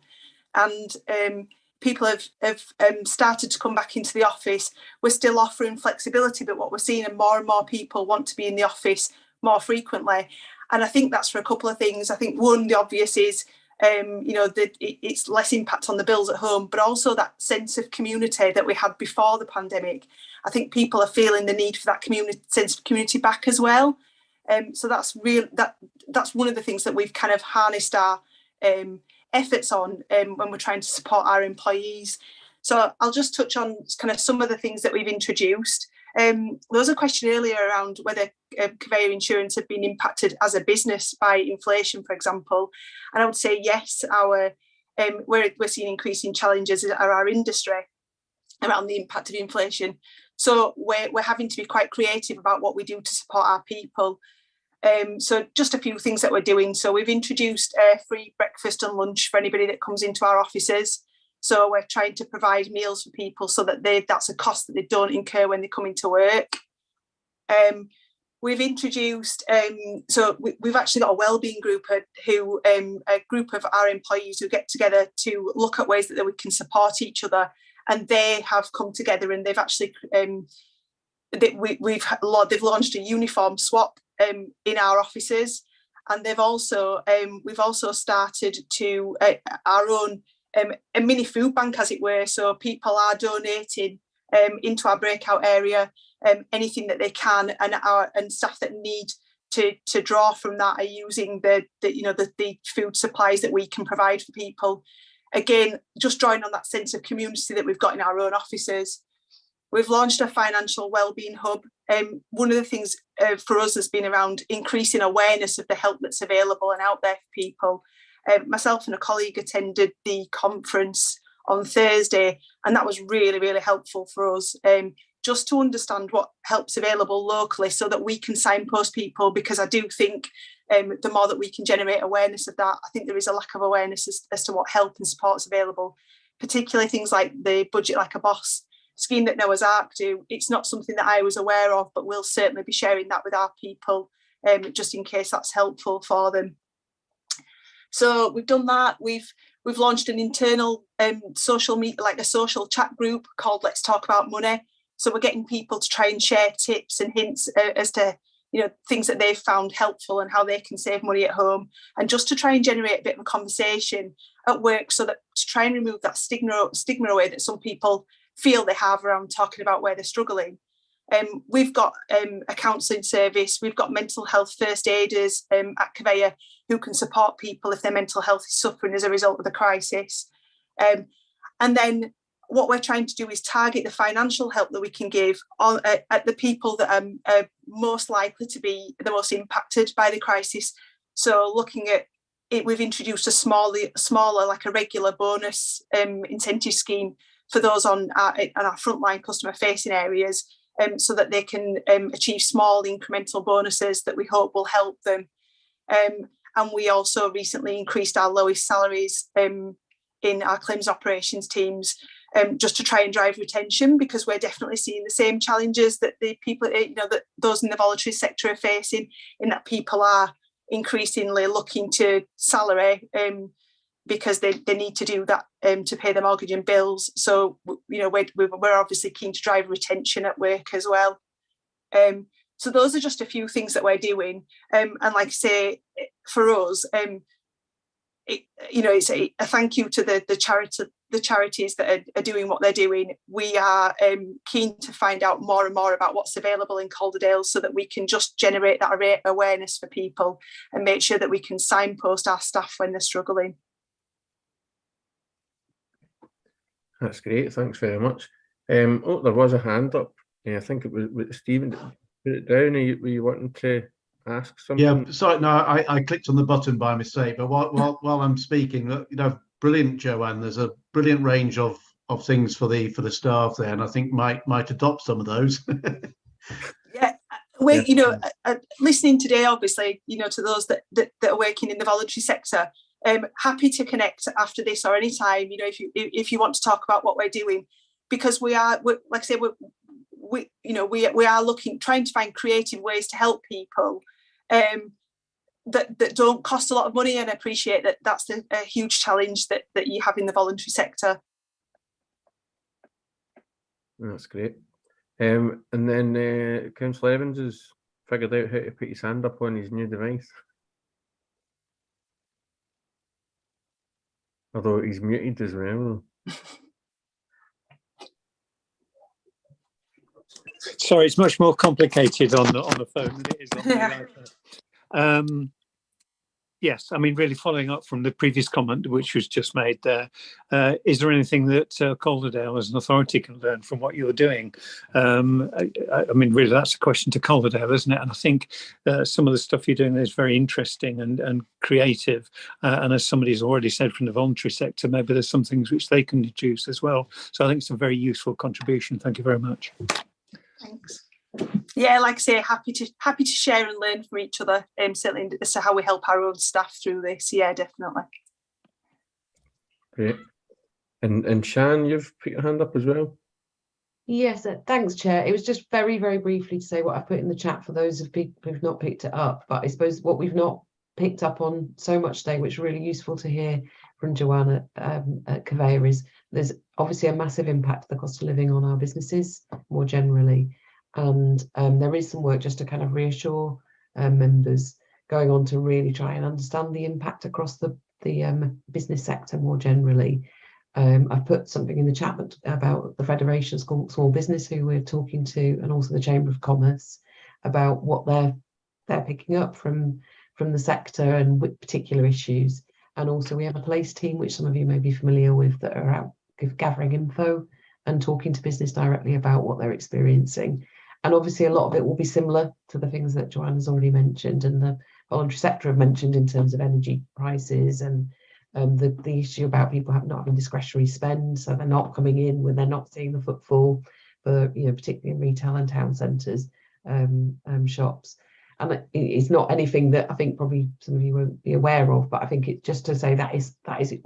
And people have started to come back into the office. We're still offering flexibility, but what we're seeing are more and more people want to be in the office more frequently. And I think that's for a couple of things. I think one, the obvious is, it's less impact on the bills at home, but also that sense of community that we had before the pandemic. I think people are feeling the need for that sense of community back as well. So that's that's one of the things that we've kind of harnessed our efforts on when we're trying to support our employees. So I'll just touch on kind of some of the things that we've introduced. There was a question earlier around whether conveyor insurance had been impacted as a business by inflation, for example. And I would say yes, we're seeing increasing challenges in our industry around the impact of inflation. So we're having to be quite creative about what we do to support our people. So just a few things that we're doing. So we've introduced a free breakfast and lunch for anybody that comes into our offices. So we're trying to provide meals for people so that that's a cost that they don't incur when they come into work. We've introduced, we've actually got a wellbeing group a group of our employees who get together to look at ways that we can support each other. And they have come together and they've actually, they've launched a uniform swap in our offices. And we've also started to our own a mini food bank, as it were. So people are donating into our breakout area anything that they can, and staff that need to draw from that are using the food supplies that we can provide for people. Again, just drawing on that sense of community that we've got in our own offices. We've launched a financial wellbeing hub. One of the things for us has been around increasing awareness of the help that's available and out there for people. Myself and a colleague attended the conference on Thursday, and that was really, really helpful for us, just to understand what help's available locally so that we can signpost people, because I do think the more that we can generate awareness of that, I think there is a lack of awareness as to what help and support is available, particularly things like the Budget Like a Boss scheme that Noah's Ark do. It's not something that I was aware of, but we'll certainly be sharing that with our people, just in case that's helpful for them. So we've done that. We've launched an internal social media, like a social chat group called Let's Talk About Money. So we're getting people to try and share tips and hints as to things that they've found helpful and how they can save money at home, and just to try and generate a bit of a conversation at work, so that to try and remove that stigma away that some people feel they have around talking about where they're struggling. We've got a counselling service. We've got mental health first aiders at Conveyor who can support people if their mental health is suffering as a result of the crisis. And then what we're trying to do is target the financial help that we can give at the people that are most likely to be the most impacted by the crisis. So looking at it, we've introduced a smaller, like a regular bonus incentive scheme for those on our frontline customer facing areas, so that they can achieve small incremental bonuses that we hope will help them. And we also recently increased our lowest salaries in our claims operations teams, just to try and drive retention, because we're definitely seeing the same challenges that the people, that those in the voluntary sector are facing, in that people are increasingly looking to salary because they need to do that to pay their mortgage and bills. So we're obviously keen to drive retention at work as well. So those are just a few things that we're doing, and like I say, for us, it's a thank you to the charities that are doing what they're doing. We are keen to find out more and more about what's available in Calderdale, so that we can just generate that awareness for people and make sure that we can signpost our staff when they're struggling. That's great, thanks very much. There was a hand up. I think it was Stephen. Put it down. Were you wanting to ask something? Yeah, sorry, no, I clicked on the button by mistake. But while I'm speaking, brilliant, Joanne. There's a brilliant range of things for the staff there, and I think might adopt some of those. Yeah, we, you know, listening today, obviously, you know, to those that are working in the voluntary sector, happy to connect after this or anytime, you know, if you want to talk about what we're doing, because we are, like I say, we are trying to find creative ways to help people that don't cost a lot of money, and I appreciate that that's a huge challenge that you have in the voluntary sector. That's great. And then Councillor Evans has figured out how to put his hand up on his new device. Although he's muted as well. Sorry, it's much more complicated on the phone than it is on the iPad. Yes, I mean, really following up from the previous comment which was just made there, is there anything that Calderdale as an authority can learn from what you're doing? I mean, really, that's a question to Calderdale, isn't it? And I think some of the stuff you're doing is very interesting and creative. And as somebody's already said from the voluntary sector, maybe there's some things which they can deduce as well. So I think it's a very useful contribution. Thank you very much. Thanks. Yeah, like I say, happy to share and learn from each other, certainly as to how we help our own staff through this. Yeah, definitely. Great. And Shan, you've put your hand up as well. Yes, thanks, Chair. It was just very, very briefly to say what I put in the chat for those who've not picked it up. But I suppose what we've not picked up on so much today, which is really useful to hear from Joanna at Conveyor, is there's obviously a massive impact of the cost of living on our businesses more generally. And there is some work just to kind of reassure members going on to really try and understand the impact across the business sector more generally. I've put something in the chat about the Federation of Small Business, who we're talking to, and also the Chamber of Commerce, about what they're picking up from the sector and with particular issues. And also we have a place team, which some of you may be familiar with, that are out gathering info and talking to business directly about what they're experiencing. And obviously a lot of it will be similar to the things that Joanna's already mentioned and the voluntary sector have mentioned in terms of energy prices and the issue about people not having discretionary spend, so they're not coming in when they're not seeing the footfall for, you know, particularly in retail and town centres, shops. And it's not anything that I think probably some of you won't be aware of, but I think it's just to say that is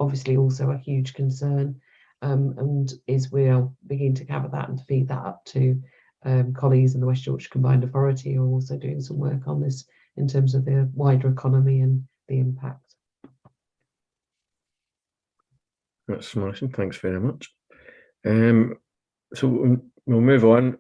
obviously also a huge concern, and we'll begin to cover that and to feed that up to colleagues in the West Yorkshire Combined Authority who are also doing some work on this in terms of the wider economy and the impact. That's smashing. Thanks very much. So we'll move on.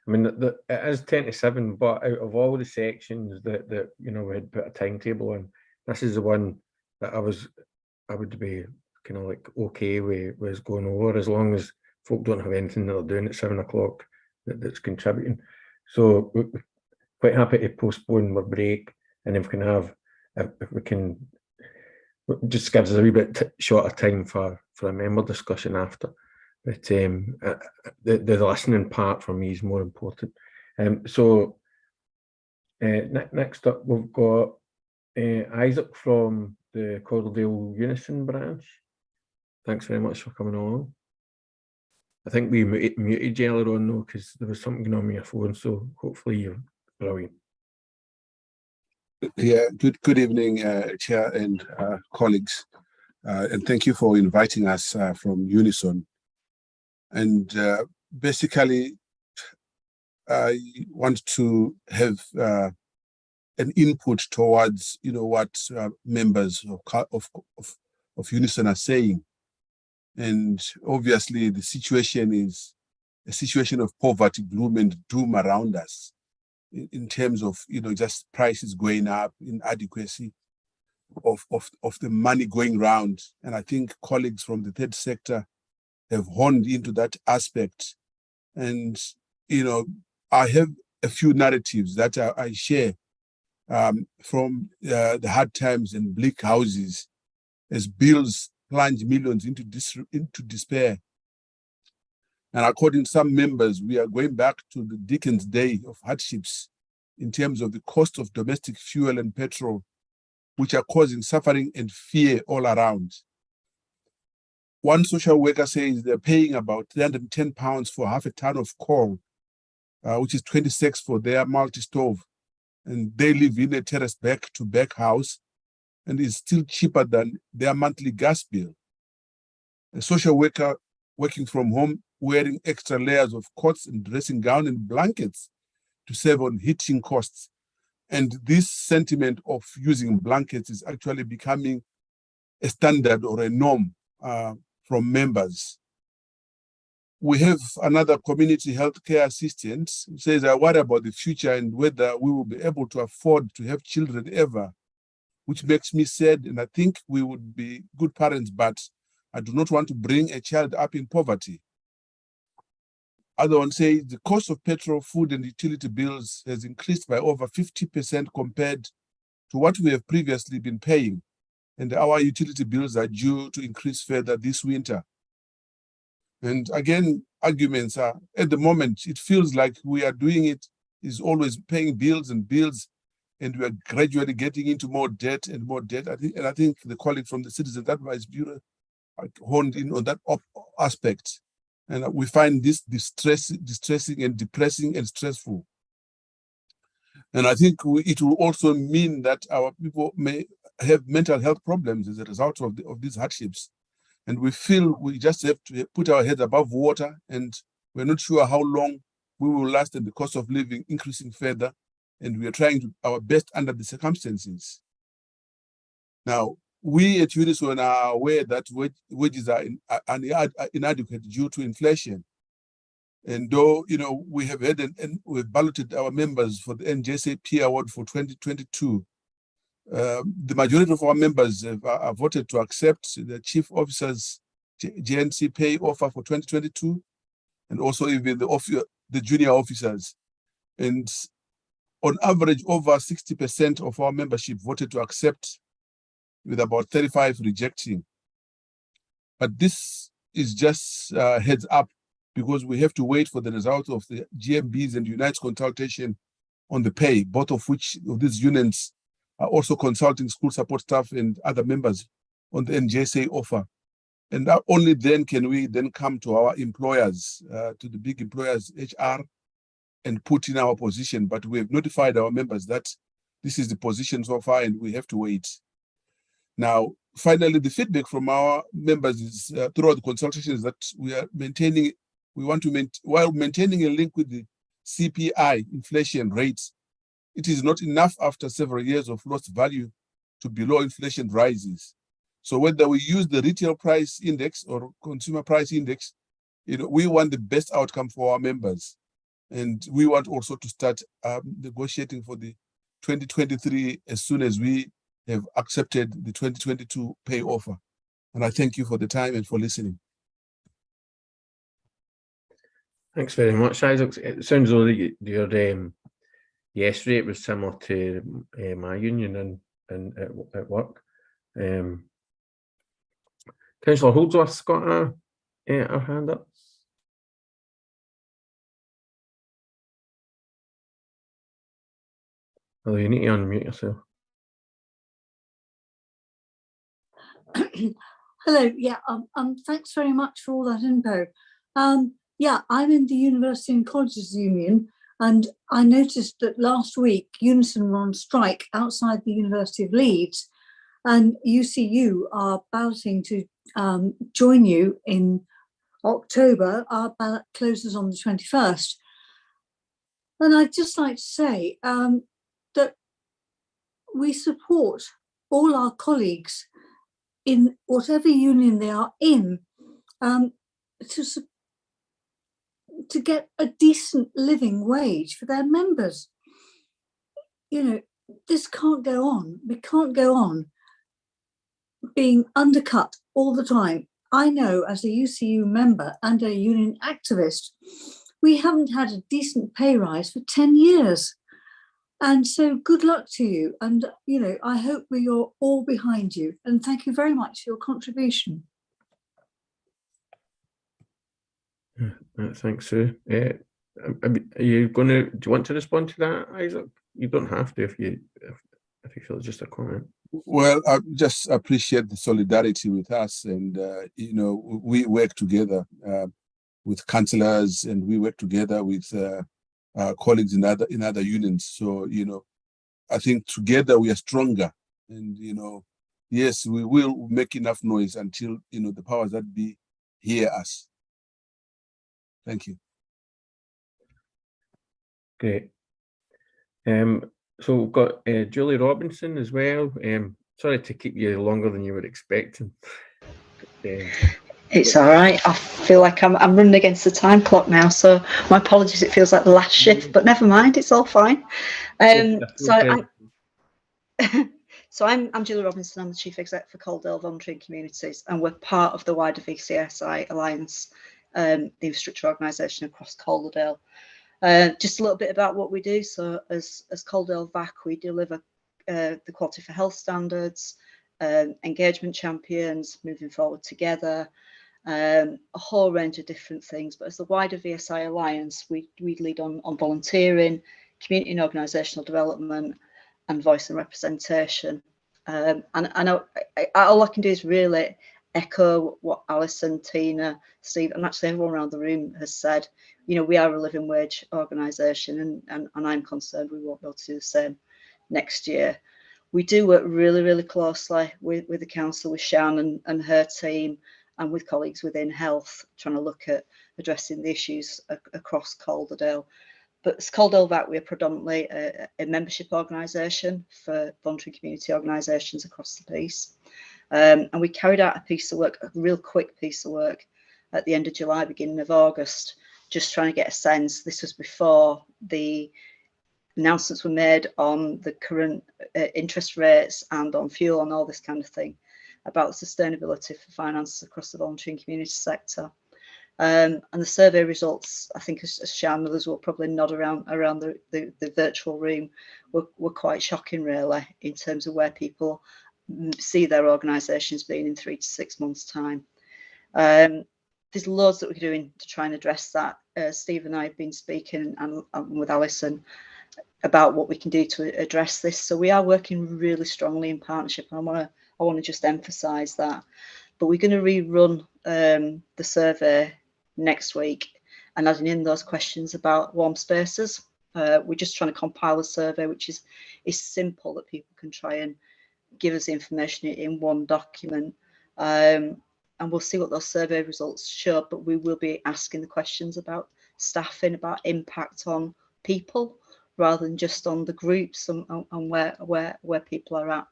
I mean, it is 10 to 7, but out of all the sections that you know we had put a timetable on, this is the one that I would be kind of like okay with going over, as long as folk don't have anything that they're doing at 7 o'clock that's contributing. So we're quite happy to postpone our break, and if we can have, if we can, just gives us a wee bit shorter time for a member discussion after. But the listening part for me is more important. So next up we've got Isaac from the Calderdale Unison branch. Thanks very much for coming along. I think we muted you earlier on though, because there was something going on with your phone, so hopefully you're brilliant. Yeah, good evening, Chair and colleagues, and thank you for inviting us from Unison. And basically, I want to have an input towards, you know, what members of Unison are saying. And obviously, the situation is a situation of poverty, gloom and doom around us, in terms of, you know, just prices going up, inadequacy of the money going round. And I think colleagues from the third sector have honed into that aspect. And, you know, I have a few narratives that I share from the hard times and bleak houses as bills plunge millions into despair. And according to some members, we are going back to the Dickens day of hardships in terms of the cost of domestic fuel and petrol, which are causing suffering and fear all around. One social worker says they're paying about £310 for half a ton of coal which is 26 for their multi-stove. And they live in a terrace back-to-back house, and is still cheaper than their monthly gas bill. A social worker working from home, wearing extra layers of coats and dressing gown and blankets to save on heating costs. And this sentiment of using blankets is actually becoming a standard or a norm from members. We have another community healthcare assistant who says, I worry about the future and whether we will be able to afford to have children ever, which makes me sad. And I think we would be good parents, but I do not want to bring a child up in poverty. Other one says the cost of petrol, food, and utility bills has increased by over 50% compared to what we have previously been paying. And our utility bills are due to increase further this winter. And again, arguments are, at the moment, it feels like we are doing it, is always paying bills and bills, and we are gradually getting into more debt and more debt. I think the colleague from the Citizens Advice Bureau honed in on that aspect. And we find this distressing and depressing and stressful. And I think it will also mean that our people may have mental health problems as a result of these hardships. And we feel we just have to put our heads above water, and we're not sure how long we will last, and the cost of living increasing further. And we are trying our best under the circumstances. Now, we at Unison are aware that wages are inadequate due to inflation. And though, we have had and we've balloted our members for the NJSAP award for 2022, the majority of our members have voted to accept the chief officer's JNC pay offer for 2022, and also even the junior officers. And on average, over 60% of our membership voted to accept, with about 35 rejecting. But this is just heads up, because we have to wait for the result of the GMBs and Unite's consultation on the pay, both of which of these unions are also consulting school support staff and other members on the NJSA offer. And only then can we then come to our employers, to the big employers, HR, and put in our position. But we have notified our members that this is the position so far, and we have to wait. Now, finally, the feedback from our members is throughout the consultations that while maintaining a link with the CPI inflation rates, it is not enough after several years of lost value to below inflation rises. So whether we use the retail price index or consumer price index, we want the best outcome for our members. And we want also to start negotiating for the 2023 as soon as we have accepted the 2022 pay offer. And I thank you for the time and for listening. Thanks very much, Isaac. It sounds though that your yes rate was similar to my union and at work. Councillor Holdsworth's got a hand up. Oh, you need to unmute yourself. Hello, yeah, thanks very much for all that info. Yeah, I'm in the University and Colleges Union, and I noticed that last week Unison were on strike outside the University of Leeds, and UCU are balloting to join you in October. Our ballot closes on the 21st. And I'd just like to say that we support all our colleagues in whatever union they are in to get a decent living wage for their members. This can't go on. We can't go on being undercut all the time. I know as a UCU member and a union activist, we haven't had a decent pay rise for 10 years. And so good luck to you. And, I hope we are all behind you. And thank you very much for your contribution. Thanks, Sue. Are you going to? Do you want to respond to that, Isaac? You don't have to if you feel it's just a comment. Well, I just appreciate the solidarity with us, and we work together with councillors, and we work together with colleagues in other unions. So, I think together we are stronger, and, yes, we will make enough noise until, the powers that be hear us. Thank you. Great. So we've got Julie Robinson as well. Sorry to keep you longer than you were expecting. It's all right. I feel like I'm running against the time clock now, so my apologies. It feels like the last shift, but never mind. It's all fine. So I'm Julie Robinson. I'm the Chief Exec for Calderdale Voluntary and Communities, and we're part of the wider VCSI Alliance, the infrastructure organisation across Calderdale. Just a little bit about what we do. So as Calderdale VAC, we deliver the Quality for Health standards, engagement champions, moving forward together, a whole range of different things. But as the wider VSI Alliance, we lead on volunteering, community and organisational development, and voice and representation. And all I can do is really echo what Alison, Tina, Steve, and actually everyone around the room has said. We are a living wage organisation, and I'm concerned we won't be able to do the same next year. We do work really, really closely with the council, with Shan and her team, and with colleagues within health, trying to look at addressing the issues across Calderdale. But as Calderdale VAC, we're predominantly a membership organisation for voluntary community organisations across the piece. And we carried out a piece of work, a real quick piece of work, at the end of July, beginning of August, just trying to get a sense. This was before the announcements were made on the current interest rates and on fuel and all this kind of thing, about the sustainability for finances across the voluntary and community sector. And the survey results, I think, as Shan, others will probably nod around the virtual room, were quite shocking, really, in terms of where people see their organisations being in 3 to 6 months' time. There's loads that we're doing to try and address that. Steve and I have been speaking and with Alison about what we can do to address this. So we are working really strongly in partnership. And I want to just emphasise that. But we're going to rerun the survey next week and adding in those questions about warm spaces. We're just trying to compile a survey which is simple, that people can try and give us the information in one document. And we'll see what those survey results show, but we will be asking the questions about staffing, about impact on people, rather than just on the groups and where people are at.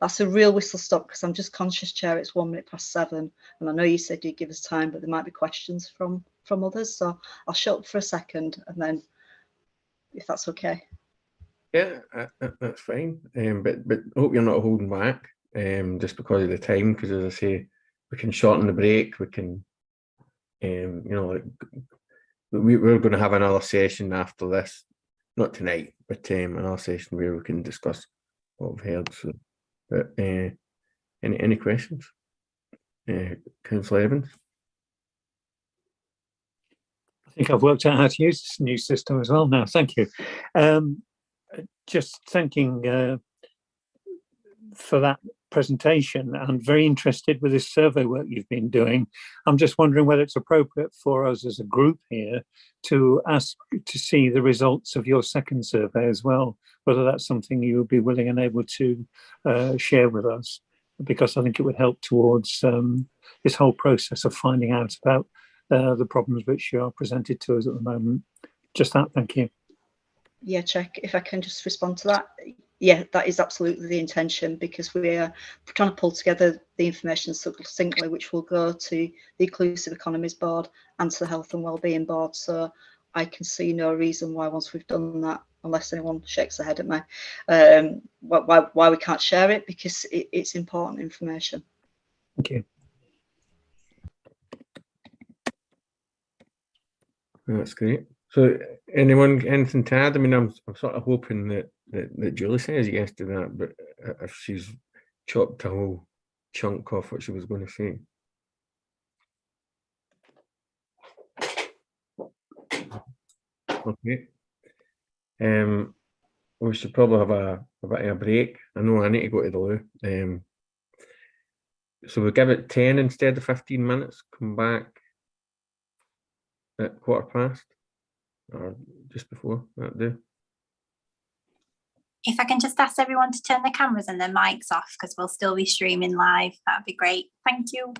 That's a real whistle stop, because I'm just conscious, Chair, it's 7:01, and I know you said you'd give us time, but there might be questions from others, so I'll shut up for a second, and then, if that's okay. Yeah, that's fine. But I hope you're not holding back just because of the time, because, as I say, we can shorten the break. We can, we're going to have another session after this, not tonight, but another session where we can discuss what we've heard. So, but any questions, Councillor Evans? I think I've worked out how to use this new system as well now. Thank you. Just thanking for that presentation. I'm very interested with this survey work you've been doing. I'm just wondering whether it's appropriate for us as a group here to ask to see the results of your second survey as well, whether that's something you would be willing and able to share with us, because I think it would help towards this whole process of finding out about the problems which are presented to us at the moment. Just that, thank you. Yeah, check if I can just respond to that. Yeah, that is absolutely the intention, because we are trying to pull together the information succinctly, which will go to the Inclusive Economies Board and to the Health and Wellbeing Board. So I can see no reason why, once we've done that, unless anyone shakes their head at me, why we can't share it, because it's important information. Thank you. That's great. So, anything to add? I mean, I'm sort of hoping that Julie says yes to that, but if she's chopped a whole chunk off what she was going to say. Okay. We should probably have a bit of a break. I know I need to go to the loo. So we'll give it 10 instead of 15 minutes. Come back at 15:15. or just before that day. If I can just ask everyone to turn their cameras and their mics off, because we'll still be streaming live, that'd be great. Thank you.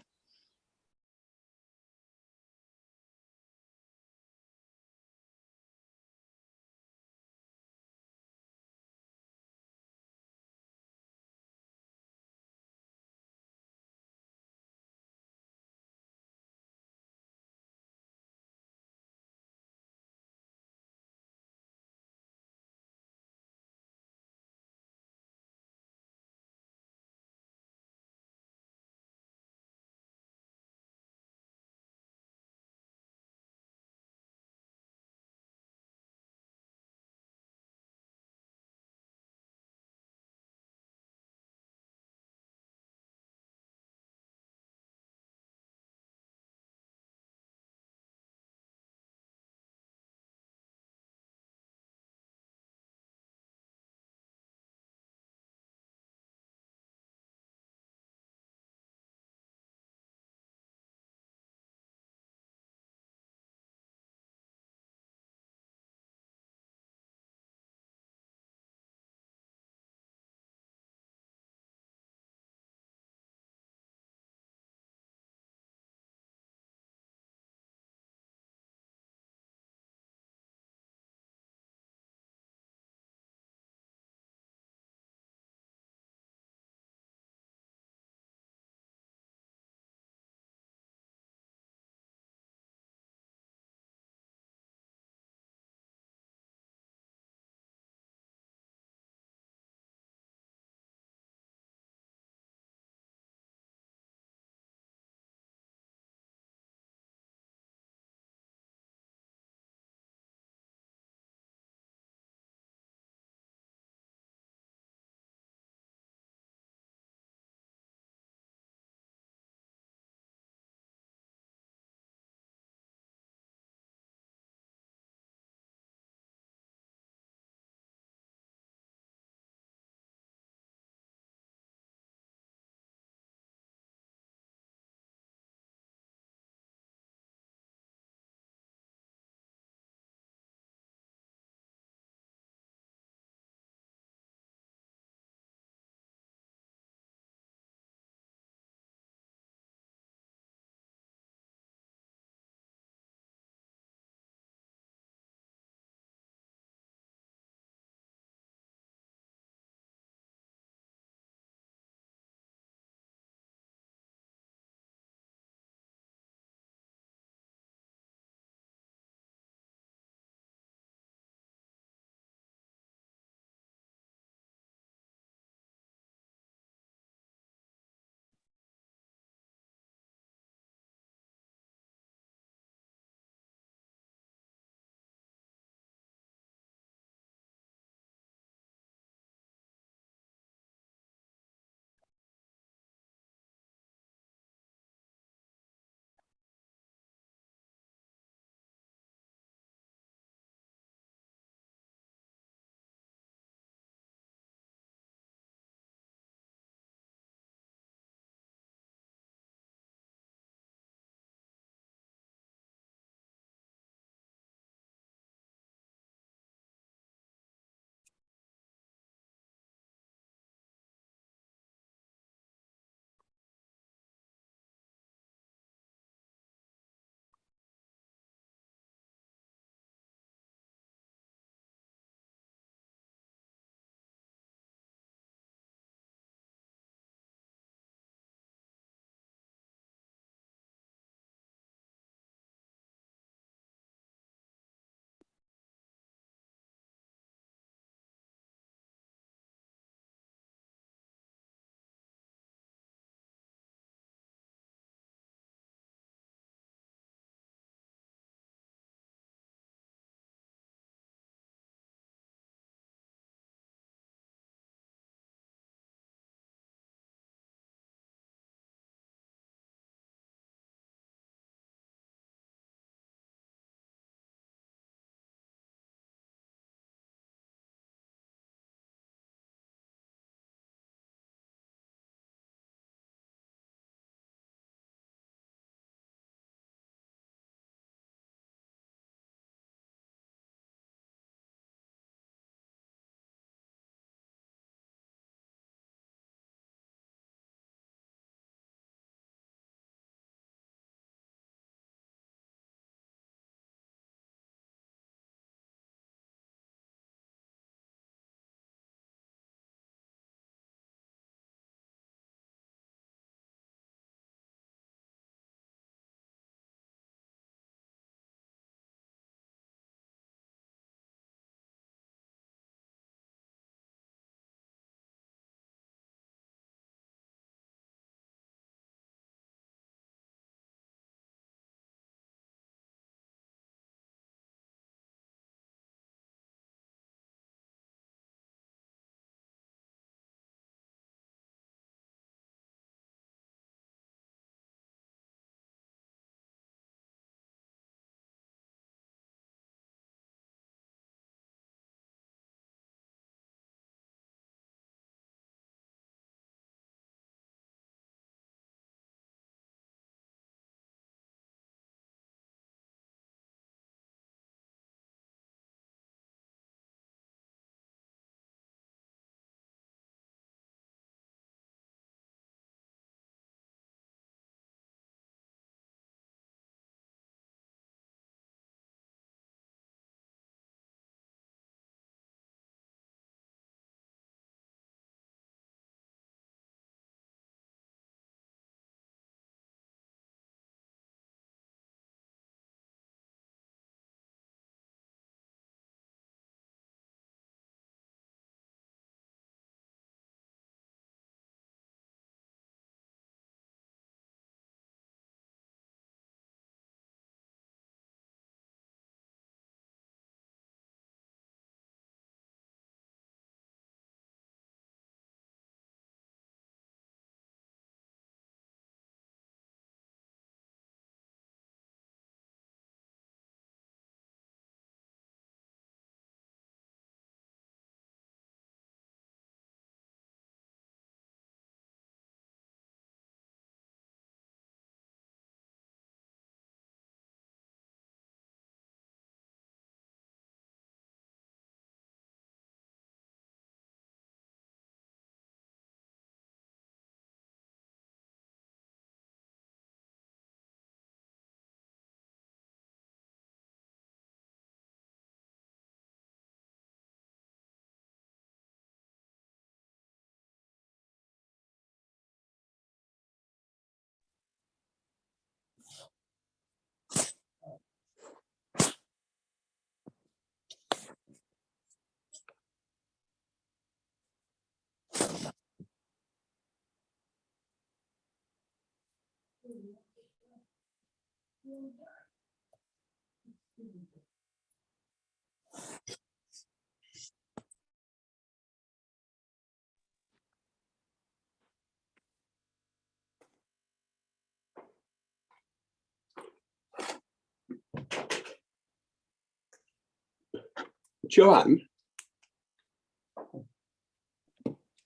Joanne?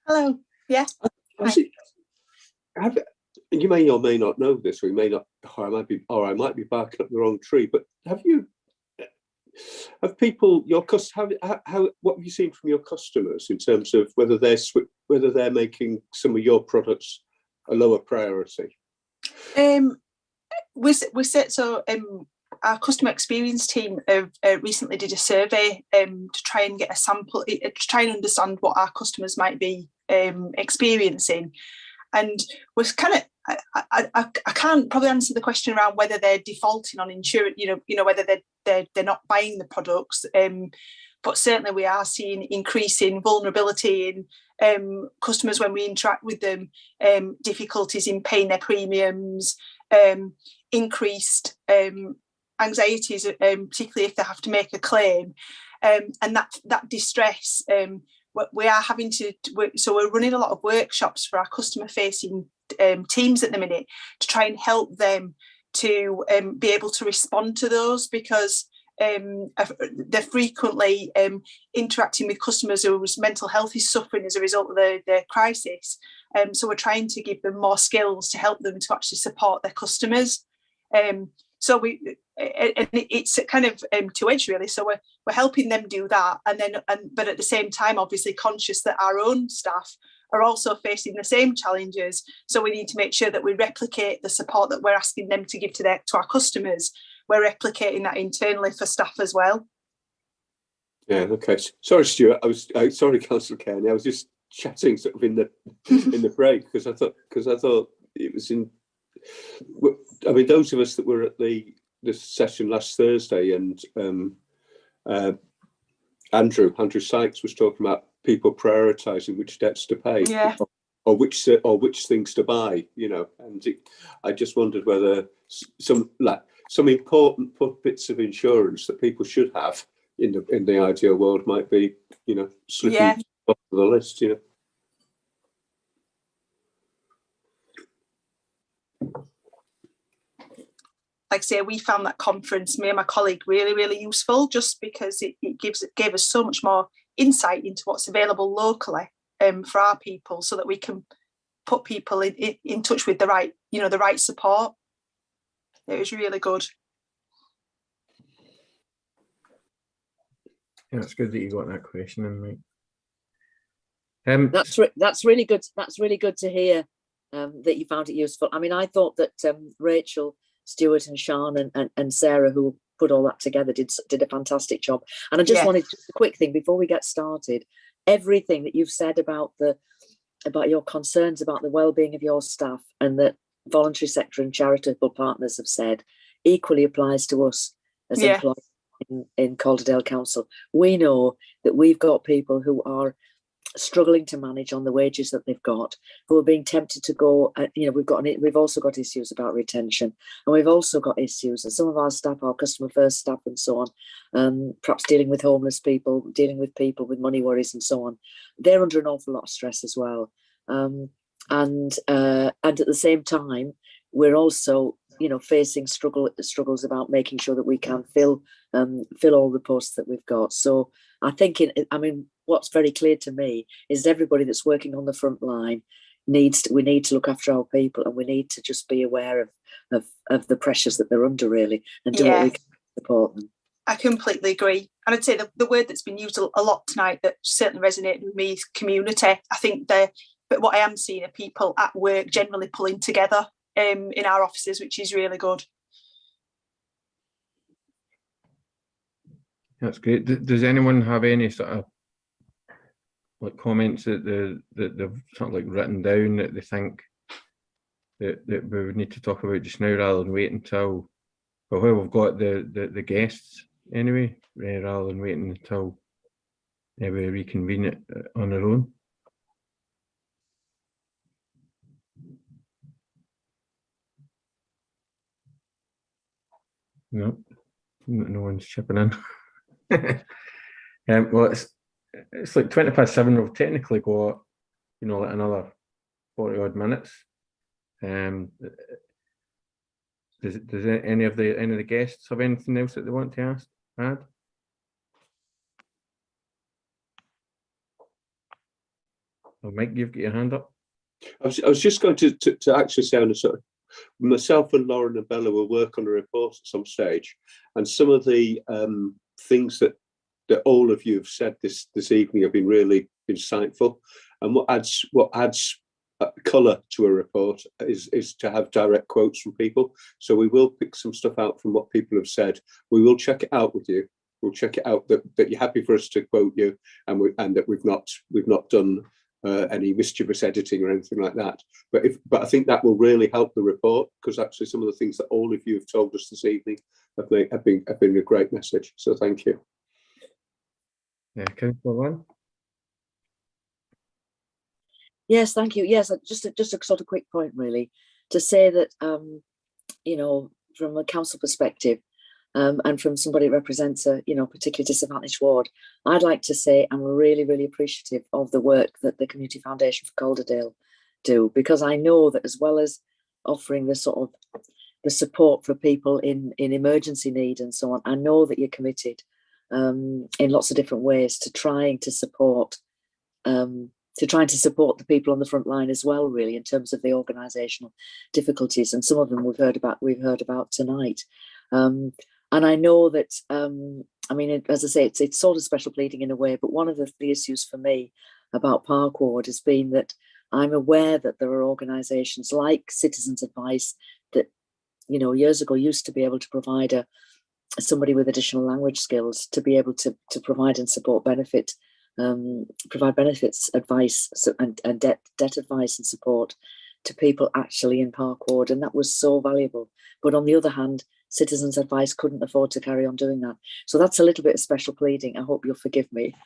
Hello. Yeah. You may or may not know this, or you may not, or I might be barking up the wrong tree. But have people, what have you seen from your customers in terms of whether they're making some of your products a lower priority? Our customer experience team have recently did a survey to try and get a sample, to try and understand what our customers might be experiencing, and was kind of. I can't probably answer the question around whether they're defaulting on insurance, whether they're not buying the products, but certainly we are seeing increasing vulnerability in customers when we interact with them, difficulties in paying their premiums, increased anxieties, particularly if they have to make a claim, and that distress. We are having we're running a lot of workshops for our customer facing teams at the minute to try and help them to be able to respond to those, because they're frequently interacting with customers whose mental health is suffering as a result of their crisis. So we're trying to give them more skills to help them to actually support their customers. So it's kind of two-edged really. So we're helping them do that, but at the same time, obviously conscious that our own staff are also facing the same challenges. So we need to make sure that we replicate the support that we're asking them to give to our customers. We're replicating that internally for staff as well. Yeah. Okay. Sorry, Stuart. Sorry, Councillor Kearney. I was just chatting sort of in the break because I thought it was in. I mean, those of us that were at the session last Thursday, and Andrew Sykes was talking about people prioritising which debts to pay, yeah, or which things to buy, and I just wondered whether some important bits of insurance that people should have in the ideal world might be, slipping off the list, Like I say, we found that conference, me and my colleague, really, really useful, just because it gave us so much more insight into what's available locally for our people, so that we can put people in touch with the right support. It was really good. Yeah, it's good that you got that question in, mate. That's really good. That's really good to hear that you found it useful. I mean, I thought that Rachel, Stuart, and Sean and Sarah, who put all that together, did a fantastic job. And I just wanted a quick thing before we get started. Everything that you've said about your concerns about the well-being of your staff, and that voluntary sector and charitable partners have said, equally applies to us as employees in Calderdale Council. We know that we've got people who are struggling to manage on the wages that they've got, who are being tempted to go. We've also got issues about retention, and we've also got issues, and some of our staff, our customer first staff, and so on, perhaps dealing with homeless people, dealing with people with money worries, and so on. They're under an awful lot of stress as well, and at the same time, we're also facing struggles about making sure that we can fill all the posts that we've got. So I think what's very clear to me is everybody that's working on the front line we need to look after our people, and we need to just be aware of the pressures that they're under, really, and do what we can to support them. I completely agree. And I'd say the word that's been used a lot tonight that certainly resonated with me is community. I think but what I am seeing are people at work generally pulling together in our offices, which is really good. That's great. Does anyone have any sort of comments that they've sort of written down that they think that we would need to talk about just now, rather than wait until we've got the guests anyway, rather than waiting until we reconvene it on our own? No, no one's chipping in. Well, it's like 7:20. We've technically got, you know, like another 40 odd minutes. Does any of the guests have anything else that they want to add? Oh, Mike, you've got your hand up. I was just going to actually say, on a sort of, myself and Lauren and Bella will work on a report at some stage, and some of the things that all of you have said this evening have been really insightful. And what adds colour to a report is to have direct quotes from people. So we will pick some stuff out from what people have said. We will check it out with you. We'll check it out that you're happy for us to quote you, and that we've not done any mischievous editing or anything like that. But I think that will really help the report, because actually some of the things that all of you have told us this evening have been a great message. So thank you. Yeah, Councillor Lan. Yes, thank you. Yes, just a sort of quick point, really, to say that you know, from a council perspective, and from somebody who represents a, you know, particularly disadvantaged ward, I'd like to say I'm really, really appreciative of the work that the Community Foundation for Calderdale do, because I know that as well as offering the sort of the support for people in emergency need and so on, I know that you're committed in lots of different ways to trying to support the people on the front line as well, really, in terms of the organisational difficulties, and some of them we've heard about tonight. And I know that, I mean, as I say, it's sort of special pleading in a way, but one of the issues for me about Park Ward has been that I'm aware that there are organisations like Citizens Advice that, you know, years ago used to be able to provide somebody with additional language skills to be able to provide and support provide benefits advice and debt advice and support to people actually in Park Ward, and that was so valuable. But on the other hand, Citizens Advice couldn't afford to carry on doing that. So that's a little bit of special pleading. I hope you'll forgive me.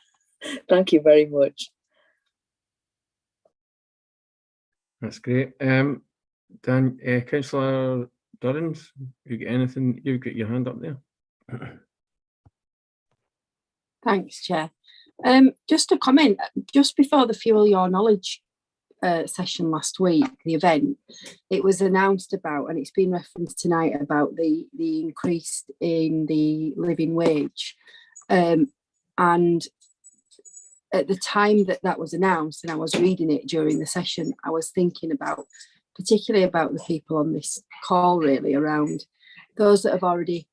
Thank you very much. That's great. Dan, Councillor Durrans, you got anything? You've got your hand up there. Thanks, Chair. Just a comment, just before the Fuel Your Knowledge session last week, the event, it was announced about, and it's been referenced tonight, about the increase in the living wage. And at the time that was announced, and I was reading it during the session, I was thinking particularly about the people on this call, really, around those that have already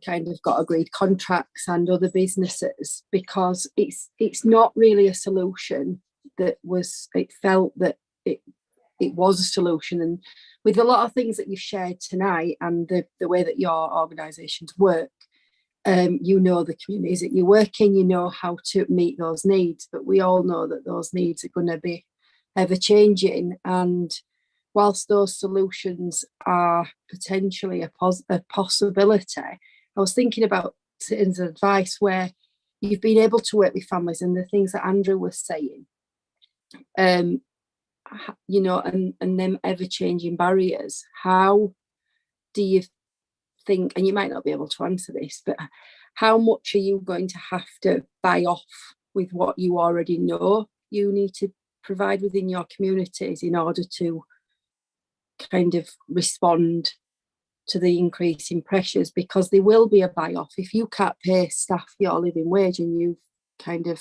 kind of got agreed contracts and other businesses, because it's not really a solution that it felt that it was a solution. And with a lot of things that you've shared tonight and the way that your organisations work, you know the communities that you work in, you know how to meet those needs, but we all know that those needs are going to be ever changing. And whilst those solutions are potentially a possibility, I was thinking about Citizens Advice, where you've been able to work with families, and the things that Andrew was saying, you know, and them ever-changing barriers. How do you think, and you might not be able to answer this, but how much are you going to have to buy off with what you already know you need to provide within your communities in order to kind of respond to the increasing pressures? Because there will be a buy-off. If you can't pay staff your living wage and you've kind of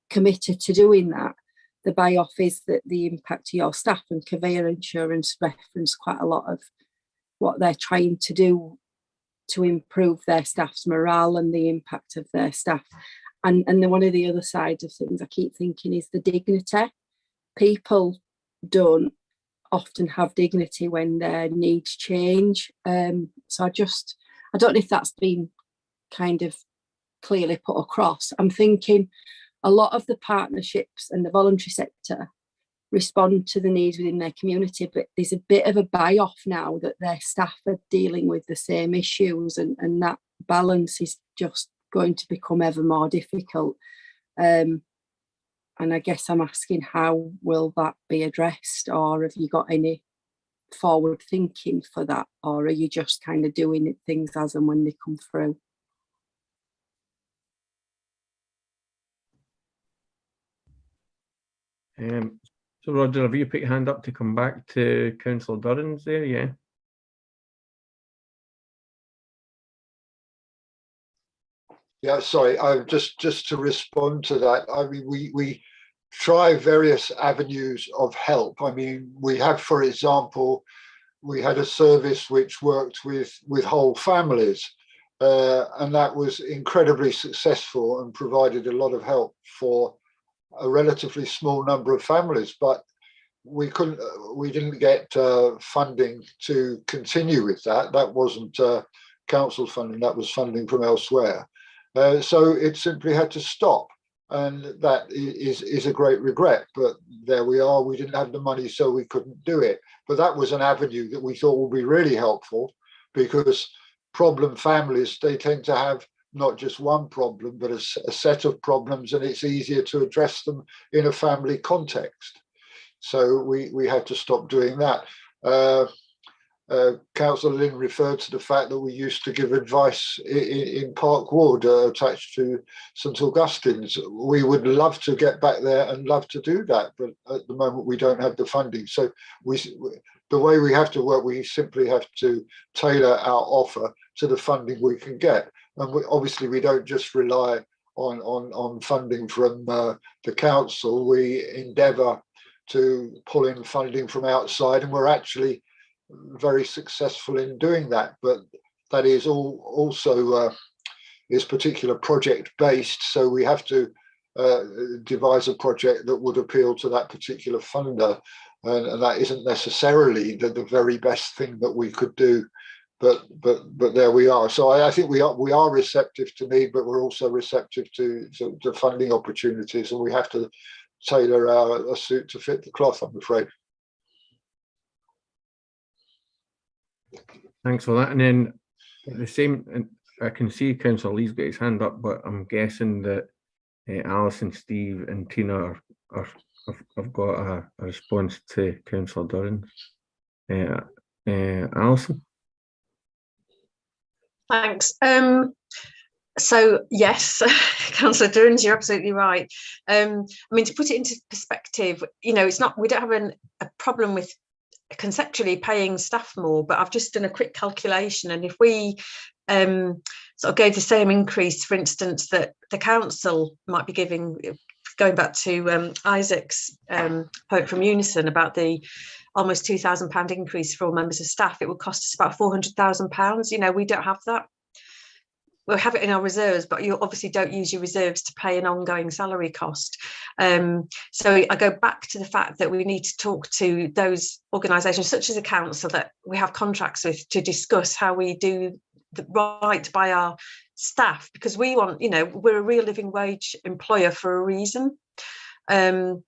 committed to doing that, the buy-off is that the impact to your staff, and Conveyor Insurance reference quite a lot of what they're trying to do to improve their staff's morale and the impact of their staff. And then one of the other sides of things I keep thinking is the dignity. People don't often have dignity when their needs change. So I don't know if that's been kind of clearly put across. I'm thinking a lot of the partnerships and the voluntary sector respond to the needs within their community, but there's a bit of a buy-off now that their staff are dealing with the same issues, and that balance is just going to become ever more difficult. And I guess I'm asking, how will that be addressed, or have you got any forward thinking for that, or are you just kind of doing things as and when they come through? So Roger, have you put your hand up to come back to Councillor Durrans there? Yeah. Yeah, sorry. Just to respond to that. I mean, we try various avenues of help. I mean, we have, for example, we had a service which worked with whole families, and that was incredibly successful and provided a lot of help for a relatively small number of families. But we didn't get funding to continue with that. That wasn't council funding. That was funding from elsewhere. So it simply had to stop, and that is a great regret. But there we are. We didn't have the money, so we couldn't do it. But that was an avenue that we thought would be really helpful, because problem families, they tend to have not just one problem, but a set of problems, and it's easier to address them in a family context. So we had to stop doing that. Councillor Lynn referred to the fact that we used to give advice in Park Ward attached to St Augustine's. We would love to get back there and love to do that, but at the moment we don't have the funding. So the way we have to work, we simply have to tailor our offer to the funding we can get. And obviously we don't just rely on funding from the council. We endeavour to pull in funding from outside, and we're actually very successful in doing that. But that is also is particular project based, so we have to devise a project that would appeal to that particular funder, and that isn't necessarily the very best thing that we could do. But there we are. So I think we are receptive to need, but we're also receptive to funding opportunities, and we have to tailor our suit to fit the cloth, I'm afraid. Thanks for that. And then the same, and I can see Councillor Lee's got his hand up, but I'm guessing that Alison, Steve and Tina have got a response to Councillor Durrans. Alison? Thanks. So yes, Councillor Durrans, you're absolutely right. I mean, to put it into perspective, you know, we don't have a problem with conceptually paying staff more, but I've just done a quick calculation, and if we sort of gave the same increase, for instance, that the council might be giving, going back to Isaac's point from Unison about the almost £2,000 increase for all members of staff, it would cost us about £400,000. You know, we don't have that. We'll have it in our reserves, but you obviously don't use your reserves to pay an ongoing salary cost. So I go back to the fact that we need to talk to those organisations, such as a council that we have contracts with, to discuss how we do the right by our staff, because we want, you know, we're a real living wage employer for a reason. And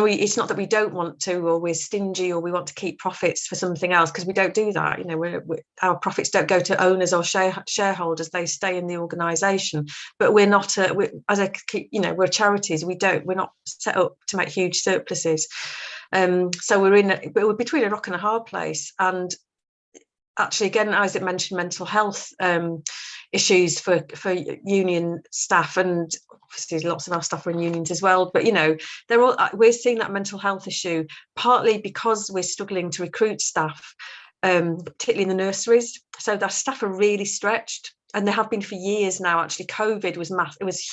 it's not that we don't want to, or we're stingy, or we want to keep profits for something else, because we don't do that. You know, our profits don't go to owners or shareholders; they stay in the organisation. But we're not, we're charities. We're not set up to make huge surpluses. So we're between a rock and a hard place. And actually, again, Isaac mentioned mental health issues for union staff, and obviously lots of our staff are in unions as well. But you know, we're seeing that mental health issue partly because we're struggling to recruit staff, particularly in the nurseries. So our staff are really stretched, and they have been for years now. Actually, COVID was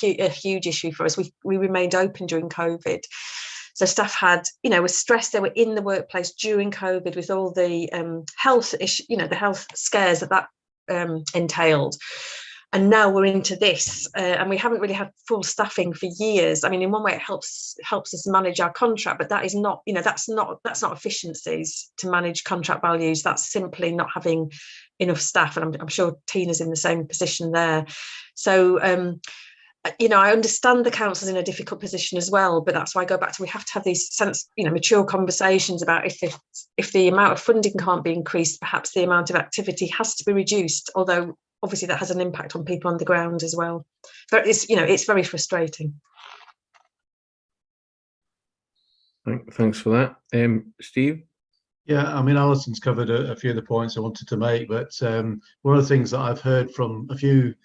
a huge issue for us. We remained open during COVID. So staff were stressed. They were in the workplace during COVID with all the health issue, the health scares that entailed. And now we're into this, and we haven't really had full staffing for years. I mean, in one way, it helps us manage our contract, but that is not, that's not efficiencies to manage contract values. That's simply not having enough staff, and I'm sure Tina's in the same position there. So. I understand the council's in a difficult position as well, but that's why I go back to, we have to have these mature conversations about if the amount of funding can't be increased, perhaps the amount of activity has to be reduced, although obviously that has an impact on people on the ground as well. But it's very frustrating. Thanks for that. Steve? Yeah, I mean, Alison's covered a few of the points I wanted to make, but one of the things that I've heard from a few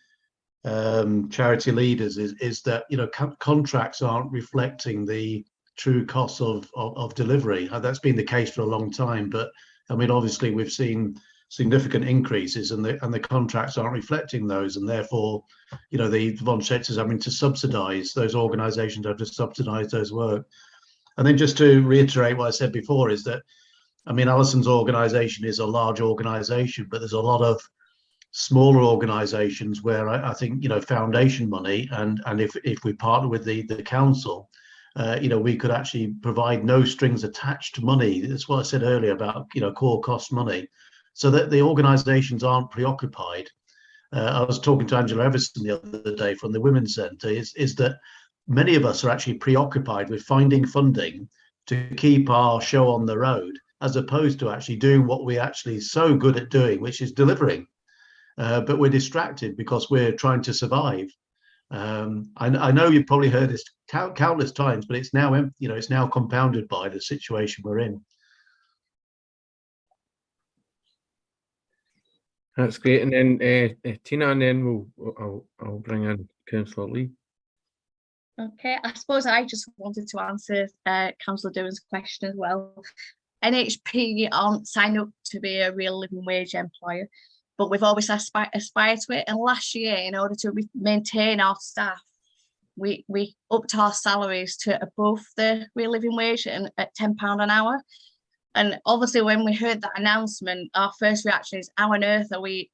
charity leaders is that, you know, contracts aren't reflecting the true costs of delivery. That's been the case for a long time, but I mean, obviously we've seen significant increases, and the contracts aren't reflecting those, and therefore, you know, the voluntary sector is having to subsidise, those organisations have to subsidise those work. And then just to reiterate what I said before is that, I mean, Alison's organisation is a large organisation, but there's a lot of smaller organisations where I think, you know, foundation money, and if we partner with the council, you know, we could actually provide no strings attached money. That's what I said earlier about, you know, core cost money, so that the organisations aren't preoccupied. I was talking to Angela Everson the other day from the Women's Centre, is that many of us are actually preoccupied with finding funding to keep our show on the road, as opposed to actually doing what we're actually so good at doing, which is delivering. But we're distracted because we're trying to survive. I know you've probably heard this countless times, but it's now, you know, it's now compounded by the situation we're in. That's great. And then Tina, and then I'll bring in Councillor Lee. Okay, I suppose I just wanted to answer Councillor Dewan's question as well. NHP aren't signed up to be a real living wage employer, but we've always aspired to it. And last year, in order to maintain our staff, we upped our salaries to above the real living wage and at £10 an hour. And obviously, when we heard that announcement, our first reaction is, how on earth are we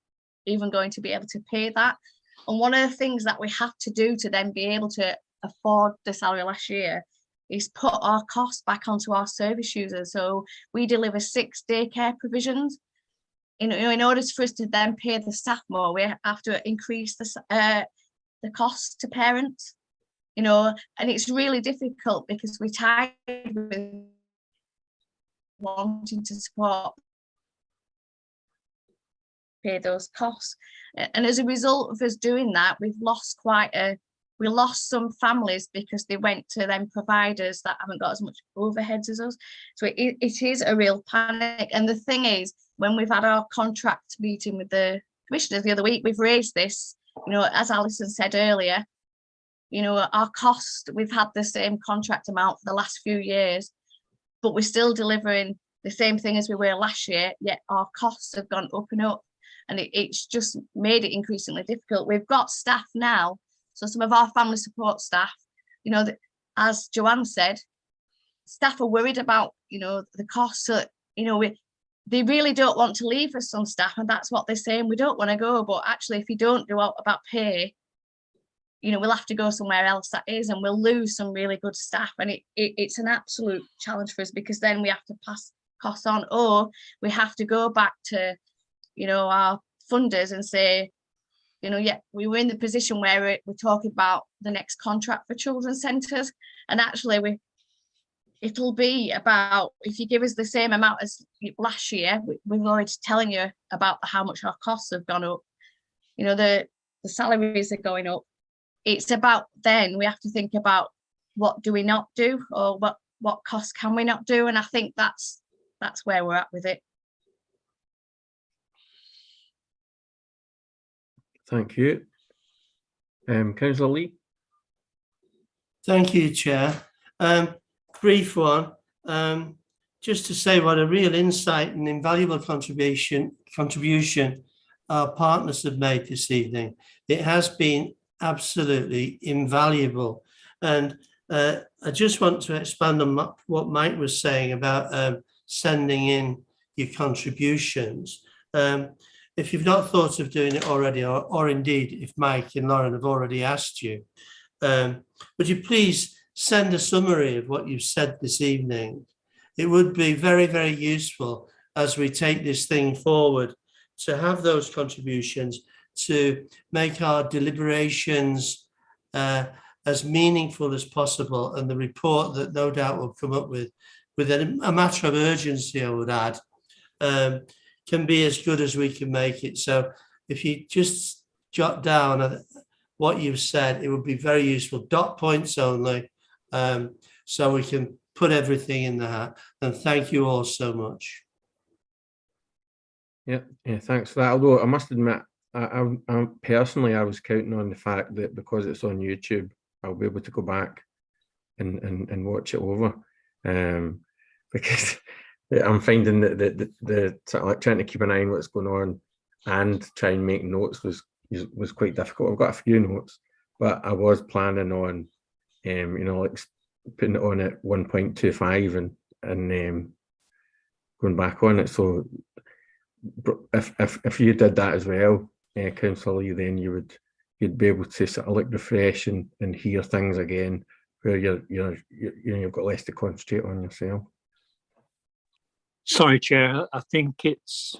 even going to be able to pay that? And one of the things that we have to do to then be able to afford the salary last year is put our costs back onto our service users. So we deliver 6 daycare provisions. In order for us to then pay the staff more, we have to increase the cost to parents. You know, and it's really difficult because we're tied with wanting to support pay those costs, and as a result of us doing that, we lost some families because they went to them providers that haven't got as much overheads as us. So it is a real panic. And the thing is, when we've had our contract meeting with the commissioners the other week, we've raised this, you know, as Alison said earlier, you know, our cost, we've had the same contract amount for the last few years, but we're still delivering the same thing as we were last year, yet our costs have gone up and up, and it's just made it increasingly difficult. We've got staff now, so some of our family support staff, you know, as Joanne said, staff are worried about, you know, the costs. So, you know, they really don't want to leave us, some staff, and that's what they're saying. We don't want to go, but actually, if you don't do out about pay, you know, we'll have to go somewhere else that is, and we'll lose some really good staff. And it's an absolute challenge for us, because then we have to pass costs on, or we have to go back to, you know, our funders and say, you know, yeah, we were in the position where we're talking about the next contract for children's centres, and actually it'll be about, if you give us the same amount as last year, we've already telling you about how much our costs have gone up. You know, the salaries are going up. It's about, then we have to think about, what do we not do, or what costs can we not do? And I think that's where we're at with it. Thank you. Councillor Lee. Thank you, Chair. Brief one, just to say what a real insight and invaluable contribution our partners have made this evening. It has been absolutely invaluable. And I just want to expand on what Mike was saying about sending in your contributions. If you've not thought of doing it already, or indeed if Mike and Lauren have already asked you, would you please send a summary of what you've said this evening? It would be very, very useful as we take this thing forward to have those contributions, to make our deliberations as meaningful as possible, and the report that no doubt will come up with a matter of urgency, I would add, can be as good as we can make it. So if you just jot down what you've said, it would be very useful. Dot points only, so we can put everything in the hat. And thank you all so much. Yeah, thanks for that. Although I must admit, I personally, I was counting on the fact that because it's on YouTube, I'll be able to go back and watch it over, because I'm finding that the sort of like trying to keep an eye on what's going on and try and make notes was quite difficult. I've got a few notes, but I was planning on, like putting it on at 1.25 and going back on it. So if you did that as well, Councillor, then you'd be able to sort of like refresh and hear things again, where you've got less to concentrate on yourself. Sorry, Chair. I think it's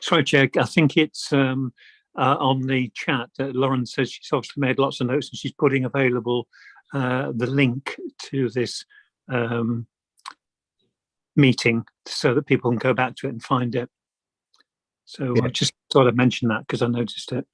sorry, Chair. I think it's on the chat that Lauren says she's obviously made lots of notes and she's putting available the link to this meeting so that people can go back to it and find it. So yeah. I just thought I'd mention that because I noticed it.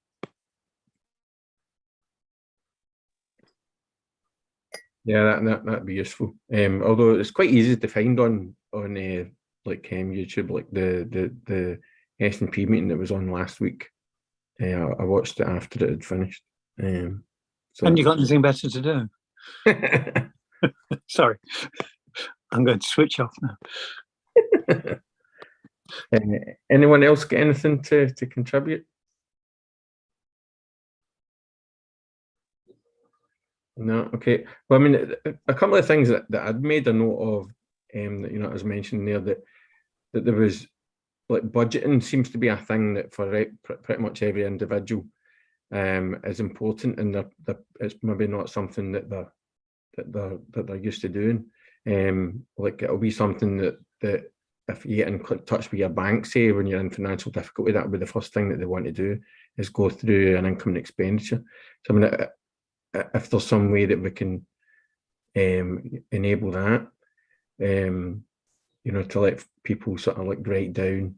Yeah, that'd be useful. Although it's quite easy to find on YouTube, like the S&P meeting that was on last week. I watched it after it had finished. So. And you got anything better to do? Sorry, I'm going to switch off now. Anyone else got anything to contribute? No, okay. Well, I mean, a couple of things that I'd made a note of, that I was mentioning there, that there was, like, budgeting seems to be a thing that for pretty much every individual is important, and it's maybe not something that they're used to doing. Like, it'll be something that if you get in touch with your bank, say when you're in financial difficulty, that'll be the first thing that they want to do, is go through an income and expenditure. So I mean, if there's some way that we can enable that, to let people sort of like write down,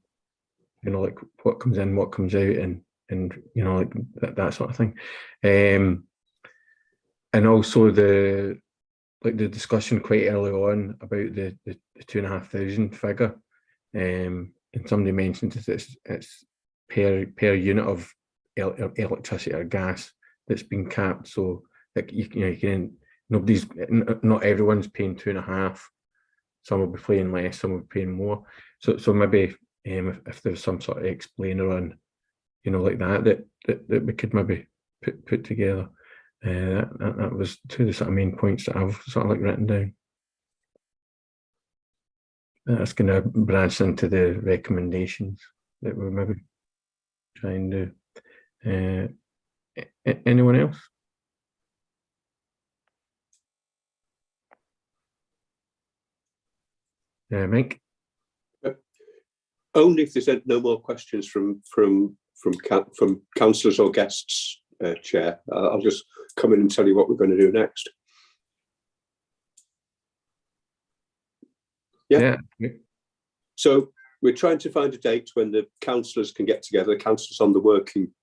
like what comes in, what comes out, and like that sort of thing. And also the discussion quite early on about the 2,500 figure, and somebody mentioned that it's per unit of electricity or gas that's been capped. So like you can, not everyone's paying 2.5. Some will be paying less, some will be paying more. So maybe if there's some sort of explainer on, like that we could maybe put together. That was two of the sort of main points that I've sort of like written down. That's going to branch into the recommendations that we'll maybe try and do. Anyone else? Mike? Only if there's no more questions from councillors or guests, Chair. I'll just come in and tell you what we're going to do next. Yeah. So we're trying to find a date when the councillors can get together. The councillors on the working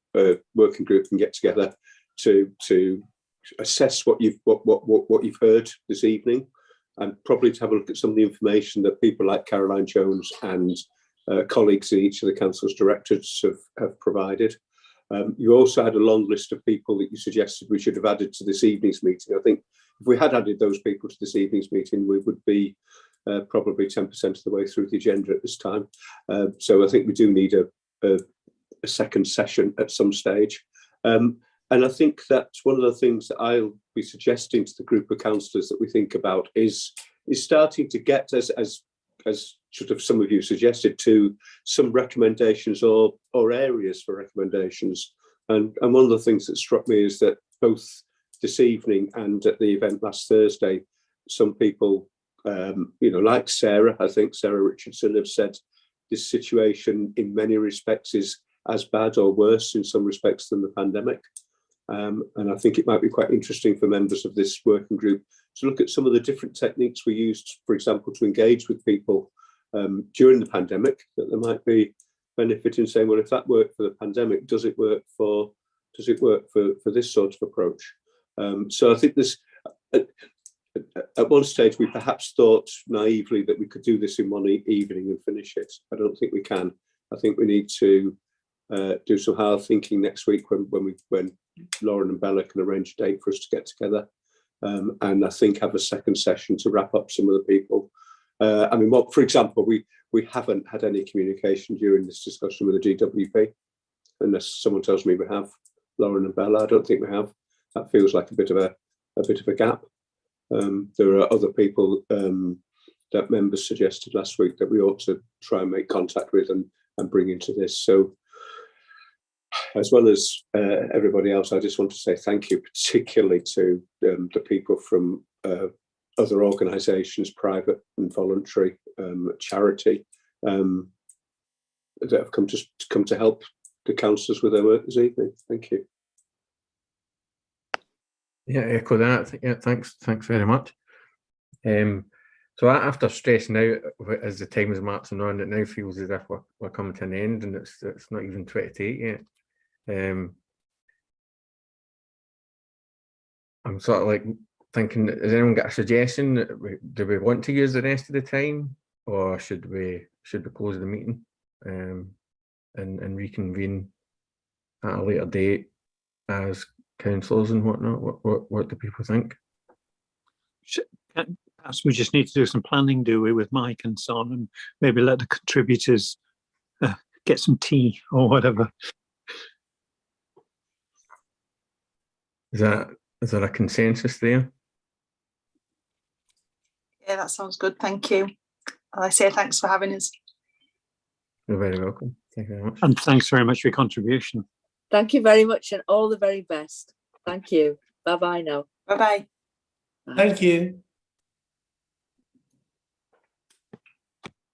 group can get together to assess what you've heard this evening, and probably to have a look at some of the information that people like Caroline Jones and colleagues in each of the council's directorates have provided. You also had a long list of people that you suggested we should have added to this evening's meeting. I think if we had added those people to this evening's meeting, we would be probably 10% of the way through the agenda at this time. So I think we do need a second session at some stage. And I think that one of the things that I'll be suggesting to the group of councillors that we think about is starting to get, as sort of some of you suggested, to some recommendations or areas for recommendations. And one of the things that struck me is that both this evening and at the event last Thursday, some people, like Sarah, I think Sarah Richardson, have said this situation in many respects is as bad or worse in some respects than the pandemic. And I think it might be quite interesting for members of this working group to look at some of the different techniques we used, for example, to engage with people during the pandemic, that there might be benefit in saying, well, if that worked for the pandemic, does it work for this sort of approach? So I think at one stage we perhaps thought naively that we could do this in one evening and finish it. I don't think we can. I think we need to do some hard thinking next week when Lauren and Bella can arrange a date for us to get together, and I think have a second session to wrap up some of the people. I mean, for example, we haven't had any communication during this discussion with the DWP, unless someone tells me we have. Lauren and Bella, I don't think we have. That feels like a bit of a gap. There are other people that members suggested last week that we ought to try and make contact with and bring into this. So, as well as everybody else, I just want to say thank you, particularly to the people from other organisations, private and voluntary, charity, that have come to help the councillors with their work this evening. Thank you. Yeah, echo that. Yeah, thanks very much. So after stressing out as the time is marching on, it now feels as if we're coming to an end, and it's not even 28 yet. I'm sort of like thinking, has anyone got a suggestion? Do we want to use the rest of the time, or should we close the meeting and reconvene at a later date as councillors and whatnot? What do people think? Perhaps we just need to do some planning, do we, with Mike and so on, and maybe let the contributors get some tea or whatever. Is there a consensus there? Yeah, that sounds good. Thank you. And I say thanks for having us. You're very welcome. Thank you very much. And thanks very much for your contribution. Thank you very much, and all the very best. Thank you. Bye bye now. Bye bye. Thank you.